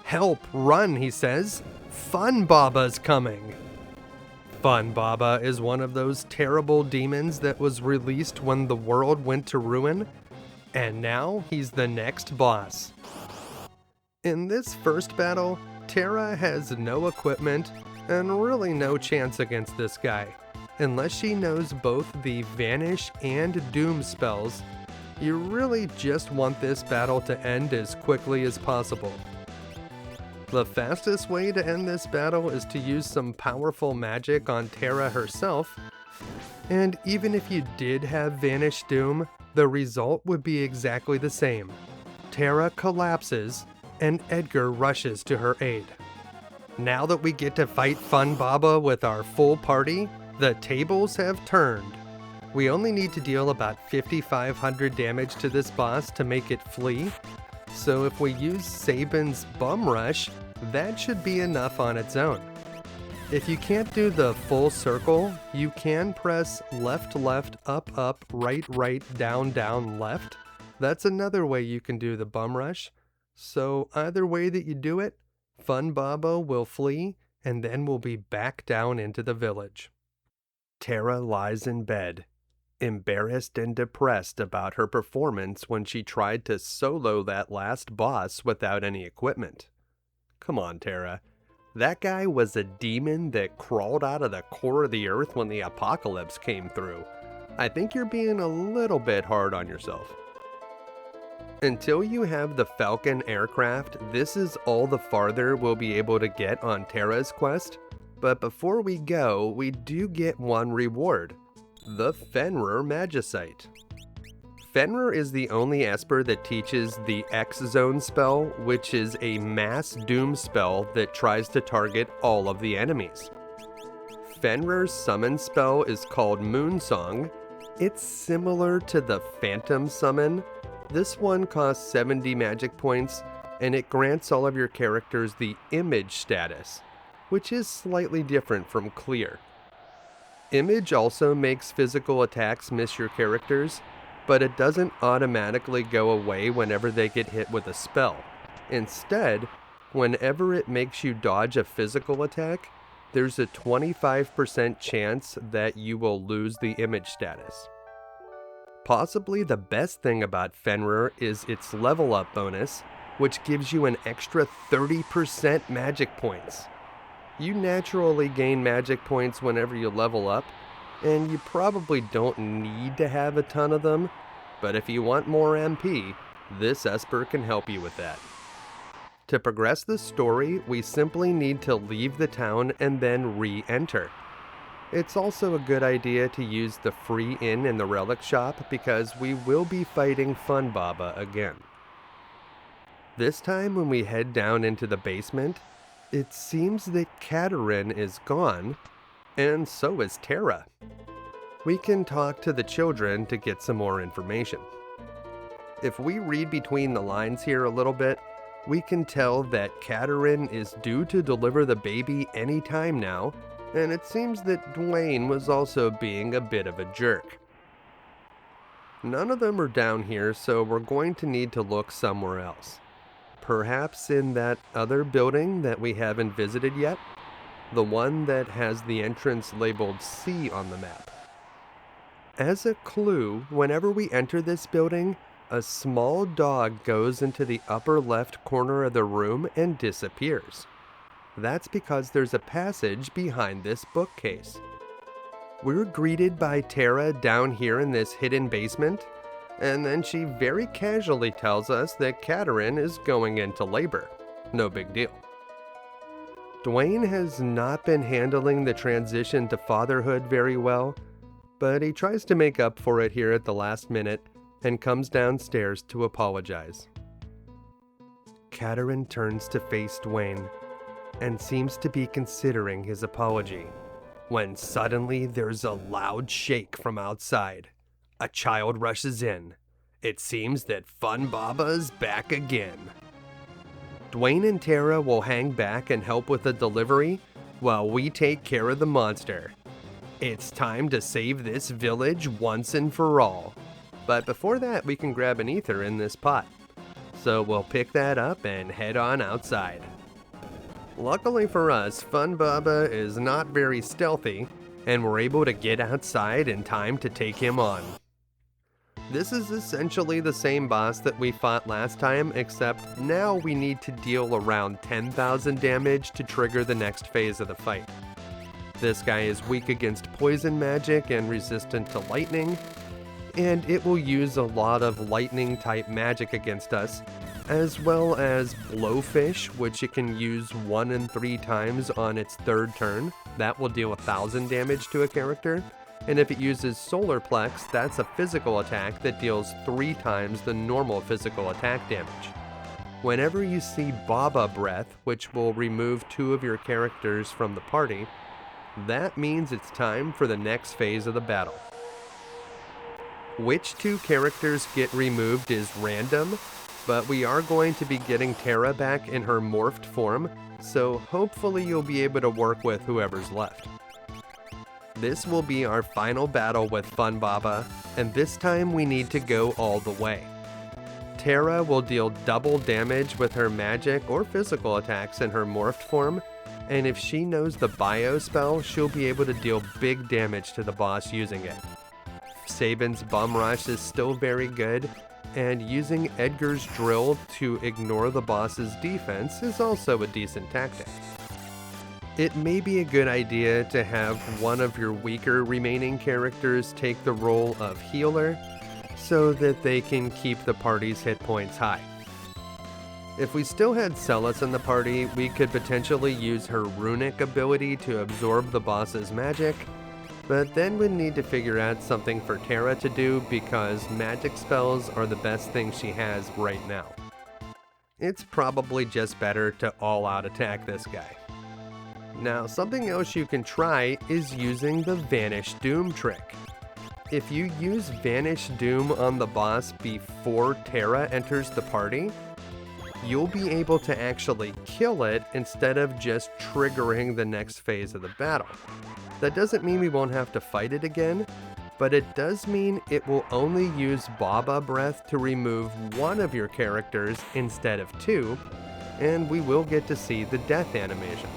"Help, run," he says. "Phunbaba's coming." Phunbaba is one of those terrible demons that was released when the world went to ruin, and now he's the next boss. In this first battle, Terra has no equipment and really no chance against this guy. Unless she knows both the Vanish and Doom spells, you really just want this battle to end as quickly as possible. The fastest way to end this battle is to use some powerful magic on Terra herself, and even if you did have Vanish Doom, the result would be exactly the same. Terra collapses, and Edgar rushes to her aid. Now that we get to fight Phunbaba with our full party, the tables have turned. We only need to deal about 5,500 damage to this boss to make it flee, so if we use Sabin's Bum Rush, that should be enough on its own. If you can't do the full circle, you can press left, left, up, up, right, right, down, down, left. That's another way you can do the Bum Rush. So either way that you do it, Phunbaba will flee, and then we'll be back down into the village. Terra lies in bed, embarrassed and depressed about her performance when she tried to solo that last boss without any equipment. Come on, Terra. That guy was a demon that crawled out of the core of the earth when the apocalypse came through. I think you're being a little bit hard on yourself. Until you have the Falcon aircraft, this is all the farther we'll be able to get on Terra's quest. But before we go, we do get one reward, the Fenrir Magicite. Fenrir is the only Esper that teaches the X-Zone spell, which is a mass doom spell that tries to target all of the enemies. Fenrir's summon spell is called Moonsong. It's similar to the Phantom Summon. This one costs 70 magic points, and it grants all of your characters the Image status, which is slightly different from Clear. Image also makes physical attacks miss your characters, but it doesn't automatically go away whenever they get hit with a spell. Instead, whenever it makes you dodge a physical attack, there's a 25% chance that you will lose the Image status. Possibly the best thing about Fenrir is its level up bonus, which gives you an extra 30% magic points. You naturally gain magic points whenever you level up, and you probably don't need to have a ton of them, but if you want more MP, this Esper can help you with that. To progress the story, we simply need to leave the town and then re-enter. It's also a good idea to use the free inn in the relic shop because we will be fighting Phunbaba again. This time when we head down into the basement, it seems that Katerin is gone, and so is Terra. We can talk to the children to get some more information. If we read between the lines here a little bit, we can tell that Katerin is due to deliver the baby any time now, and it seems that Dwayne was also being a bit of a jerk. None of them are down here, so we're going to need to look somewhere else. Perhaps in that other building that we haven't visited yet? The one that has the entrance labeled C on the map. As a clue, whenever we enter this building, a small dog goes into the upper left corner of the room and disappears. That's because there's a passage behind this bookcase. We're greeted by Terra down here in this hidden basement, and then she very casually tells us that Katerin is going into labor. No big deal. Dwayne has not been handling the transition to fatherhood very well, but he tries to make up for it here at the last minute and comes downstairs to apologize. Katerin turns to face Dwayne and seems to be considering his apology, when suddenly there's a loud shake from outside. A child rushes in. It seems that Phunbaba's back again. Dwayne and Terra will hang back and help with the delivery while we take care of the monster. It's time to save this village once and for all. But before that, we can grab an ether in this pot. So we'll pick that up and head on outside. Luckily for us, Phunbaba is not very stealthy, and we're able to get outside in time to take him on. This is essentially the same boss that we fought last time, except now we need to deal around 10,000 damage to trigger the next phase of the fight. This guy is weak against poison magic and resistant to lightning, and it will use a lot of lightning type magic against us, as well as Blowfish, which it can use 1 and 3 times on its third turn. That will deal 1,000 damage to a character. And if it uses Solarplex, that's a physical attack that deals 3 times the normal physical attack damage. Whenever you see Baba Breath, which will remove 2 of your characters from the party, that means it's time for the next phase of the battle. Which 2 characters get removed is random, but we are going to be getting Terra back in her morphed form, so hopefully you'll be able to work with whoever's left. This will be our final battle with Phunbaba, and this time we need to go all the way. Terra will deal double damage with her magic or physical attacks in her morphed form, and if she knows the bio spell, she'll be able to deal big damage to the boss using it. Sabin's Bum Rush is still very good, and using Edgar's Drill to ignore the boss's defense is also a decent tactic. It may be a good idea to have one of your weaker remaining characters take the role of healer, so that they can keep the party's hit points high. If we still had Celis in the party, we could potentially use her runic ability to absorb the boss's magic, but then we'd need to figure out something for Terra to do because magic spells are the best thing she has right now. It's probably just better to all-out attack this guy. Now, something else you can try is using the Vanish Doom trick. If you use Vanish Doom on the boss before Terra enters the party, you'll be able to actually kill it instead of just triggering the next phase of the battle. That doesn't mean we won't have to fight it again, but it does mean it will only use Baba Breath to remove 1 of your characters instead of 2, and we will get to see the death animation.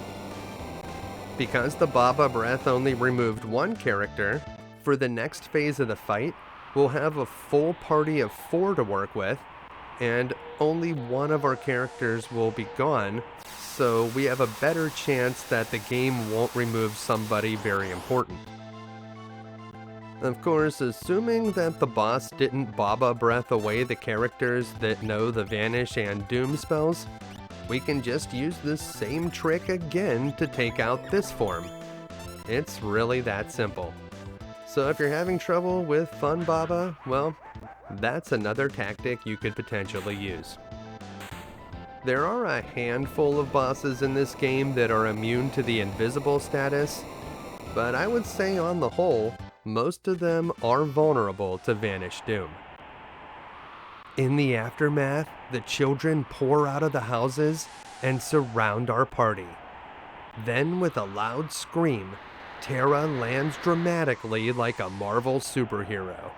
Because the Baba Breath only removed 1 character, for the next phase of the fight, we'll have a full party of 4 to work with, and only 1 of our characters will be gone, so we have a better chance that the game won't remove somebody very important. Of course, assuming that the boss didn't Baba Breath away the characters that know the Vanish and Doom spells, we can just use the same trick again to take out this form. It's really that simple. So if you're having trouble with Phunbaba, well, that's another tactic you could potentially use. There are a handful of bosses in this game that are immune to the invisible status, but I would say on the whole, most of them are vulnerable to Vanish Doom. In the aftermath, the children pour out of the houses and surround our party. Then with a loud scream, Terra lands dramatically like a Marvel superhero.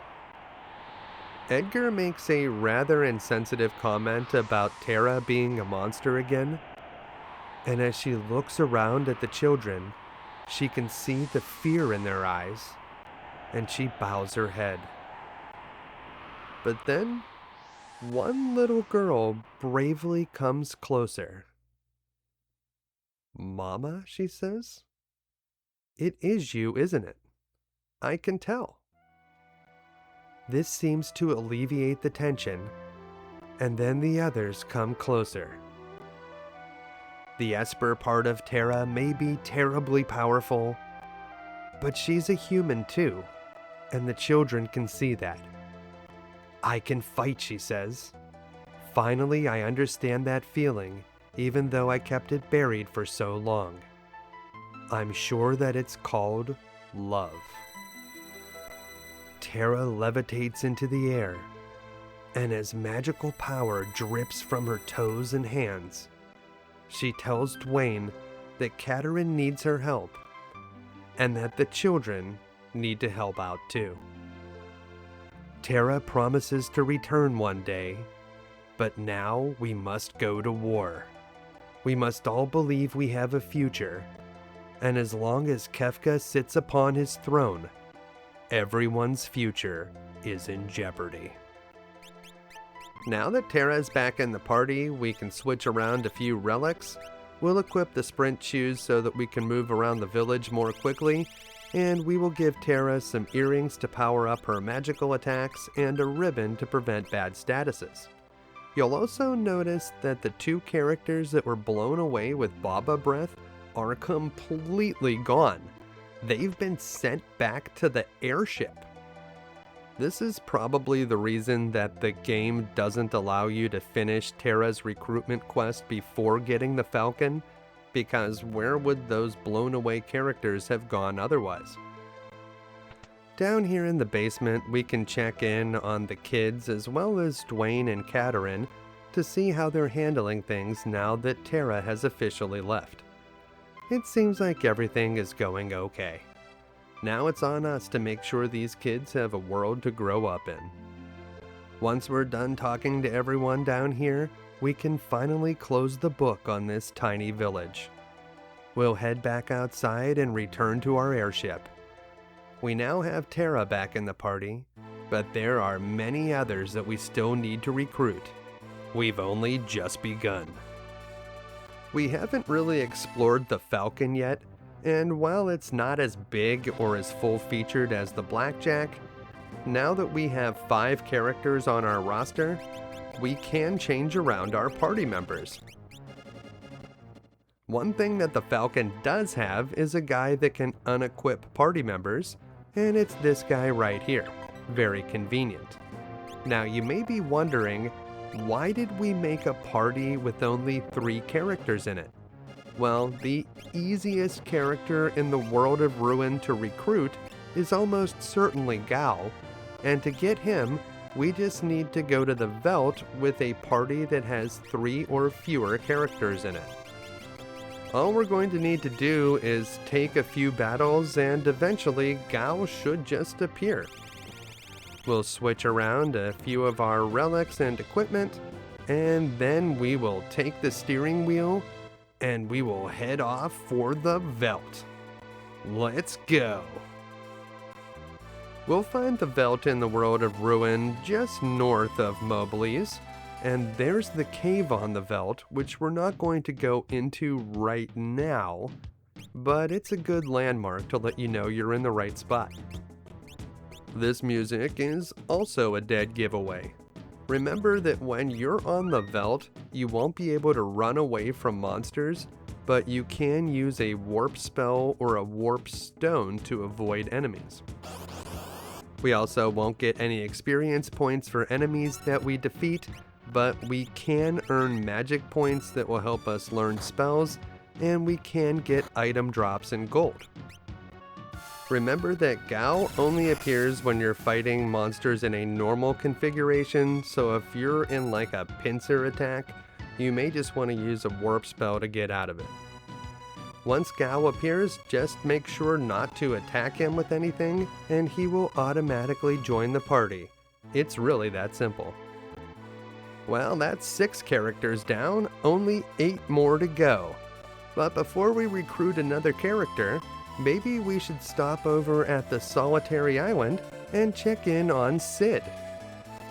Edgar makes a rather insensitive comment about Terra being a monster again, and as she looks around at the children, she can see the fear in their eyes, and she bows her head. But then, one little girl bravely comes closer. "Mama," she says, "it is you, isn't it? I can tell." This seems to alleviate the tension, and then the others come closer. The Esper part of Terra may be terribly powerful, but she's a human too, and the children can see that. "I can fight," she says. "Finally, I understand that feeling, even though I kept it buried for so long. I'm sure that it's called love." Terra levitates into the air, and as magical power drips from her toes and hands, she tells Dwayne that Katerin needs her help, and that the children need to help out too. Terra promises to return one day, but now we must go to war. We must all believe we have a future, and as long as Kefka sits upon his throne, everyone's future is in jeopardy. Now that Terra's back in the party, we can switch around a few relics. We'll equip the sprint shoes so that we can move around the village more quickly, and we will give Terra some earrings to power up her magical attacks and a ribbon to prevent bad statuses. You'll also notice that the two characters that were blown away with Baba Breath are completely gone. They've been sent back to the airship. This is probably the reason that the game doesn't allow you to finish Terra's recruitment quest before getting the Falcon, because where would those blown away characters have gone otherwise? Down here in the basement, we can check in on the kids as well as Dwayne and Katerin to see how they're handling things now that Terra has officially left. It seems like everything is going okay. Now it's on us to make sure these kids have a world to grow up in. Once we're done talking to everyone down here, we can finally close the book on this tiny village. We'll head back outside and return to our airship. We now have Terra back in the party, but there are many others that we still need to recruit. We've only just begun. We haven't really explored the Falcon yet, and while it's not as big or as full-featured as the Blackjack, now that we have 5 characters on our roster, we can change around our party members. One thing that the Falcon does have is a guy that can unequip party members, and it's this guy right here. Very convenient. Now you may be wondering, why did we make a party with only 3 characters in it? Well, the easiest character in the world of Ruin to recruit is almost certainly Gal, and to get him, we just need to go to the Veldt with a party that has 3 or fewer characters in it. All we're going to need to do is take a few battles and eventually Gal should just appear. We'll switch around a few of our relics and equipment, and then we will take the steering wheel and we will head off for the Veldt. Let's go! We'll find the Veldt in the world of Ruin just north of Mobliz, and there's the cave on the Veldt, which we're not going to go into right now, but it's a good landmark to let you know you're in the right spot. This music is also a dead giveaway. Remember that when you're on the Veldt, you won't be able to run away from monsters, but you can use a warp spell or a warp stone to avoid enemies. We also won't get any experience points for enemies that we defeat, but we can earn magic points that will help us learn spells, and we can get item drops in gold. Remember that Gao only appears when you're fighting monsters in a normal configuration, so if you're in like a pincer attack, you may just want to use a warp spell to get out of it. Once Gao appears, just make sure not to attack him with anything, and he will automatically join the party. It's really that simple. Well, that's 6 characters down, only 8 more to go. But before we recruit another character, maybe we should stop over at the Solitary Island and check in on Sid.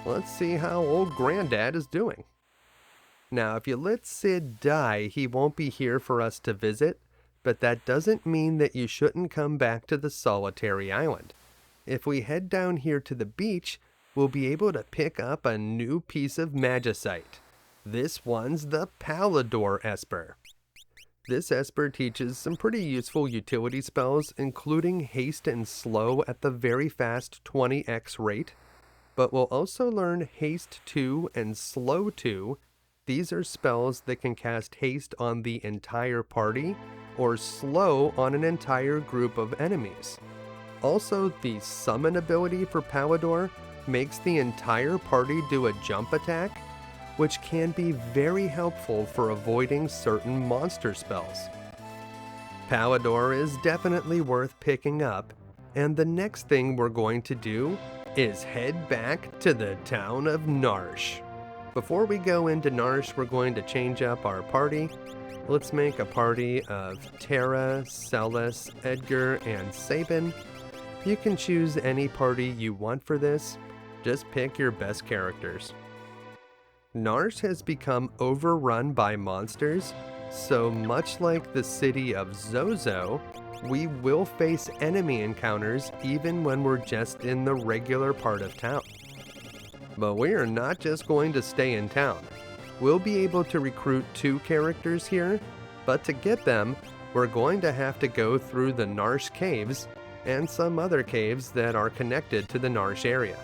Let's see how old Granddad is doing. Now, if you let Sid die, he won't be here for us to visit, but that doesn't mean that you shouldn't come back to the Solitary Island. If we head down here to the beach, we'll be able to pick up a new piece of magicite. This one's the Pallador Esper. This Esper teaches some pretty useful utility spells, including haste and slow at the very fast 20x rate, but we'll also learn haste 2 and slow 2. These are spells that can cast haste on the entire party, or slow on an entire group of enemies. Also, the summon ability for Pallador makes the entire party do a jump attack, which can be very helpful for avoiding certain monster spells. Pallador is definitely worth picking up, and the next thing we're going to do is head back to the town of Narshe. Before we go into Narshe, we're going to change up our party. Let's make a party of Terra, Celis, Edgar, and Sabin. You can choose any party you want for this. Just pick your best characters. Narshe has become overrun by monsters, so much like the city of Zozo, we will face enemy encounters even when we're just in the regular part of town. But we are not just going to stay in town. We'll be able to recruit 2 characters here, but to get them, we're going to have to go through the Narshe caves and some other caves that are connected to the Narshe area.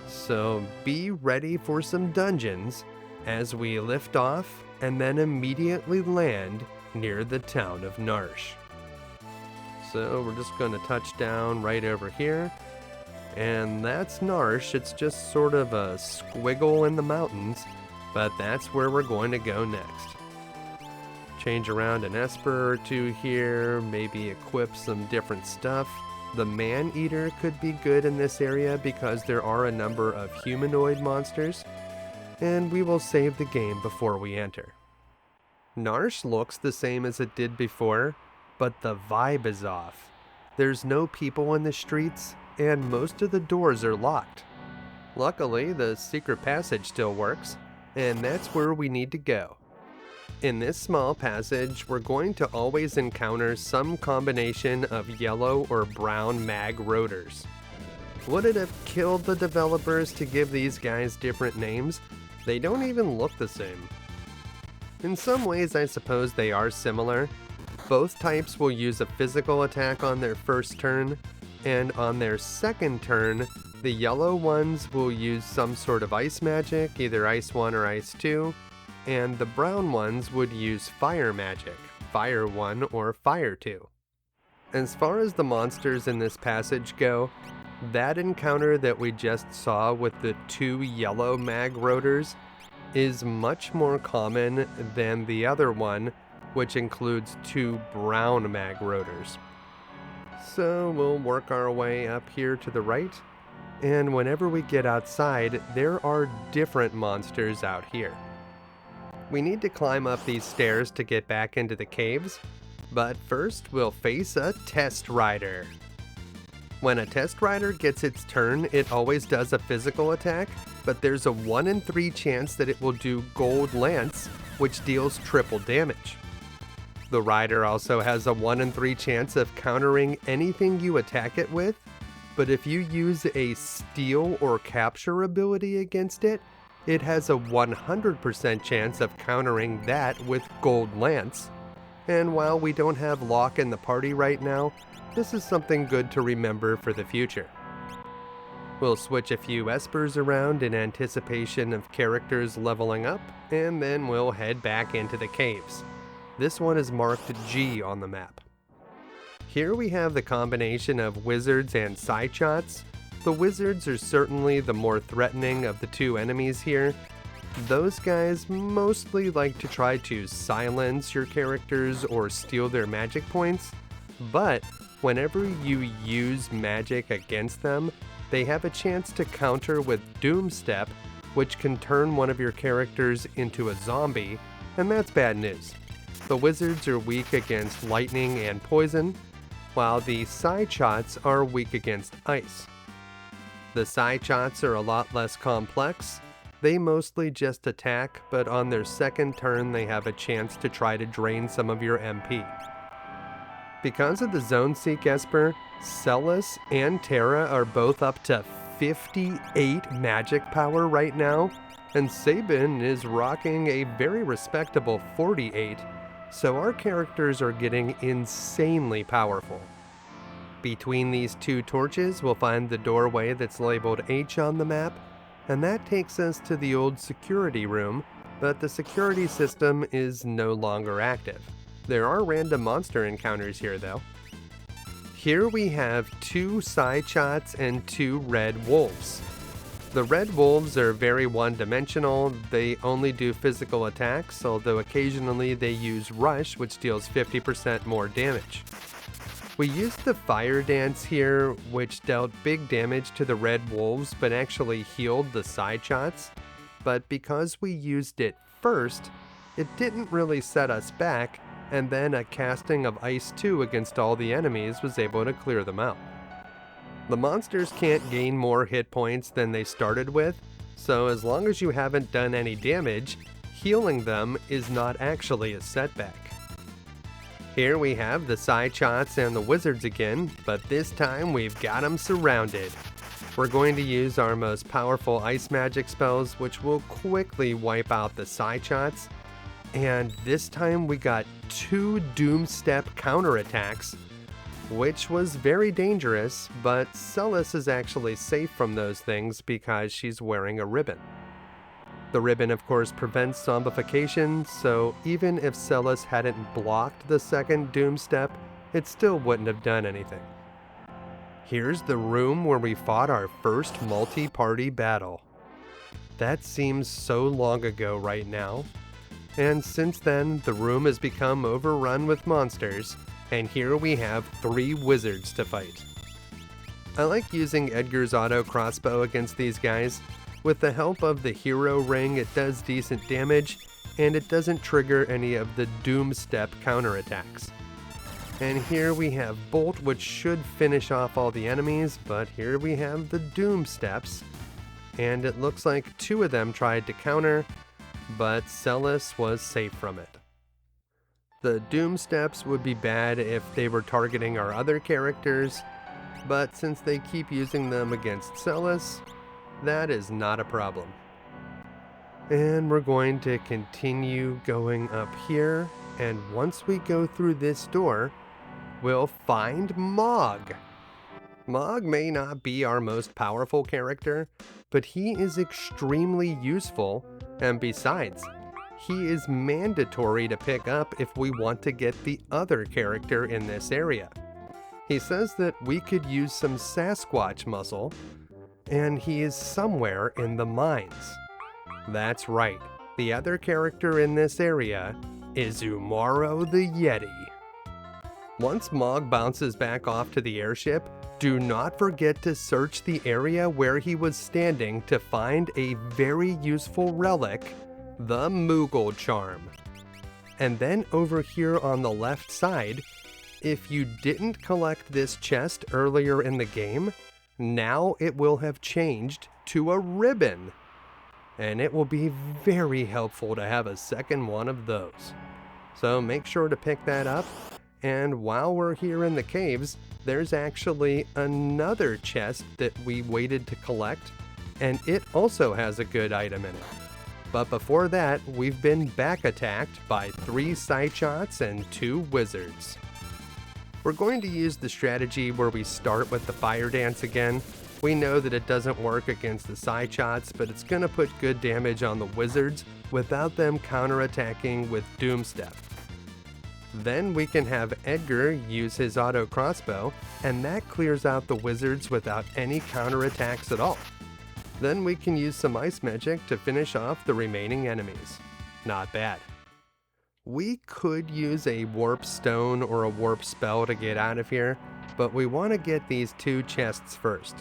So be ready for some dungeons as we lift off and then immediately land near the town of Narshe. So we're just going to touch down right over here. And that's Narshe. It's just sort of a squiggle in the mountains, but that's where we're going to go next. Change around an Esper or 2 here, maybe equip some different stuff. The Man-Eater could be good in this area because there are a number of humanoid monsters, and we will save the game before we enter. Narshe looks the same as it did before, but the vibe is off. There's no people in the streets, and most of the doors are locked. Luckily, the secret passage still works, and that's where we need to go. In this small passage, we're going to always encounter some combination of yellow or brown mag rotors. Would it have killed the developers to give these guys different names? They don't even look the same. In some ways, I suppose they are similar. Both types will use a physical attack on their first turn, and on their second turn, the yellow ones will use some sort of ice magic, either Ice 1 or Ice 2, and the brown ones would use fire magic, Fire 1 or Fire 2. As far as the monsters in this passage go, that encounter that we just saw with the 2 yellow mag rotors is much more common than the other one, which includes 2 brown mag rotors. So we'll work our way up here to the right, and whenever we get outside, there are different monsters out here. We need to climb up these stairs to get back into the caves, but first we'll face a test rider. When a test rider gets its turn, it always does a physical attack, but there's a 1 in 3 chance that it will do Gold Lance, which deals triple damage. The rider also has a 1 in 3 chance of countering anything you attack it with, but if you use a steal or capture ability against it, it has a 100% chance of countering that with Gold Lance. And while we don't have Locke in the party right now, this is something good to remember for the future. We'll switch a few espers around in anticipation of characters leveling up, and then we'll head back into the caves. This one is marked G on the map. Here we have the combination of wizards and sideshots. The wizards are certainly the more threatening of the two enemies here. Those guys mostly like to try to silence your characters or steal their magic points, but whenever you use magic against them, they have a chance to counter with Doomstep, which can turn one of your characters into a zombie, and that's bad news. The wizards are weak against lightning and poison, while the sideshots are weak against ice. The sideshots are a lot less complex. They mostly just attack, but on their second turn they have a chance to try to drain some of your MP. Because of the Zone Seek Esper, Celis and Terra are both up to 58 magic power right now, and Sabin is rocking a very respectable 48, so our characters are getting insanely powerful. Between these two torches, we'll find the doorway that's labeled H on the map, and that takes us to the old security room, but the security system is no longer active. There are random monster encounters here though. Here we have 2 sideshots and 2 red wolves. The red wolves are very one-dimensional. They only do physical attacks, although occasionally they use rush, which deals 50% more damage. We used the fire dance here, which dealt big damage to the red wolves but actually healed the sideshots. But because we used it first, it didn't really set us back, and then a casting of Ice 2 against all the enemies was able to clear them out. The monsters can't gain more hit points than they started with, so as long as you haven't done any damage, healing them is not actually a setback. Here we have the sideshots and the wizards again, but this time we've got them surrounded. We're going to use our most powerful ice magic spells, which will quickly wipe out the sideshots. And this time we got 2 Doomstep counterattacks, which was very dangerous, but Celis is actually safe from those things because she's wearing a ribbon. The ribbon of course prevents zombification, so even if Celis hadn't blocked the second Doomstep, it still wouldn't have done anything. Here's the room where we fought our first multi-party battle. That seems so long ago right now. And since then, the room has become overrun with monsters, and here we have 3 wizards to fight. I like using Edgar's auto crossbow against these guys. With the help of the hero ring, it does decent damage, and it doesn't trigger any of the Doomstep counterattacks. And here we have Bolt, which should finish off all the enemies, but here we have the Doomsteps, and it looks like 2 of them tried to counter, but Celis was safe from it. The Doomsteps would be bad if they were targeting our other characters, but since they keep using them against Celis, that is not a problem. And we're going to continue going up here, and once we go through this door, we'll find Mog. Mog may not be our most powerful character, but he is extremely useful, and besides, he is mandatory to pick up if we want to get the other character in this area. He says that we could use some Sasquatch muscle, and he is somewhere in the mines. That's right, the other character in this area is Umaro the Yeti. Once Mog bounces back off to the airship, do not forget to search the area where he was standing to find a very useful relic, the Moogle Charm. And then over here on the left side, if you didn't collect this chest earlier in the game, now it will have changed to a ribbon. And it will be very helpful to have a second one of those. So make sure to pick that up. And while we're here in the caves, there's actually another chest that we waited to collect, and it also has a good item in it. But before that, we've been back attacked by 3 side shots and 2 wizards. We're going to use the strategy where we start with the fire dance again. We know that it doesn't work against the side shots, but it's going to put good damage on the wizards without them counterattacking with Doomstep. Then we can have Edgar use his auto crossbow, and that clears out the wizards without any counterattacks at all. Then we can use some ice magic to finish off the remaining enemies. Not bad. We could use a warp stone or a warp spell to get out of here, but we want to get these 2 chests first.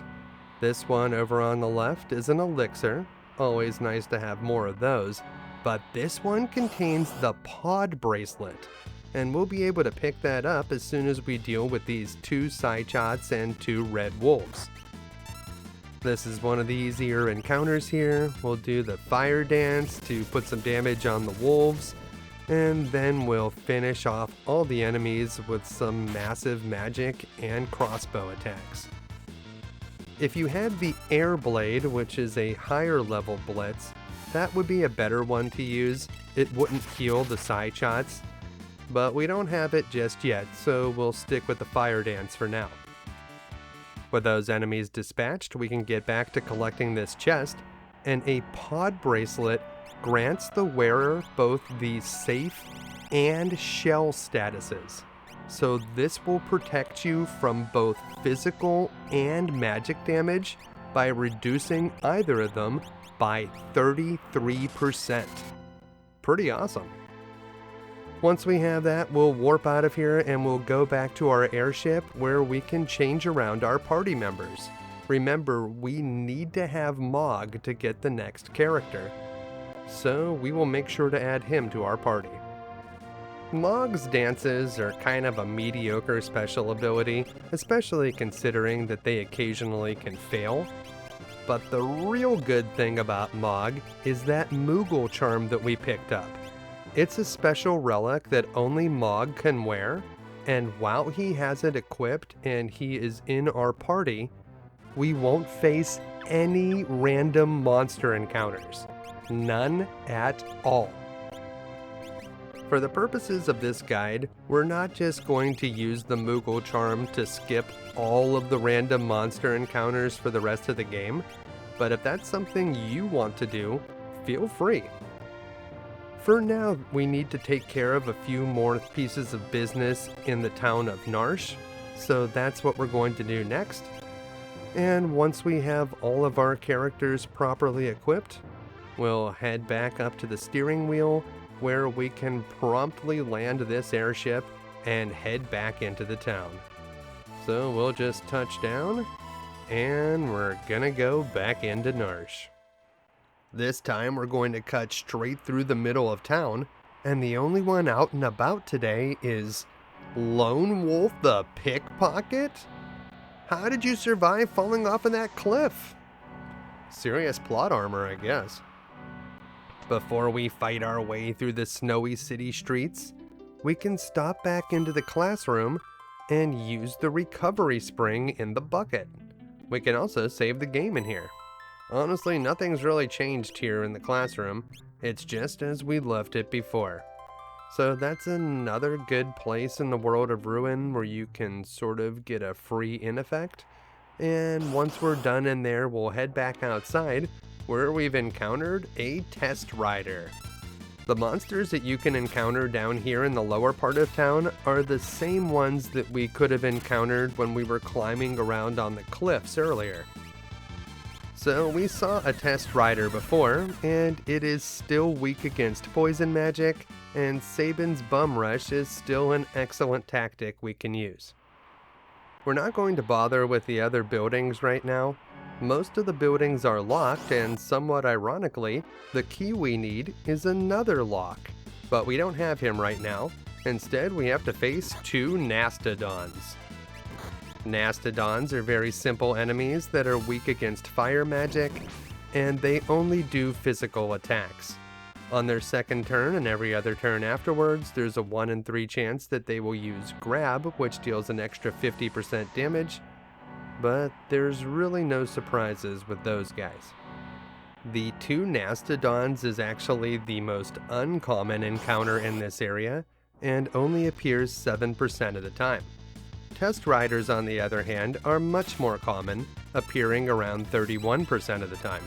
This one over on the left is an elixir, always nice to have more of those, but this one contains the pod bracelet, and we'll be able to pick that up as soon as we deal with these 2 side shots and 2 red wolves. This is one of the easier encounters here. We'll do the fire dance to put some damage on the wolves, and then we'll finish off all the enemies with some massive magic and crossbow attacks. If you had the air blade, which is a higher level blitz, that would be a better one to use. It wouldn't heal the side shots, but we don't have it just yet, so we'll stick with the fire dance for now. With those enemies dispatched, we can get back to collecting this chest, and a pod bracelet grants the wearer both the safe and shell statuses. So this will protect you from both physical and magic damage by reducing either of them by 33%. Pretty awesome. Once we have that, we'll warp out of here and we'll go back to our airship where we can change around our party members. Remember, we need to have Mog to get the next character, so we will make sure to add him to our party. Mog's dances are kind of a mediocre special ability, especially considering that they occasionally can fail. But the real good thing about Mog is that Moogle charm that we picked up. It's a special relic that only Mog can wear, and while he has it equipped and he is in our party, we won't face any random monster encounters. None at all. For the purposes of this guide, we're not just going to use the Moogle charm to skip all of the random monster encounters for the rest of the game, but if that's something you want to do, feel free. For now, we need to take care of a few more pieces of business in the town of Narshe, so that's what we're going to do next. And once we have all of our characters properly equipped, we'll head back up to the steering wheel where we can promptly land this airship and head back into the town. So we'll just touch down, and we're gonna go back into Narshe. This time we're going to cut straight through the middle of town, and the only one out and about today is Lone Wolf the Pickpocket? How did you survive falling off of that cliff? Serious plot armor, I guess. Before we fight our way through the snowy city streets, we can stop back into the classroom and use the recovery spring in the bucket. We can also save the game in here. Honestly, nothing's really changed here in the classroom. It's just as we left it before. So that's another good place in the world of Ruin where you can sort of get a free in effect. And once we're done in there, we'll head back outside where we've encountered a test rider. The monsters that you can encounter down here in the lower part of town are the same ones that we could have encountered when we were climbing around on the cliffs earlier. So we saw a test rider before, and it is still weak against poison magic, and Sabin's bum rush is still an excellent tactic we can use. We're not going to bother with the other buildings right now. Most of the buildings are locked, and somewhat ironically, the key we need is another lock. But we don't have him right now. Instead, we have to face 2 Nastodons. Nastodons are very simple enemies that are weak against fire magic, and they only do physical attacks. On their second turn and every other turn afterwards, there's a 1 in 3 chance that they will use Grab, which deals an extra 50% damage, but there's really no surprises with those guys. The two Nastodons is actually the most uncommon encounter in this area, and only appears 7% of the time. Test riders, on the other hand, are much more common, appearing around 31% of the time.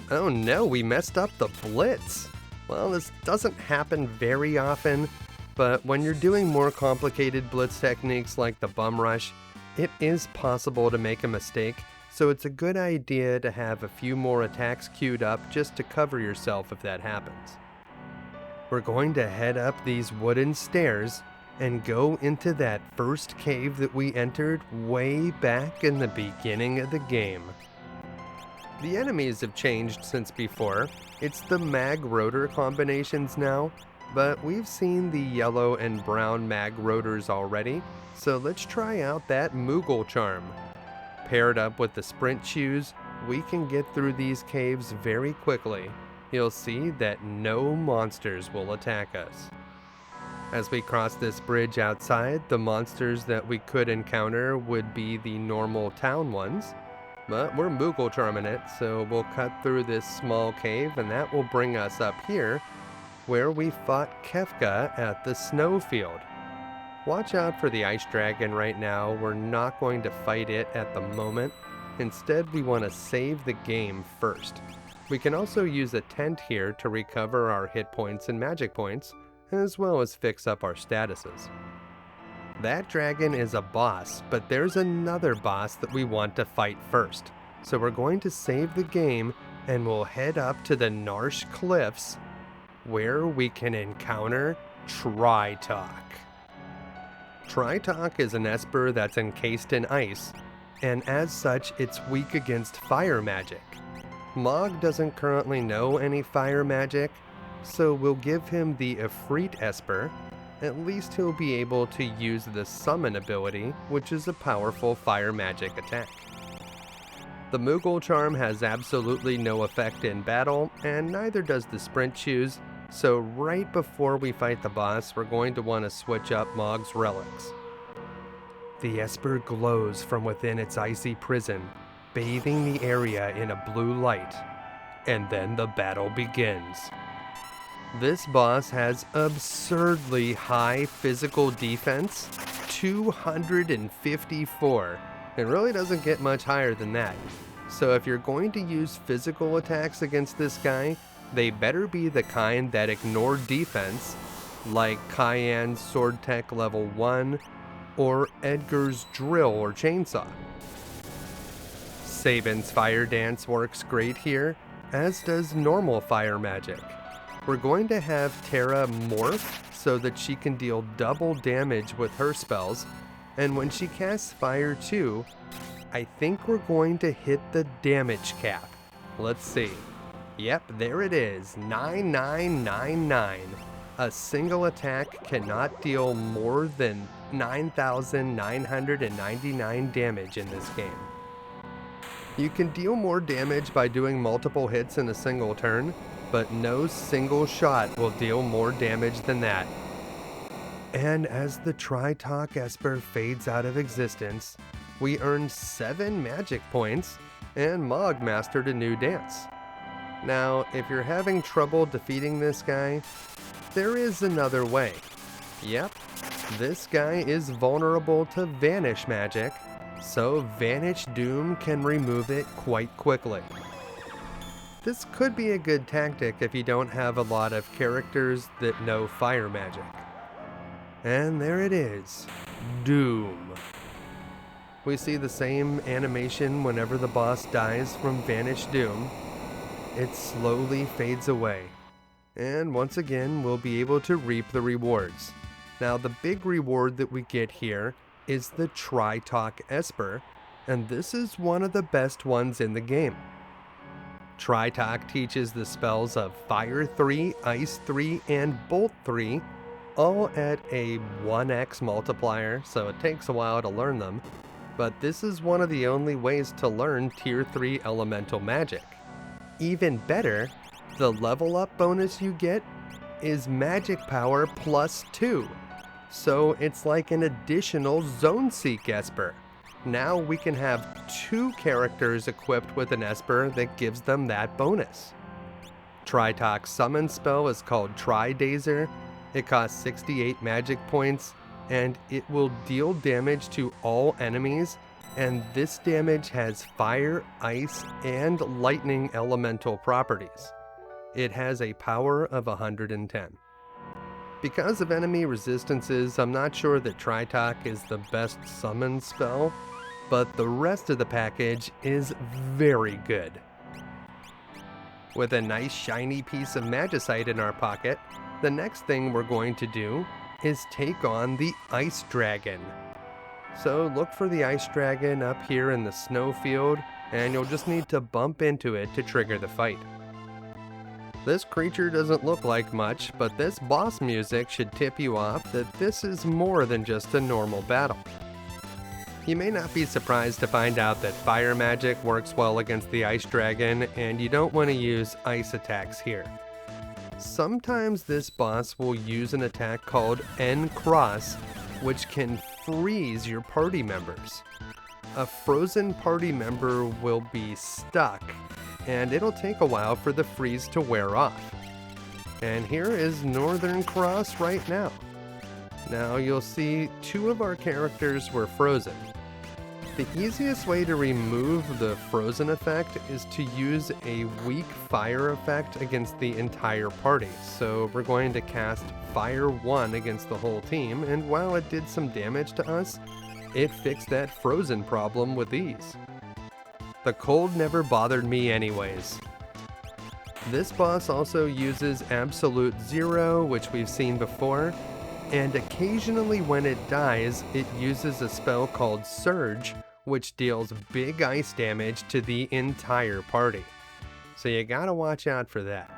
Oh no, we messed up the Blitz! Well, this doesn't happen very often, but when you're doing more complicated Blitz techniques like the Bum Rush, it is possible to make a mistake, so it's a good idea to have a few more attacks queued up just to cover yourself if that happens. We're going to head up these wooden stairs and go into that first cave that we entered way back in the beginning of the game. The enemies have changed since before. It's the mag rotor combinations now, but we've seen the yellow and brown mag rotors already, so let's try out that Moogle charm. Paired up with the sprint shoes, we can get through these caves very quickly. You'll see that no monsters will attack us. As we cross this bridge outside, the monsters that we could encounter would be the normal town ones, but we're Moogle charming it, so we'll cut through this small cave and that will bring us up here, where we fought Kefka at the snowfield. Watch out for the ice dragon right now. We're not going to fight it at the moment. Instead, we want to save the game first. We can also use a tent here to recover our hit points and magic points, as well as fix up our statuses. That dragon is a boss, but there's another boss that we want to fight first. So we're going to save the game and we'll head up to the Narshe Cliffs, where we can encounter Tritok. Tritok is an Esper that's encased in ice, and as such, it's weak against fire magic. Mog doesn't currently know any fire magic, so we'll give him the Efreet Esper. At least he'll be able to use the Summon ability, which is a powerful fire magic attack. The Moogle charm has absolutely no effect in battle, and neither does the sprint shoes, so right before we fight the boss, we're going to want to switch up Mog's relics. The Esper glows from within its icy prison, bathing the area in a blue light, and then the battle begins. This boss has absurdly high physical defense, 254. It really doesn't get much higher than that. So if you're going to use physical attacks against this guy, they better be the kind that ignore defense, like Cayenne's Sword Tech level 1, or Edgar's Drill or Chainsaw. Sabin's Fire Dance works great here, as does normal fire magic. We're going to have Terra morph so that she can deal double damage with her spells, and when she casts Fire too, I think we're going to hit the damage cap. Let's see. Yep, there it is, 9999. A single attack cannot deal more than 9,999 damage in this game. You can deal more damage by doing multiple hits in a single turn, but no single shot will deal more damage than that. And as the Tritok Esper fades out of existence, we earn 7 magic points, and Mog mastered a new dance. Now, if you're having trouble defeating this guy, there is another way. Yep, this guy is vulnerable to Vanish magic, so Vanish Doom can remove it quite quickly. This could be a good tactic if you don't have a lot of characters that know fire magic. And there it is, Doom. We see the same animation whenever the boss dies from Vanish Doom. It slowly fades away, and once again we'll be able to reap the rewards. Now the big reward that we get here is the Tritok Esper, and this is one of the best ones in the game. Tritok teaches the spells of Fire 3, Ice 3, and Bolt 3, all at a 1x multiplier, so it takes a while to learn them, but this is one of the only ways to learn Tier 3 elemental magic. Even better, the level up bonus you get is magic power plus 2, so it's like an additional Zone Seek Esper. now we can have 2 characters equipped with an Esper that gives them that bonus. Tritalk's summon spell is called Tri-Dazer. It costs 68 magic points, and it will deal damage to all enemies, and this damage has fire, ice, and lightning elemental properties. It has a power of 110. Because of enemy resistances, I'm not sure that Tritalk is the best summon spell, but the rest of the package is very good. With a nice shiny piece of Magicite in our pocket, the next thing we're going to do is take on the Ice Dragon. So look for the Ice Dragon up here in the snowfield, and you'll just need to bump into it to trigger the fight. This creature doesn't look like much, but this boss music should tip you off that this is more than just a normal battle. You may not be surprised to find out that fire magic works well against the Ice Dragon, and you don't want to use ice attacks here. Sometimes this boss will use an attack called N-Cross, which can freeze your party members. A frozen party member will be stuck, and it'll take a while for the freeze to wear off. And here is Northern Cross right now. Now you'll see 2 of our characters were frozen. The easiest way to remove the frozen effect is to use a weak fire effect against the entire party. So we're going to cast Fire 1 against the whole team, and while it did some damage to us, it fixed that frozen problem with ease. The cold never bothered me anyways. This boss also uses Absolute Zero, which we've seen before, and occasionally when it dies, it uses a spell called Surge, which deals big ice damage to the entire party. So you gotta watch out for that.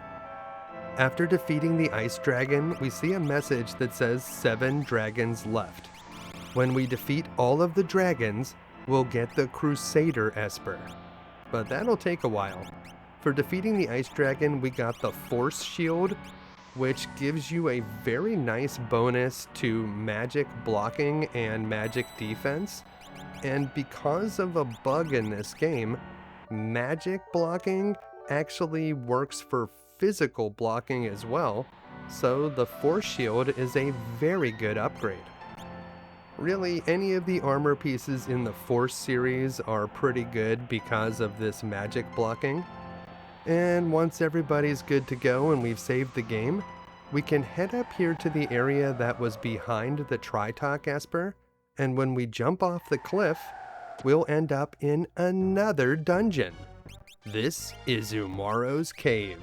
After defeating the Ice Dragon, we see a message that says 7 dragons left. When we defeat all of the dragons, we'll get the Crusader Esper. But that'll take a while. For defeating the Ice Dragon, we got the Force Shield, which gives you a very nice bonus to magic blocking and magic defense. And because of a bug in this game, magic blocking actually works for physical blocking as well, so the Force Shield is a very good upgrade. Really, any of the armor pieces in the Force series are pretty good because of this magic blocking. And once everybody's good to go and we've saved the game, we can head up here to the area that was behind the Tritalk Esper, and when we jump off the cliff, we'll end up in another dungeon. This is Umaro's Cave.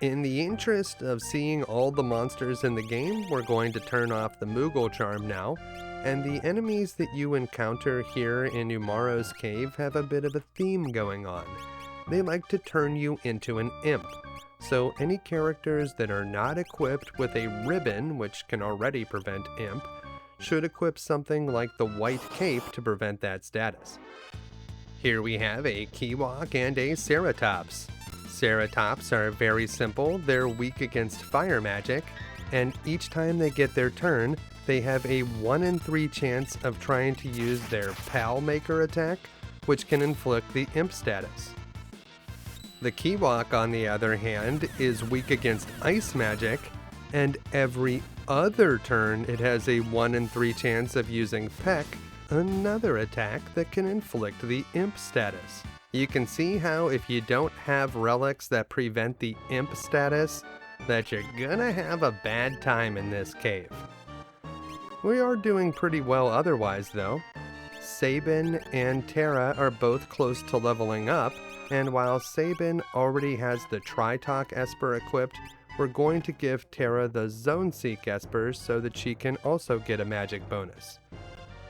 In the interest of seeing all the monsters in the game, we're going to turn off the Moogle charm now, and the enemies that you encounter here in Umaro's Cave have a bit of a theme going on. They like to turn you into an imp. So any characters that are not equipped with a ribbon, which can already prevent imp, should equip something like the white cape to prevent that status. Here we have a Kiwok and a Ceratops. Ceratops are very simple, they're weak against fire magic, and each time they get their turn, they have a 1 in 3 chance of trying to use their Pal Maker attack, which can inflict the imp status. The Kiwok, on the other hand, is weak against ice magic, and every other turn it has a 1 in 3 chance of using Peck, another attack that can inflict the imp status. You can see how if you don't have relics that prevent the imp status, that you're gonna have a bad time in this cave. We are doing pretty well otherwise though. Sabin and Terra are both close to leveling up, and while Sabin already has the Tritalk Esper equipped, we're going to give Terra the Zone Seek Esper so that she can also get a magic bonus.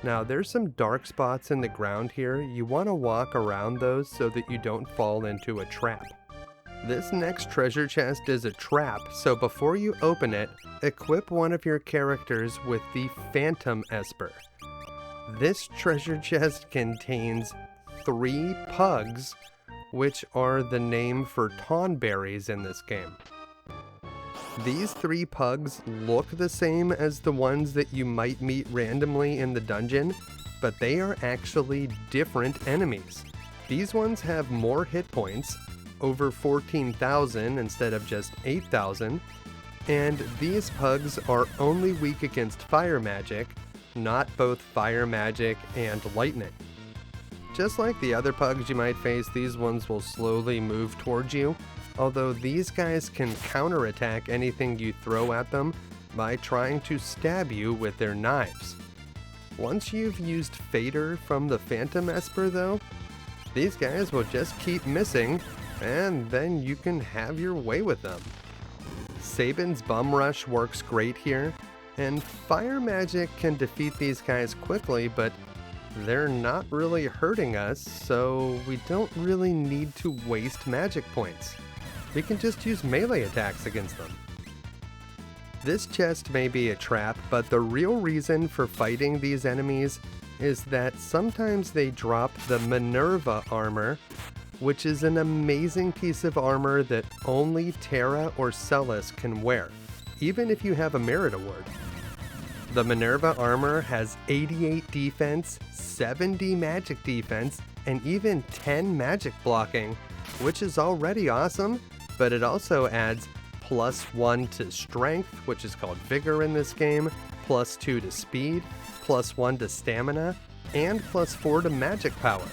Now there's some dark spots in the ground here. You want to walk around those so that you don't fall into a trap. This next treasure chest is a trap, so before you open it, equip one of your characters with the Phantom Esper. This treasure chest contains 3 pugs, which are the name for Tonberries in this game. These 3 pugs look the same as the ones that you might meet randomly in the dungeon, but they are actually different enemies. These ones have more hit points, over 14,000 instead of just 8,000, and these pugs are only weak against fire magic, not both fire magic and lightning. Just like the other pugs you might face, these ones will slowly move towards you, although these guys can counterattack anything you throw at them by trying to stab you with their knives. Once you've used Fader from the Phantom Esper though, these guys will just keep missing, and then you can have your way with them. Sabin's Bum Rush works great here, and fire magic can defeat these guys quickly, but they're not really hurting us, so we don't really need to waste magic points. We can just use melee attacks against them. This chest may be a trap, but the real reason for fighting these enemies is that sometimes they drop the Minerva armor, which is an amazing piece of armor that only Terra or Celis can wear, even if you have a merit award. The Minerva armor has 88 defense, 70 magic defense, and even 10 magic blocking, which is already awesome, but it also adds +1 to strength, which is called vigor in this game, +2 to speed, +1 to stamina, and +4 to magic power.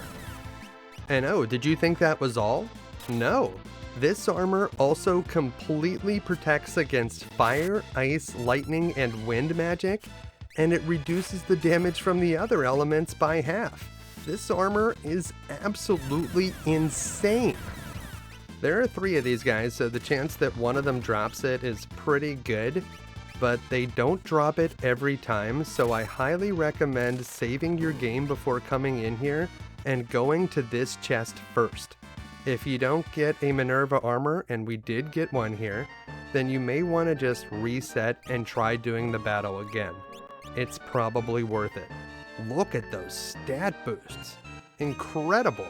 And oh, did you think that was all? No! This armor also completely protects against fire, ice, lightning, and wind magic, and it reduces the damage from the other elements by half. This armor is absolutely insane! There are 3 of these guys, so the chance that one of them drops it is pretty good, but they don't drop it every time, so I highly recommend saving your game before coming in here and going to this chest first. If you don't get a Minerva armor, and we did get one here, then you may want to just reset and try doing the battle again. It's probably worth it. Look at those stat boosts. Incredible.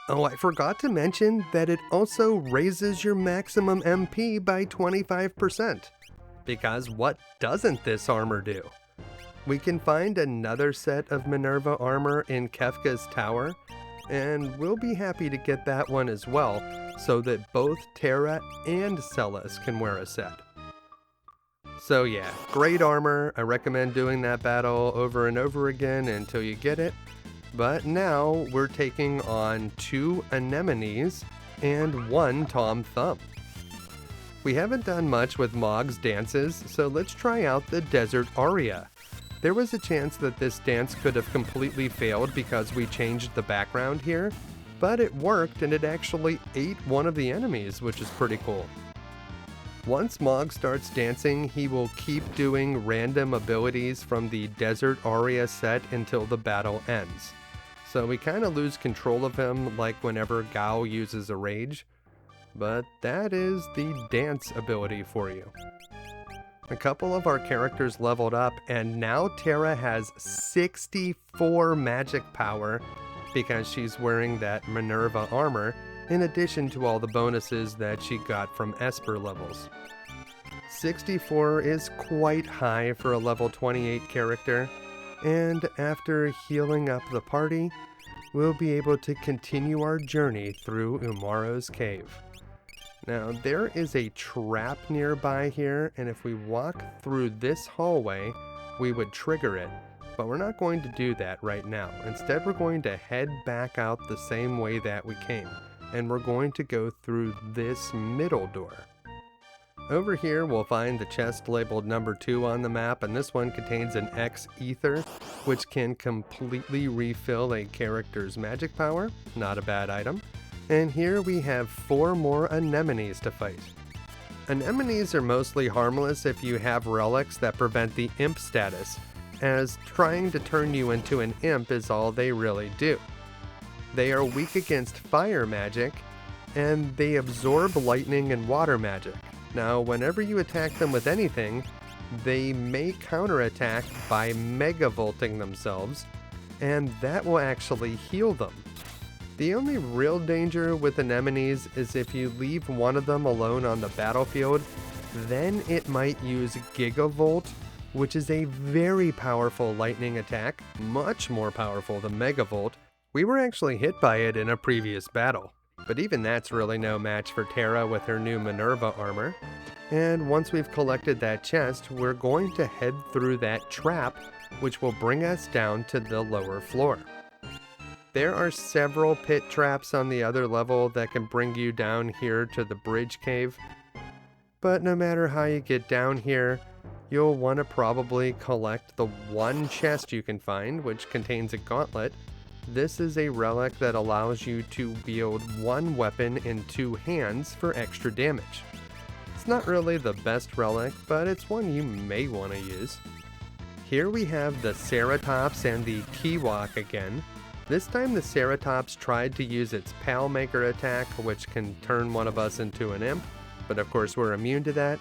Oh, I forgot to mention that it also raises your maximum MP by 25%. Because what doesn't this armor do? We can find another set of Minerva armor in Kefka's tower, and we'll be happy to get that one as well, so that both Terra and Celis can wear a set. So yeah, great armor. I recommend doing that battle over and over again until you get it. But now we're taking on 2 anemones and 1 Tom Thumb. We haven't done much with Mog's dances, so let's try out the Desert Aria. There was a chance that this dance could have completely failed because we changed the background here, but it worked and it actually ate one of the enemies, which is pretty cool. Once Mog starts dancing, he will keep doing random abilities from the Desert Aria set until the battle ends. So we kind of lose control of him like whenever Gao uses a rage, but that is the dance ability for you. A couple of our characters leveled up, and now Terra has 64 magic power because she's wearing that Minerva armor, in addition to all the bonuses that she got from Esper levels. 64 is quite high for a level 28 character, and after healing up the party, we'll be able to continue our journey through Umaro's cave. Now, there is a trap nearby here, and if we walk through this hallway, we would trigger it. But we're not going to do that right now. Instead, we're going to head back out the same way that we came, and we're going to go through this middle door. Over here, we'll find the chest labeled number 2 on the map, and this one contains an X Ether, which can completely refill a character's magic power. Not a bad item. And here we have 4 more anemones to fight. Anemones are mostly harmless if you have relics that prevent the imp status, as trying to turn you into an imp is all they really do. They are weak against fire magic, and they absorb lightning and water magic. Now, whenever you attack them with anything, they may counterattack by megavolting themselves, and that will actually heal them. The only real danger with anemones is if you leave one of them alone on the battlefield, then it might use Gigavolt, which is a very powerful lightning attack, much more powerful than Megavolt. We were actually hit by it in a previous battle, but even that's really no match for Terra with her new Minerva armor. And once we've collected that chest, we're going to head through that trap, which will bring us down to the lower floor. There are several pit traps on the other level that can bring you down here to the bridge cave, but no matter how you get down here, you'll want to probably collect the one chest you can find, which contains a gauntlet. This is a relic that allows you to wield one weapon in two hands for extra damage. It's not really the best relic, but it's one you may want to use. Here we have the Ceratops and the Kiwok again. This time the Ceratops tried to use its Pal Maker attack, which can turn one of us into an imp, but of course we're immune to that.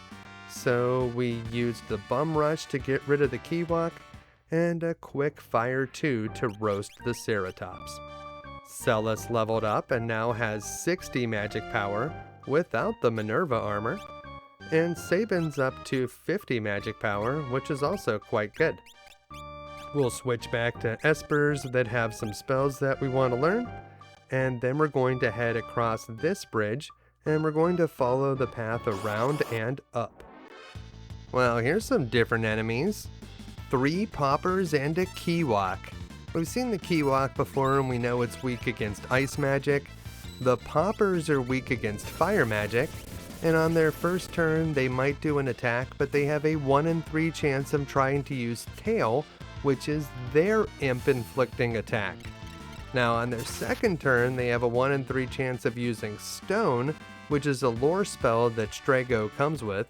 So we used the Bum Rush to get rid of the Kiwok, and a quick Fire 2 to roast the Ceratops. Celis leveled up and now has 60 magic power without the Minerva armor, and Sabin's up to 50 magic power, which is also quite good. We'll switch back to Espers that have some spells that we want to learn, and then we're going to head across this bridge, and we're going to follow the path around and up. Well, here's some different enemies. 3 Poppers and a Kiwok. We've seen the Kiwok before and we know it's weak against ice magic. The Poppers are weak against fire magic, and on their first turn they might do an attack, but they have a 1 in 3 chance of trying to use Tail, which is their imp inflicting attack. Now on their second turn they have a 1 in 3 chance of using Stone, which is a lore spell that Strago comes with,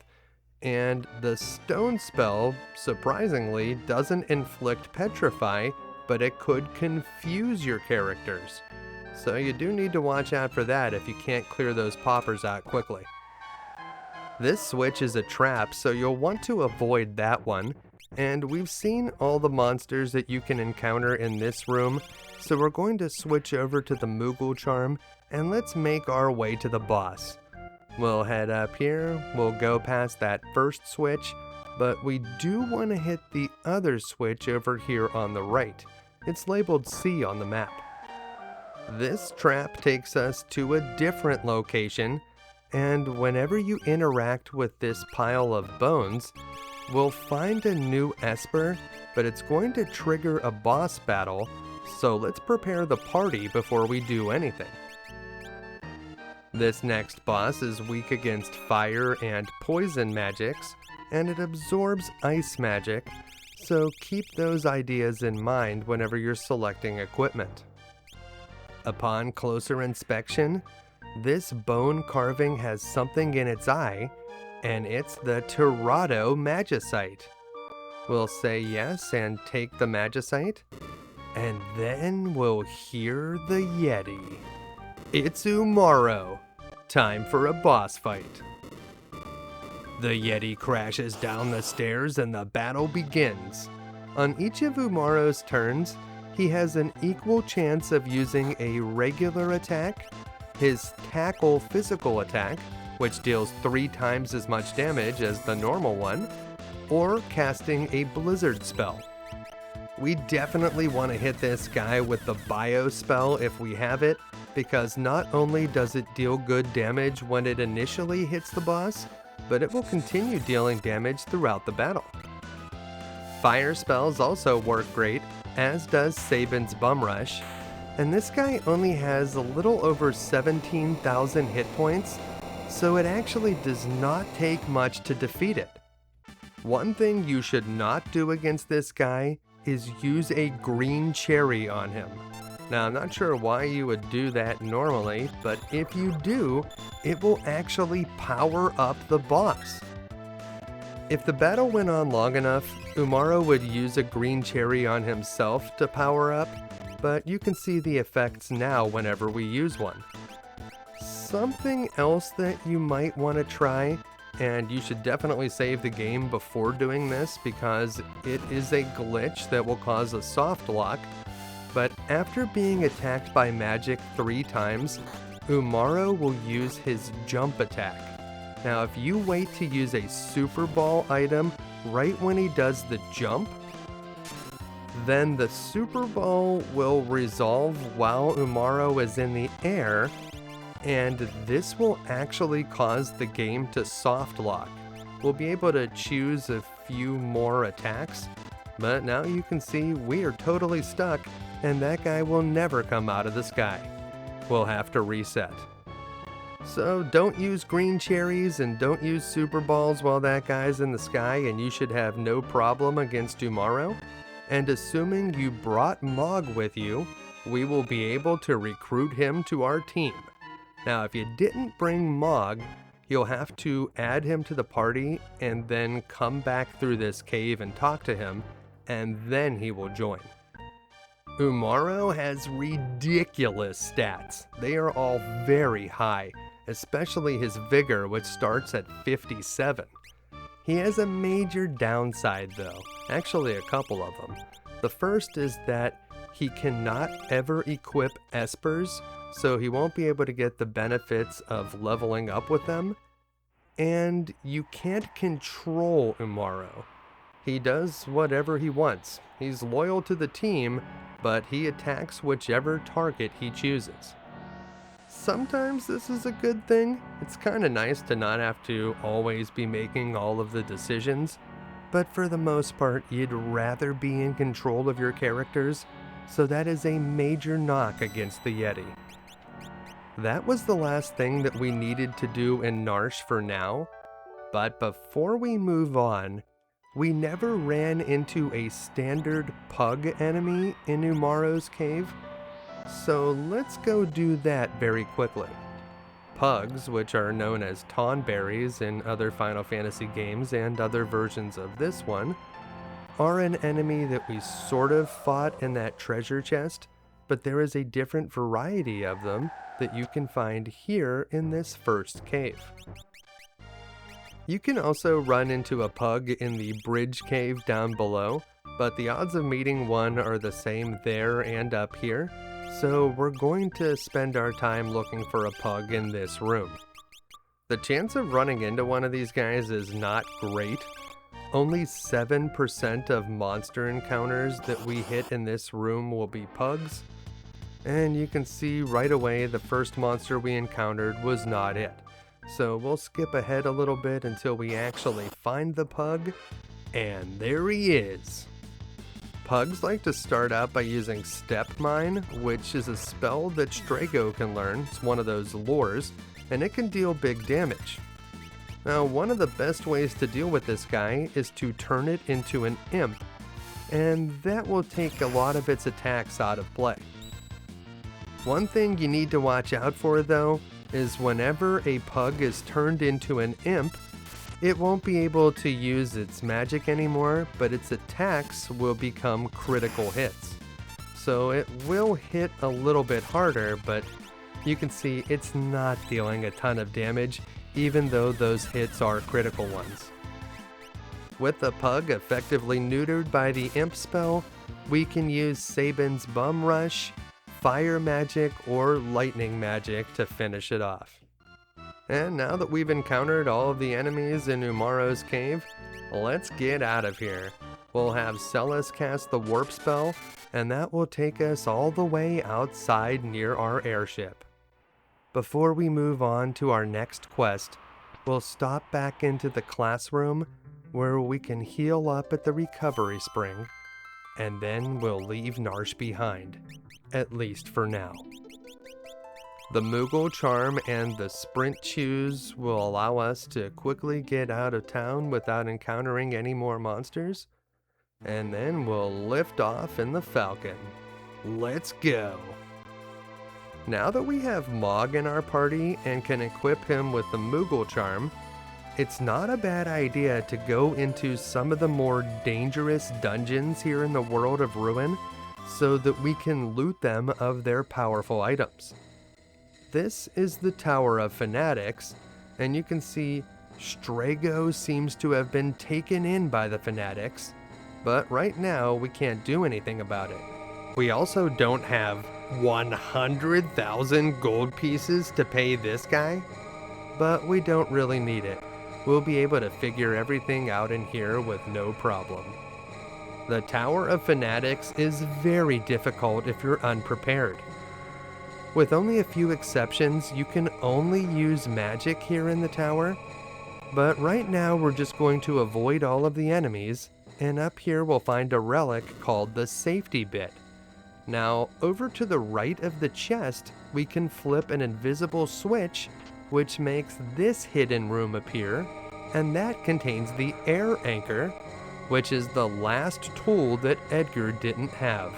and the Stone spell, surprisingly, doesn't inflict Petrify, but it could confuse your characters. So you do need to watch out for that if you can't clear those poppers out quickly. This switch is a trap, so you'll want to avoid that one, and we've seen all the monsters that you can encounter in this room, so we're going to switch over to the Moogle Charm, and let's make our way to the boss. We'll head up here, we'll go past that first switch, but we do want to hit the other switch over here on the right. It's labeled C on the map. This trap takes us to a different location, and whenever you interact with this pile of bones, we'll find a new Esper, but it's going to trigger a boss battle, so let's prepare the party before we do anything. This next boss is weak against fire and poison magics, and it absorbs ice magic, so keep those ideas in mind whenever you're selecting equipment. Upon closer inspection, this bone carving has something in its eye, and it's the Tirado Magicite. We'll say yes and take the Magicite, and then we'll hear the Yeti. It's Umaro. Time for a boss fight. The Yeti crashes down the stairs and the battle begins. On each of Umaro's turns, he has an equal chance of using a regular attack, his tackle physical attack, which deals 3 times as much damage as the normal one, or casting a blizzard spell. We definitely want to hit this guy with the bio spell if we have it, because not only does it deal good damage when it initially hits the boss, but it will continue dealing damage throughout the battle. Fire spells also work great, as does Sabin's Bum Rush, and this guy only has a little over 17,000 hit points, so it actually does not take much to defeat it. One thing you should not do against this guy is use a green cherry on him. Now, I'm not sure why you would do that normally, but if you do, it will actually power up the boss. If the battle went on long enough, Umaro would use a green cherry on himself to power up, but you can see the effects now whenever we use one. Something else that you might want to try, and you should definitely save the game before doing this because it is a glitch that will cause a soft lock, but after being attacked by magic 3 times, Umaro will use his jump attack. Now if you wait to use a Super Ball item right when he does the jump. Then the Super Ball will resolve while Umaro is in the air, and this will actually cause the game to soft lock. We'll be able to choose a few more attacks, but now you can see we are totally stuck, and that guy will never come out of the sky. We'll have to reset. So don't use green cherries and don't use super balls while that guy's in the sky, and you should have no problem against Umaro. And assuming you brought Mog with you, we will be able to recruit him to our team. Now if you didn't bring Mog, you'll have to add him to the party and then come back through this cave and talk to him, and then he will join. Umaro has ridiculous stats. They are all very high, especially his vigor, which starts at 57. He has a major downside though, actually a couple of them. The first is that he cannot ever equip espers, so he won't be able to get the benefits of leveling up with them. And you can't control Umaro. He does whatever he wants. He's loyal to the team, but he attacks whichever target he chooses. Sometimes this is a good thing. It's kind of nice to not have to always be making all of the decisions, but for the most part, you'd rather be in control of your characters, so that is a major knock against the Yeti. That was the last thing that we needed to do in Narshe for now, but before we move on, we never ran into a standard pug enemy in Umaro's cave, so let's go do that very quickly. Pugs, which are known as Tonberries in other Final Fantasy games and other versions of this one, are an enemy that we sort of fought in that treasure chest, but there is a different variety of them that you can find here in this first cave. You can also run into a pug in the bridge cave down below, but the odds of meeting one are the same there and up here, so we're going to spend our time looking for a pug in this room. The chance of running into one of these guys is not great. Only 7% of monster encounters that we hit in this room will be pugs, and you can see right away the first monster we encountered was not it. So we'll skip ahead a little bit until we actually find the pug, and there he is. Pugs like to start out by using Step Mine, which is a spell that Strago can learn. It's one of those lures, and it can deal big damage. Now, one of the best ways to deal with this guy is to turn it into an imp, and that will take a lot of its attacks out of play. One thing you need to watch out for though is whenever a pug is turned into an imp, it won't be able to use its magic anymore, but its attacks will become critical hits. So it will hit a little bit harder, but you can see it's not dealing a ton of damage, even though those hits are critical ones. With the pug effectively neutered by the imp spell, we can use Sabin's Bum Rush, Fire Magic, or Lightning Magic to finish it off. And now that we've encountered all of the enemies in Umaro's cave, let's get out of here. We'll have Celis cast the warp spell, and that will take us all the way outside near our airship. Before we move on to our next quest, we'll stop back into the classroom where we can heal up at the recovery spring, and then we'll leave Narshe behind, at least for now. The Moogle Charm and the Sprint Shoes will allow us to quickly get out of town without encountering any more monsters, and then we'll lift off in the Falcon. Let's go! Now that we have Mog in our party and can equip him with the Moogle Charm, it's not a bad idea to go into some of the more dangerous dungeons here in the world of Ruin so that we can loot them of their powerful items. This is the Tower of Fanatics, and you can see Strago seems to have been taken in by the Fanatics, but right now we can't do anything about it. We also don't have 100,000 gold pieces to pay this guy, but we don't really need it. we'll be able to figure everything out in here with no problem. The Tower of Fanatics is very difficult if you're unprepared. With only a few exceptions, you can only use magic here in the tower, but right now we're just going to avoid all of the enemies, and up here we'll find a relic called the safety bit. Now, over to the right of the chest, we can flip an invisible switch, which makes this hidden room appear, and that contains the air anchor, which is the last tool that Edgar didn't have.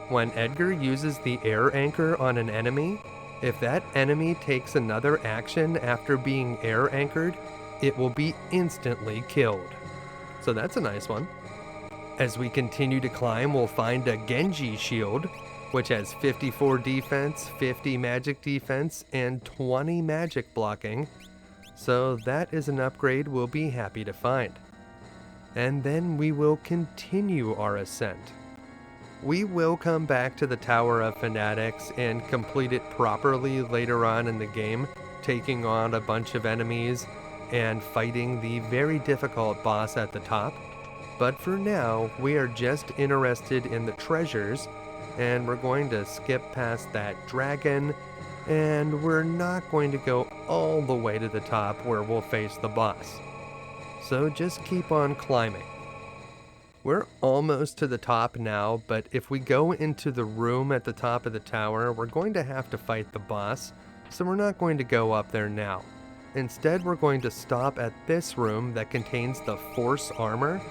When Edgar uses the air anchor on an enemy, if that enemy takes another action after being air anchored, it will be instantly killed. So that's a nice one. As we continue to climb, we'll find a Genji shield, which has 54 defense, 50 magic defense, and 20 magic blocking. So that is an upgrade we'll be happy to find. And then we will continue our ascent. We will come back to the Tower of Fanatics and complete it properly later on in the game, taking on a bunch of enemies and fighting the very difficult boss at the top. But for now, we are just interested in the treasures, and we're going to skip past that dragon, and we're not going to go all the way to the top where we'll face the boss. So just keep on climbing. We're almost to the top now, but if we go into the room at the top of the tower, we're going to have to fight the boss, so we're not going to go up there now. Instead, we're going to stop at this room that contains the Force Armor,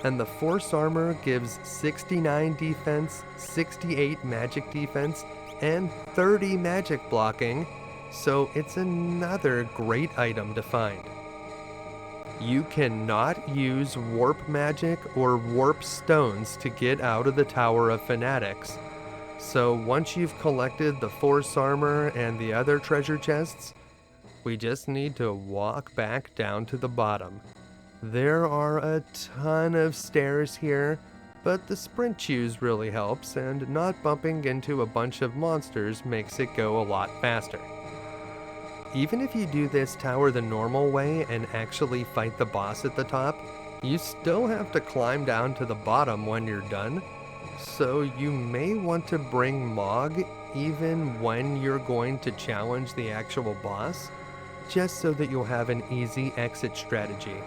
and the Force Armor gives 69 defense, 68 magic defense, and 30 magic blocking, so it's another great item to find. You cannot use warp magic or warp stones to get out of the Tower of Fanatics, so once you've collected the Force Armor and the other treasure chests, we just need to walk back down to the bottom. There are a ton of stairs here, but the sprint choose really helps, and not bumping into a bunch of monsters makes it go a lot faster. Even if you do this tower the normal way and actually fight the boss at the top, you still have to climb down to the bottom when you're done, so you may want to bring Mog even when you're going to challenge the actual boss, just so that you'll have an easy exit strategy.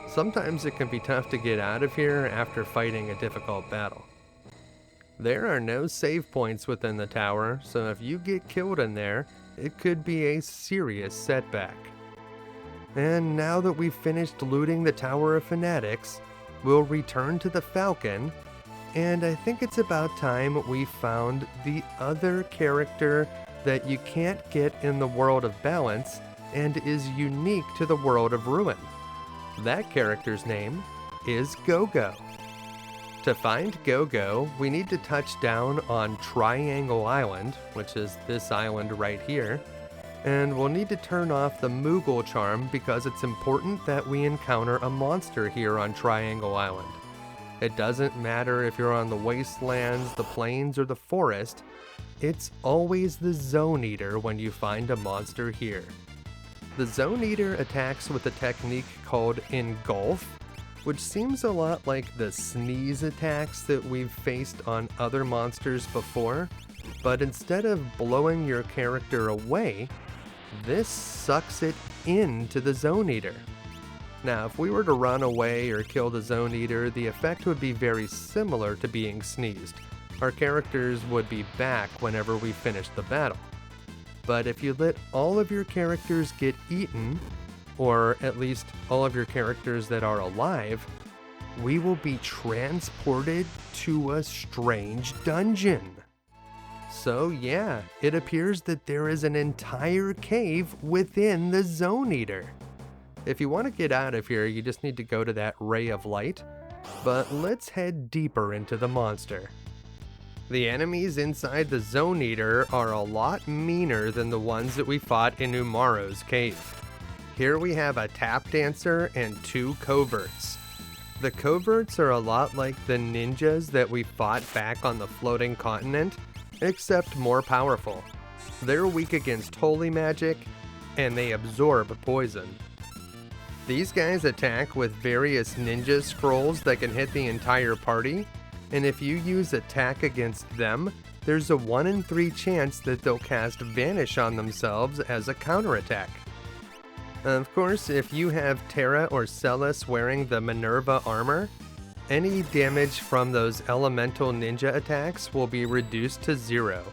Sometimes it can be tough to get out of here after fighting a difficult battle. There are no save points within the tower, so if you get killed in there, it could be a serious setback. And now that we've finished looting the Tower of Fanatics, we'll return to the Falcon, and I think it's about time we found the other character that you can't get in the World of Balance and is unique to the World of Ruin. That character's name is Gogo. To find Gogo, we need to touch down on Triangle Island, which is this island right here, and we'll need to turn off the Moogle charm because it's important that we encounter a monster here on Triangle Island. It doesn't matter if you're on the Wastelands, the plains, or the forest, it's always the Zone Eater when you find a monster here. The Zone Eater attacks with a technique called Engulf, which seems a lot like the sneeze attacks that we've faced on other monsters before, but instead of blowing your character away, this sucks it into the Zone Eater. Now, if we were to run away or kill the Zone Eater, the effect would be very similar to being sneezed. Our characters would be back whenever we finished the battle. But if you let all of your characters get eaten, or at least all of your characters that are alive, we will be transported to a strange dungeon. So yeah, it appears that there is an entire cave within the Zone Eater. If you want to get out of here, you just need to go to that ray of light, but let's head deeper into the monster. The enemies inside the Zone Eater are a lot meaner than the ones that we fought in Umaro's cave. Here we have a tap dancer and two coverts. The coverts are a lot like the ninjas that we fought back on the floating continent, except more powerful. They're weak against holy magic, and they absorb poison. These guys attack with various ninja scrolls that can hit the entire party, and if you use attack against them, there's a 1 in 3 chance that they'll cast Vanish on themselves as a counterattack. Of course, if you have Terra or Celis wearing the Minerva armor, any damage from those elemental ninja attacks will be reduced to 0.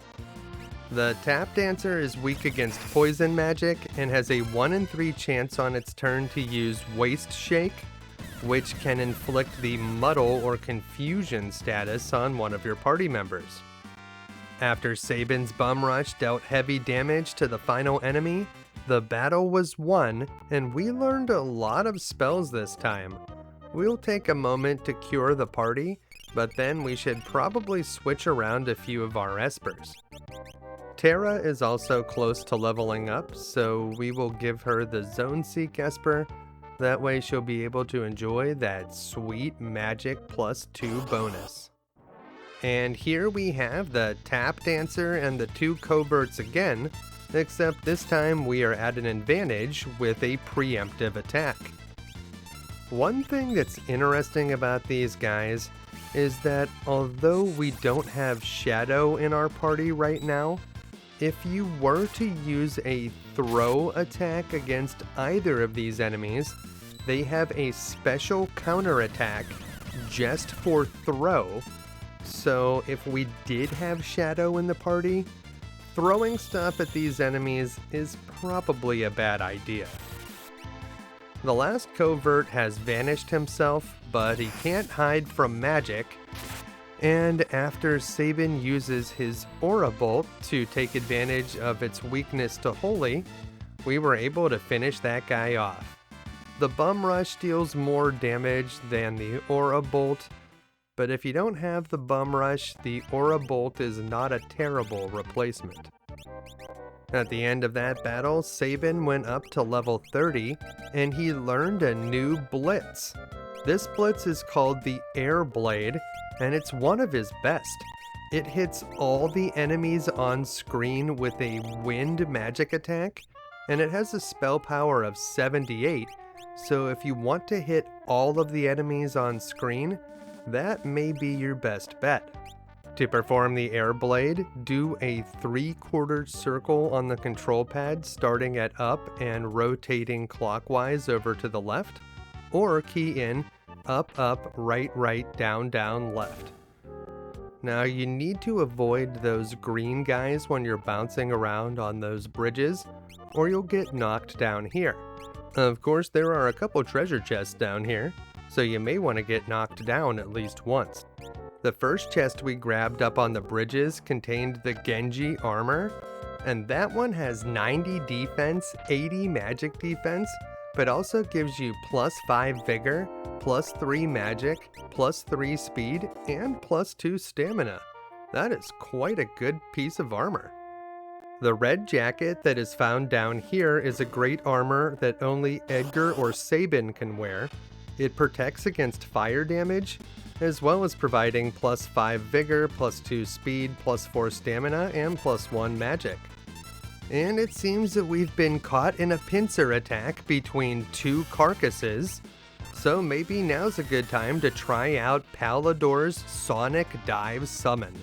The Tap Dancer is weak against poison magic and has a 1 in 3 chance on its turn to use Waste Shake, which can inflict the Muddle or Confusion status on one of your party members. After Sabin's Bum Rush dealt heavy damage to the final enemy, the battle was won, and we learned a lot of spells this time. We'll take a moment to cure the party, but then we should probably switch around a few of our espers. Terra is also close to leveling up, so we will give her the Zone Seek Esper. That way she'll be able to enjoy that sweet magic +2 bonus. And here we have the Tap Dancer and the 2 Coverts again, except this time we are at an advantage with a preemptive attack. One thing that's interesting about these guys is that although we don't have Shadow in our party right now, if you were to use a throw attack against either of these enemies, they have a special counterattack just for throw. So if we did have Shadow in the party, throwing stuff at these enemies is probably a bad idea. The last covert has vanished himself, but he can't hide from magic. And after Sabin uses his Aura Bolt to take advantage of its weakness to Holy, we were able to finish that guy off. The Bum Rush deals more damage than the Aura Bolt, but if you don't have the Bum Rush, the Aura Bolt is not a terrible replacement. At the end of that battle, Sabin went up to level 30, and he learned a new Blitz. This Blitz is called the Air Blade, and it's one of his best. It hits all the enemies on screen with a wind magic attack, and it has a spell power of 78, so if you want to hit all of the enemies on screen, that may be your best bet. To perform the Air Blade, do a 3/4 circle on the control pad starting at up and rotating clockwise over to the left, or key in up, up, right, right, down, down, left. Now you need to avoid those green guys when you're bouncing around on those bridges, or you'll get knocked down here. Of course, there are a couple treasure chests down here, so you may want to get knocked down at least once. The first chest we grabbed up on the bridges contained the Genji armor, and that one has 90 defense, 80 magic defense, but also gives you +5 vigor, +3 magic, +3 speed, and +2 stamina. That is quite a good piece of armor. The red jacket that is found down here is a great armor that only Edgar or Sabin can wear. It protects against fire damage, as well as providing +5 vigor, +2 speed, +4 stamina, and +1 magic. And it seems that we've been caught in a pincer attack between 2 carcasses, so maybe now's a good time to try out Pallador's Sonic Dive Summon.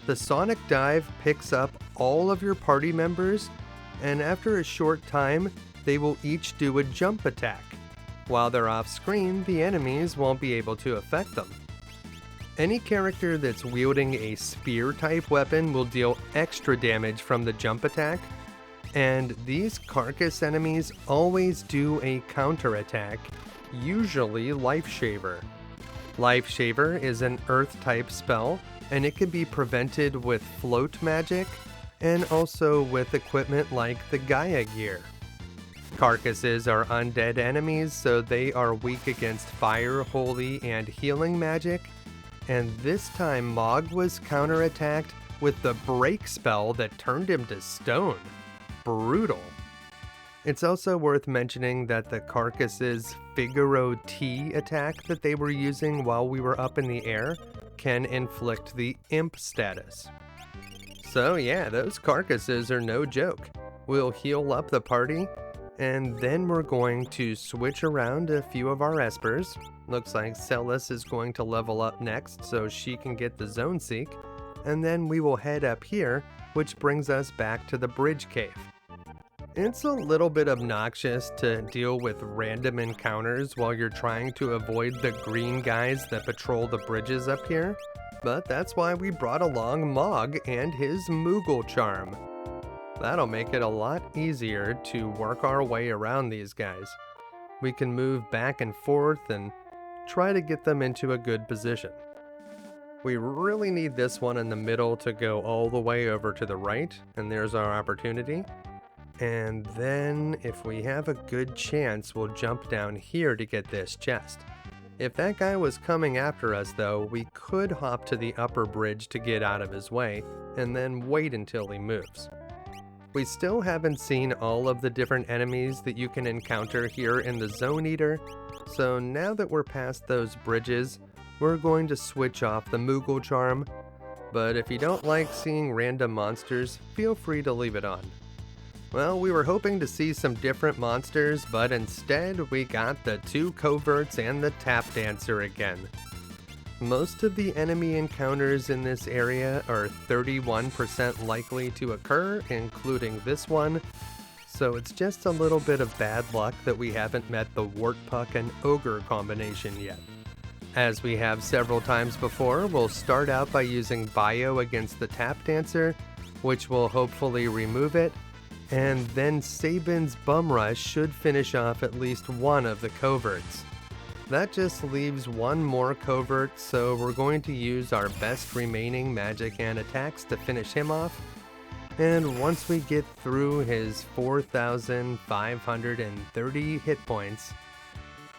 The Sonic Dive picks up all of your party members, and after a short time, they will each do a jump attack. While they're off screen, the enemies won't be able to affect them. Any character that's wielding a spear type weapon will deal extra damage from the jump attack, and these carcass enemies always do a counter attack, usually Life Shaver. Life Shaver is an earth type spell, and it can be prevented with float magic, and also with equipment like the Gaia gear. Carcasses are undead enemies, so they are weak against fire, holy, and healing magic, and this time Mog was counterattacked with the break spell that turned him to stone. Brutal. It's also worth mentioning that the Carcass's Figaro T attack that they were using while we were up in the air can inflict the Imp status. So yeah, those Carcasses are no joke. We'll heal up the party, And then we're going to switch around a few of our espers. Looks like Celis is going to level up next so she can get the Zone Seek. And then we will head up here, which brings us back to the bridge cave. It's a little bit obnoxious to deal with random encounters while you're trying to avoid the green guys that patrol the bridges up here, but that's why we brought along Mog and his Moogle charm. That'll make it a lot easier to work our way around these guys. We can move back and forth and try to get them into a good position. We really need this one in the middle to go all the way over to the right, and there's our opportunity. And then, if we have a good chance, we'll jump down here to get this chest. If that guy was coming after us though, we could hop to the upper bridge to get out of his way, and then wait until he moves. We still haven't seen all of the different enemies that you can encounter here in the Zone Eater, so now that we're past those bridges, we're going to switch off the Moogle charm, but if you don't like seeing random monsters, feel free to leave it on. Well, we were hoping to see some different monsters, but instead we got the 2 coverts and the tap dancer again. Most of the enemy encounters in this area are 31% likely to occur, including this one, so it's just a little bit of bad luck that we haven't met the Wartpuck and Ogre combination yet. As we have several times before, we'll start out by using Bio against the tap dancer, which will hopefully remove it, and then Sabin's Bum Rush should finish off at least one of the coverts. That just leaves one more covert, so we're going to use our best remaining magic and attacks to finish him off. And once we get through his 4,530 hit points,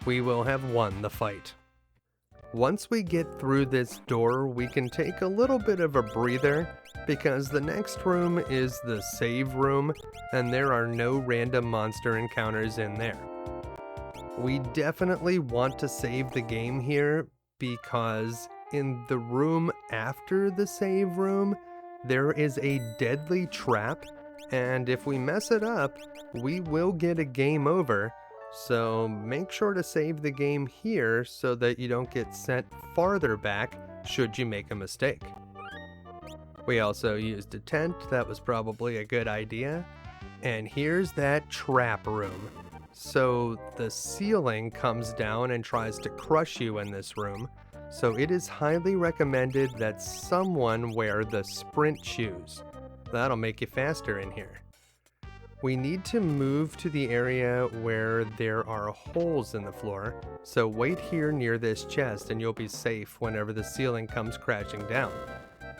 we will have won the fight. Once we get through this door, we can take a little bit of a breather, because the next room is the save room, and there are no random monster encounters in there. We definitely want to save the game here, because in the room after the save room, there is a deadly trap, and if we mess it up, we will get a game over, so make sure to save the game here so that you don't get sent farther back should you make a mistake. We also used a tent, that was probably a good idea. And here's that trap room. So the ceiling comes down and tries to crush you in this room, so it is highly recommended that someone wear the sprint shoes. That'll make you faster in here. We need to move to the area where there are holes in the floor, so wait here near this chest and you'll be safe whenever the ceiling comes crashing down.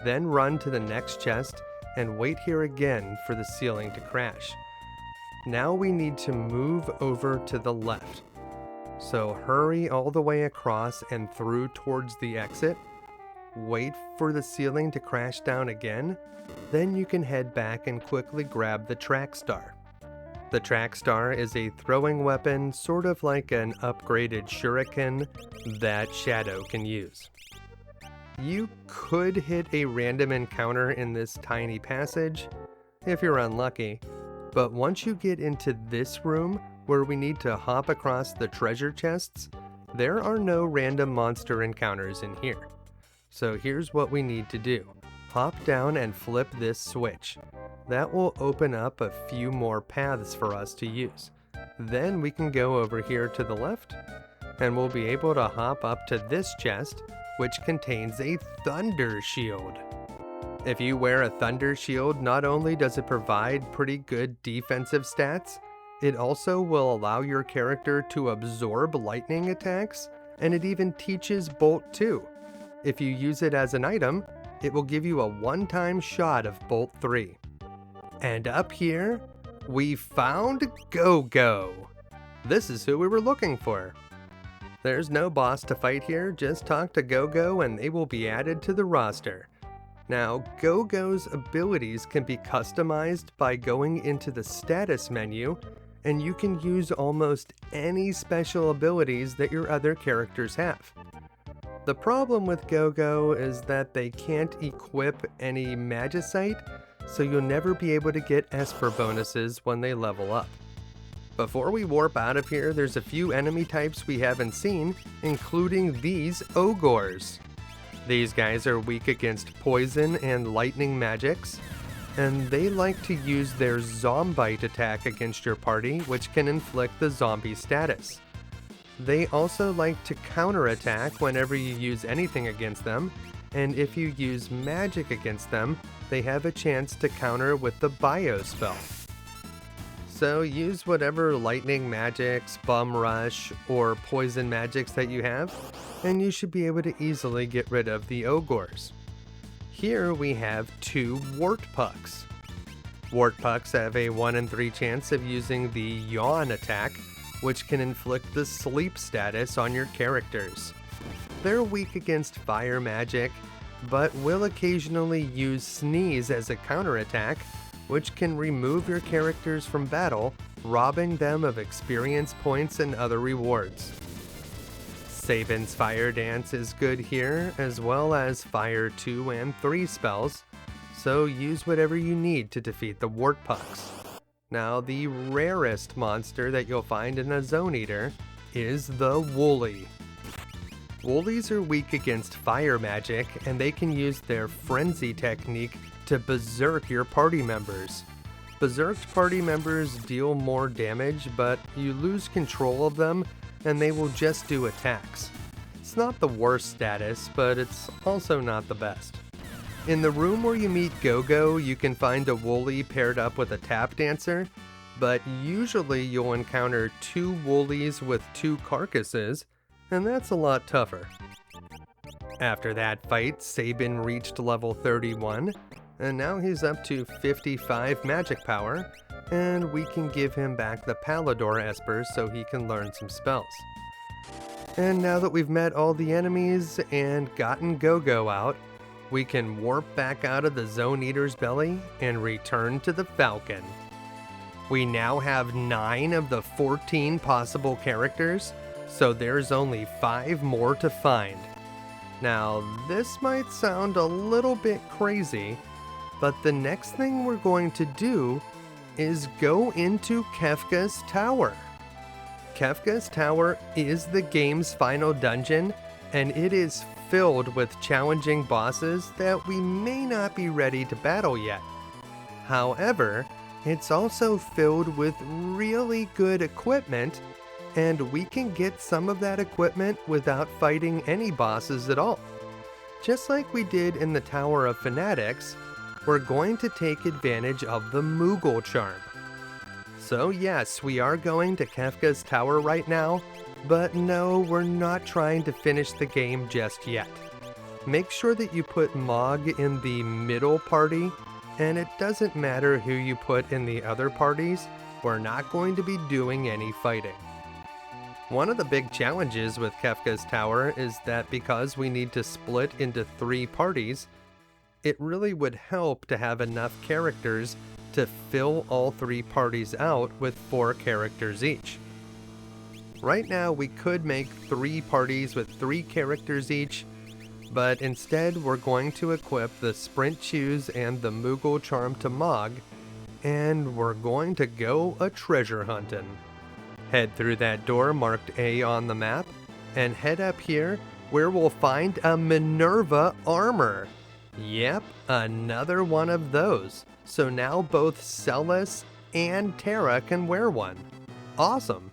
Then run to the next chest and wait here again for the ceiling to crash. Now we need to move over to the left. So hurry all the way across and through towards the exit. Wait for the ceiling to crash down again. Then you can head back and quickly grab the track star. The track star is a throwing weapon, sort of like an upgraded shuriken that Shadow can use. You could hit a random encounter in this tiny passage, if you're unlucky, but once you get into this room where we need to hop across the treasure chests, there are no random monster encounters in here. So here's what we need to do. Hop down and flip this switch. That will open up a few more paths for us to use. Then we can go over here to the left, and we'll be able to hop up to this chest, which contains a Thunder Shield. If you wear a Thunder Shield, not only does it provide pretty good defensive stats, it also will allow your character to absorb lightning attacks, and it even teaches Bolt 2. If you use it as an item, it will give you a one-time shot of Bolt 3. And up here, we found Gogo. This is who we were looking for. There's no boss to fight here, just talk to Gogo and they will be added to the roster. Now, Gogo's abilities can be customized by going into the status menu, and you can use almost any special abilities that your other characters have. The problem with Gogo is that they can't equip any Magicite, so you'll never be able to get Esper bonuses when they level up. Before we warp out of here, there's a few enemy types we haven't seen, including these Ogres. These guys are weak against poison and lightning magics, and they like to use their Zombite attack against your party, which can inflict the zombie status. They also like to counterattack whenever you use anything against them, and if you use magic against them, they have a chance to counter with the Bio spell. So use whatever lightning magics, bum rush, or poison magics that you have, and you should be able to easily get rid of the Ogres. Here we have 2 Wart Pucks. Wart Pucks have a 1 in 3 chance of using the Yawn attack, which can inflict the sleep status on your characters. They're weak against fire magic, but will occasionally use Sneeze as a counterattack, which can remove your characters from battle, robbing them of experience points and other rewards. Sabin's Fire Dance is good here, as well as Fire 2 and 3 spells, so use whatever you need to defeat the Wart Pucks. Now, the rarest monster that you'll find in a Zone Eater is the Woolly. Woolies are weak against fire magic, and they can use their Frenzy technique to berserk your party members. Berserked party members deal more damage, but you lose control of them and they will just do attacks. It's not the worst status, but it's also not the best. In the room where you meet Gogo, you can find a Woolly paired up with a Tap Dancer, but usually you'll encounter 2 Woolies with 2 carcasses, and that's a lot tougher. After that fight, Sabin reached level 31, and now he's up to 55 magic power, and we can give him back the Pallador Espers so he can learn some spells. And now that we've met all the enemies and gotten Gogo out, we can warp back out of the Zone Eater's belly and return to the Falcon. We now have 9 of the 14 possible characters, so there's only 5 more to find. Now, this might sound a little bit crazy, but the next thing we're going to do is go into Kefka's Tower. Kefka's Tower is the game's final dungeon, and it is filled with challenging bosses that we may not be ready to battle yet. However, it's also filled with really good equipment, and we can get some of that equipment without fighting any bosses at all. Just like we did in the Tower of Fanatics, we're going to take advantage of the Moogle charm. So yes, we are going to Kefka's Tower right now, but no, we're not trying to finish the game just yet. Make sure that you put Mog in the middle party, and it doesn't matter who you put in the other parties, we're not going to be doing any fighting. One of the big challenges with Kefka's Tower is that because we need to split into 3 parties, it really would help to have enough characters to fill all 3 parties out with 4 characters each. Right now we could make 3 parties with 3 characters each, but instead we're going to equip the Sprint Shoes and the Moogle Charm to Mog, and we're going to go a treasure hunting. Head through that door marked A on the map, and head up here where we'll find a Minerva armor. Yep, another one of those. So now both Celis and Terra can wear one. Awesome!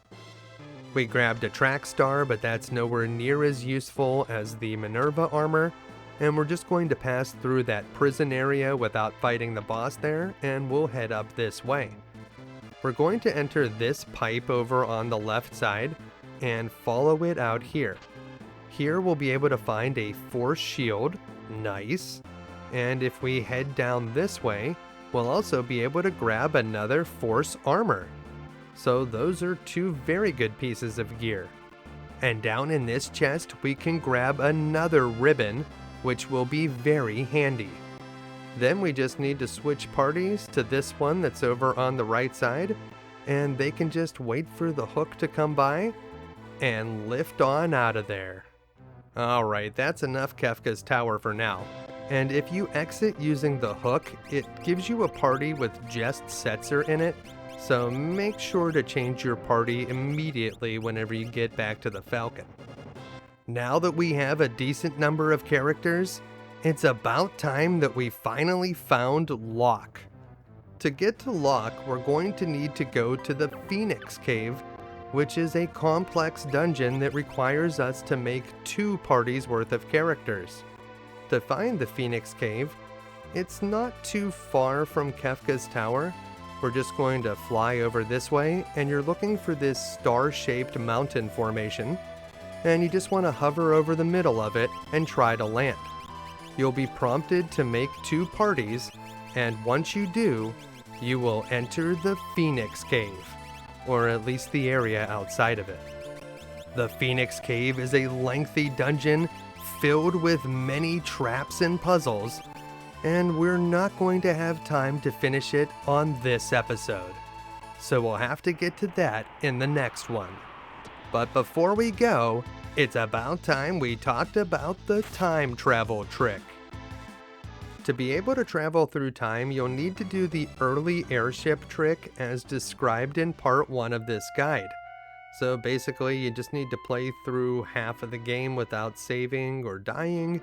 We grabbed a track star, but that's nowhere near as useful as the Minerva armor, and we're just going to pass through that prison area without fighting the boss there, and we'll head up this way. We're going to enter this pipe over on the left side, and follow it out here. Here we'll be able to find a force shield, nice, and if we head down this way, we'll also be able to grab another force armor. So those are 2 very good pieces of gear. And down in this chest we can grab another ribbon, which will be very handy. Then we just need to switch parties to this one that's over on the right side, and they can just wait for the hook to come by and lift on out of there. Alright, that's enough Kefka's Tower for now. And if you exit using the hook, it gives you a party with just Setzer in it, so make sure to change your party immediately whenever you get back to the Falcon. Now that we have a decent number of characters, it's about time that we finally found Locke. To get to Locke, we're going to need to go to the Phoenix Cave, which is a complex dungeon that requires us to make 2 parties worth of characters. To find the Phoenix Cave, it's not too far from Kefka's tower. We're just going to fly over this way, and you're looking for this star-shaped mountain formation, and you just want to hover over the middle of it and try to land. You'll be prompted to make 2 parties, and once you do, you will enter the Phoenix Cave, or at least the area outside of it. The Phoenix Cave is a lengthy dungeon filled with many traps and puzzles, and we're not going to have time to finish it on this episode, so we'll have to get to that in the next one. But before we go, it's about time we talked about the time travel trick. To be able to travel through time, you'll need to do the early airship trick as described in part 1 of this guide. So basically, you just need to play through half of the game without saving or dying,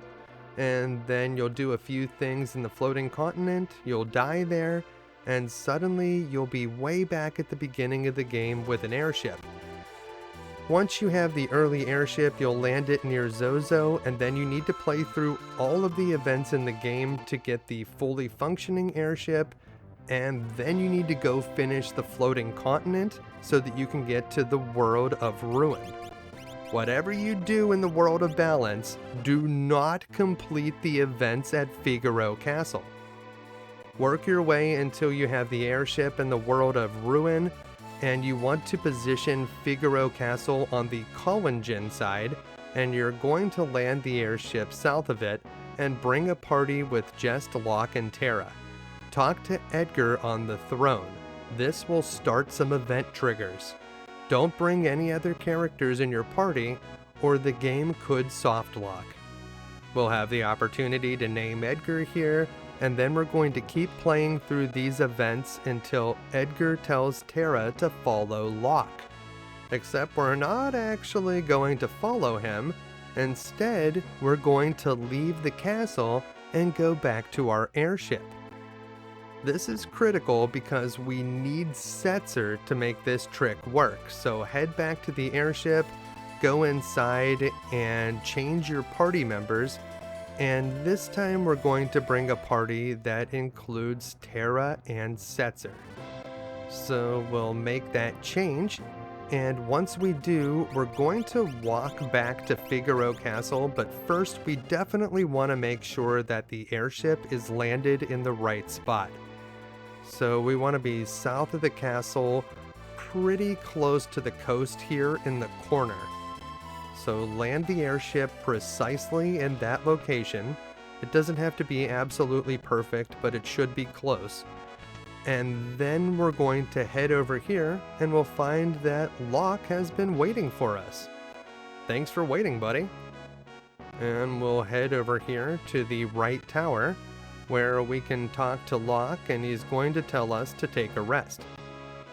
and then you'll do a few things in the floating continent, you'll die there, and suddenly you'll be way back at the beginning of the game with an airship. Once you have the early airship, you'll land it near Zozo, and then you need to play through all of the events in the game to get the fully functioning airship, and then you need to go finish the floating continent so that you can get to the world of Ruin. Whatever you do in the world of Balance, do not complete the events at Figaro Castle. Work your way until you have the airship in the world of Ruin, and you want to position Figaro Castle on the Kohlingen side, and you're going to land the airship south of it and bring a party with just Locke and Terra. Talk to Edgar on the throne. This will start some event triggers. Don't bring any other characters in your party, or the game could soft lock. We'll have the opportunity to name Edgar here, and then we're going to keep playing through these events until Edgar tells Terra to follow Locke. Except we're not actually going to follow him. Instead, we're going to leave the castle and go back to our airship. This is critical because we need Setzer to make this trick work, so head back to the airship, go inside, and change your party members, and this time we're going to bring a party that includes Terra and Setzer. So we'll make that change, and once we do, we're going to walk back to Figaro Castle, but first we definitely want to make sure that the airship is landed in the right spot. So we want to be south of the castle, pretty close to the coast here in the corner. So land the airship precisely in that location. It doesn't have to be absolutely perfect, but it should be close. And then we're going to head over here and we'll find that Locke has been waiting for us. Thanks for waiting, buddy. And we'll head over here to the right tower, where we can talk to Locke and he's going to tell us to take a rest.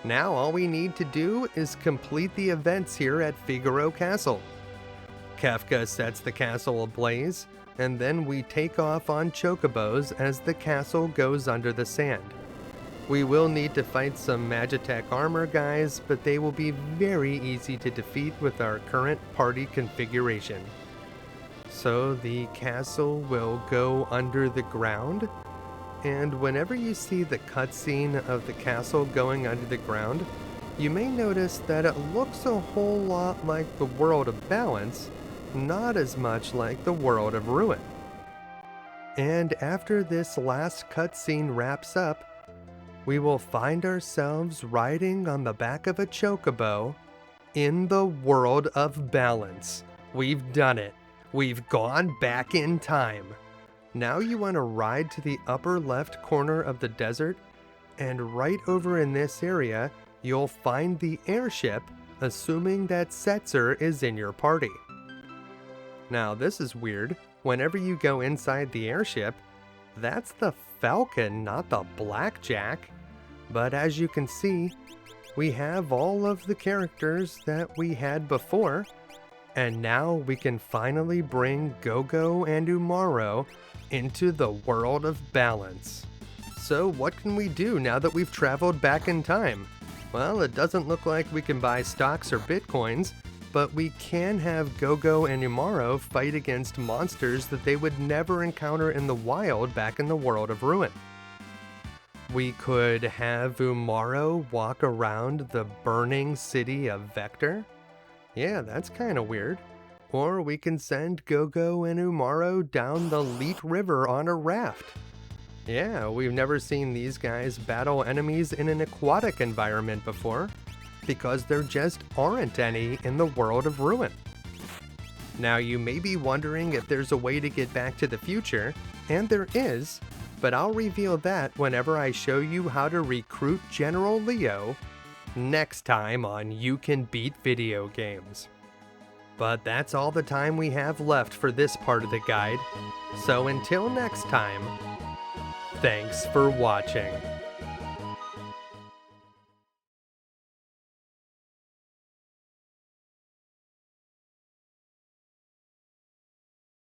Now all we need to do is complete the events here at Figaro Castle. Kefka sets the castle ablaze, and then we take off on chocobos as the castle goes under the sand. We will need to fight some Magitech armor guys, but they will be very easy to defeat with our current party configuration. So the castle will go under the ground, and whenever you see the cutscene of the castle going under the ground, you may notice that it looks a whole lot like the world of Balance, not as much like the world of Ruin. And after this last cutscene wraps up, we will find ourselves riding on the back of a chocobo in the world of Balance. We've done it. We've gone back in time. Now you want to ride to the upper left corner of the desert, and right over in this area, you'll find the airship, assuming that Setzer is in your party. Now this is weird. Whenever you go inside the airship, that's the Falcon, not the Blackjack. But as you can see, we have all of the characters that we had before, and now we can finally bring Gogo and Umaro into the world of balance. So what can we do now that we've traveled back in time? Well, it doesn't look like we can buy stocks or bitcoins, but we can have Gogo and Umaro fight against monsters that they would never encounter in the wild back in the world of Ruin. We could have Umaro walk around the burning city of Vector. Yeah, that's kind of weird. Or we can send Gogo and Umaro down the Leet River on a raft. Yeah, we've never seen these guys battle enemies in an aquatic environment before, because there just aren't any in the world of Ruin. Now you may be wondering if there's a way to get back to the future, and there is, but I'll reveal that whenever I show you how to recruit General Leo next time on You Can Beat Video Games. But that's all the time we have left for this part of the guide, so until next time, thanks for watching.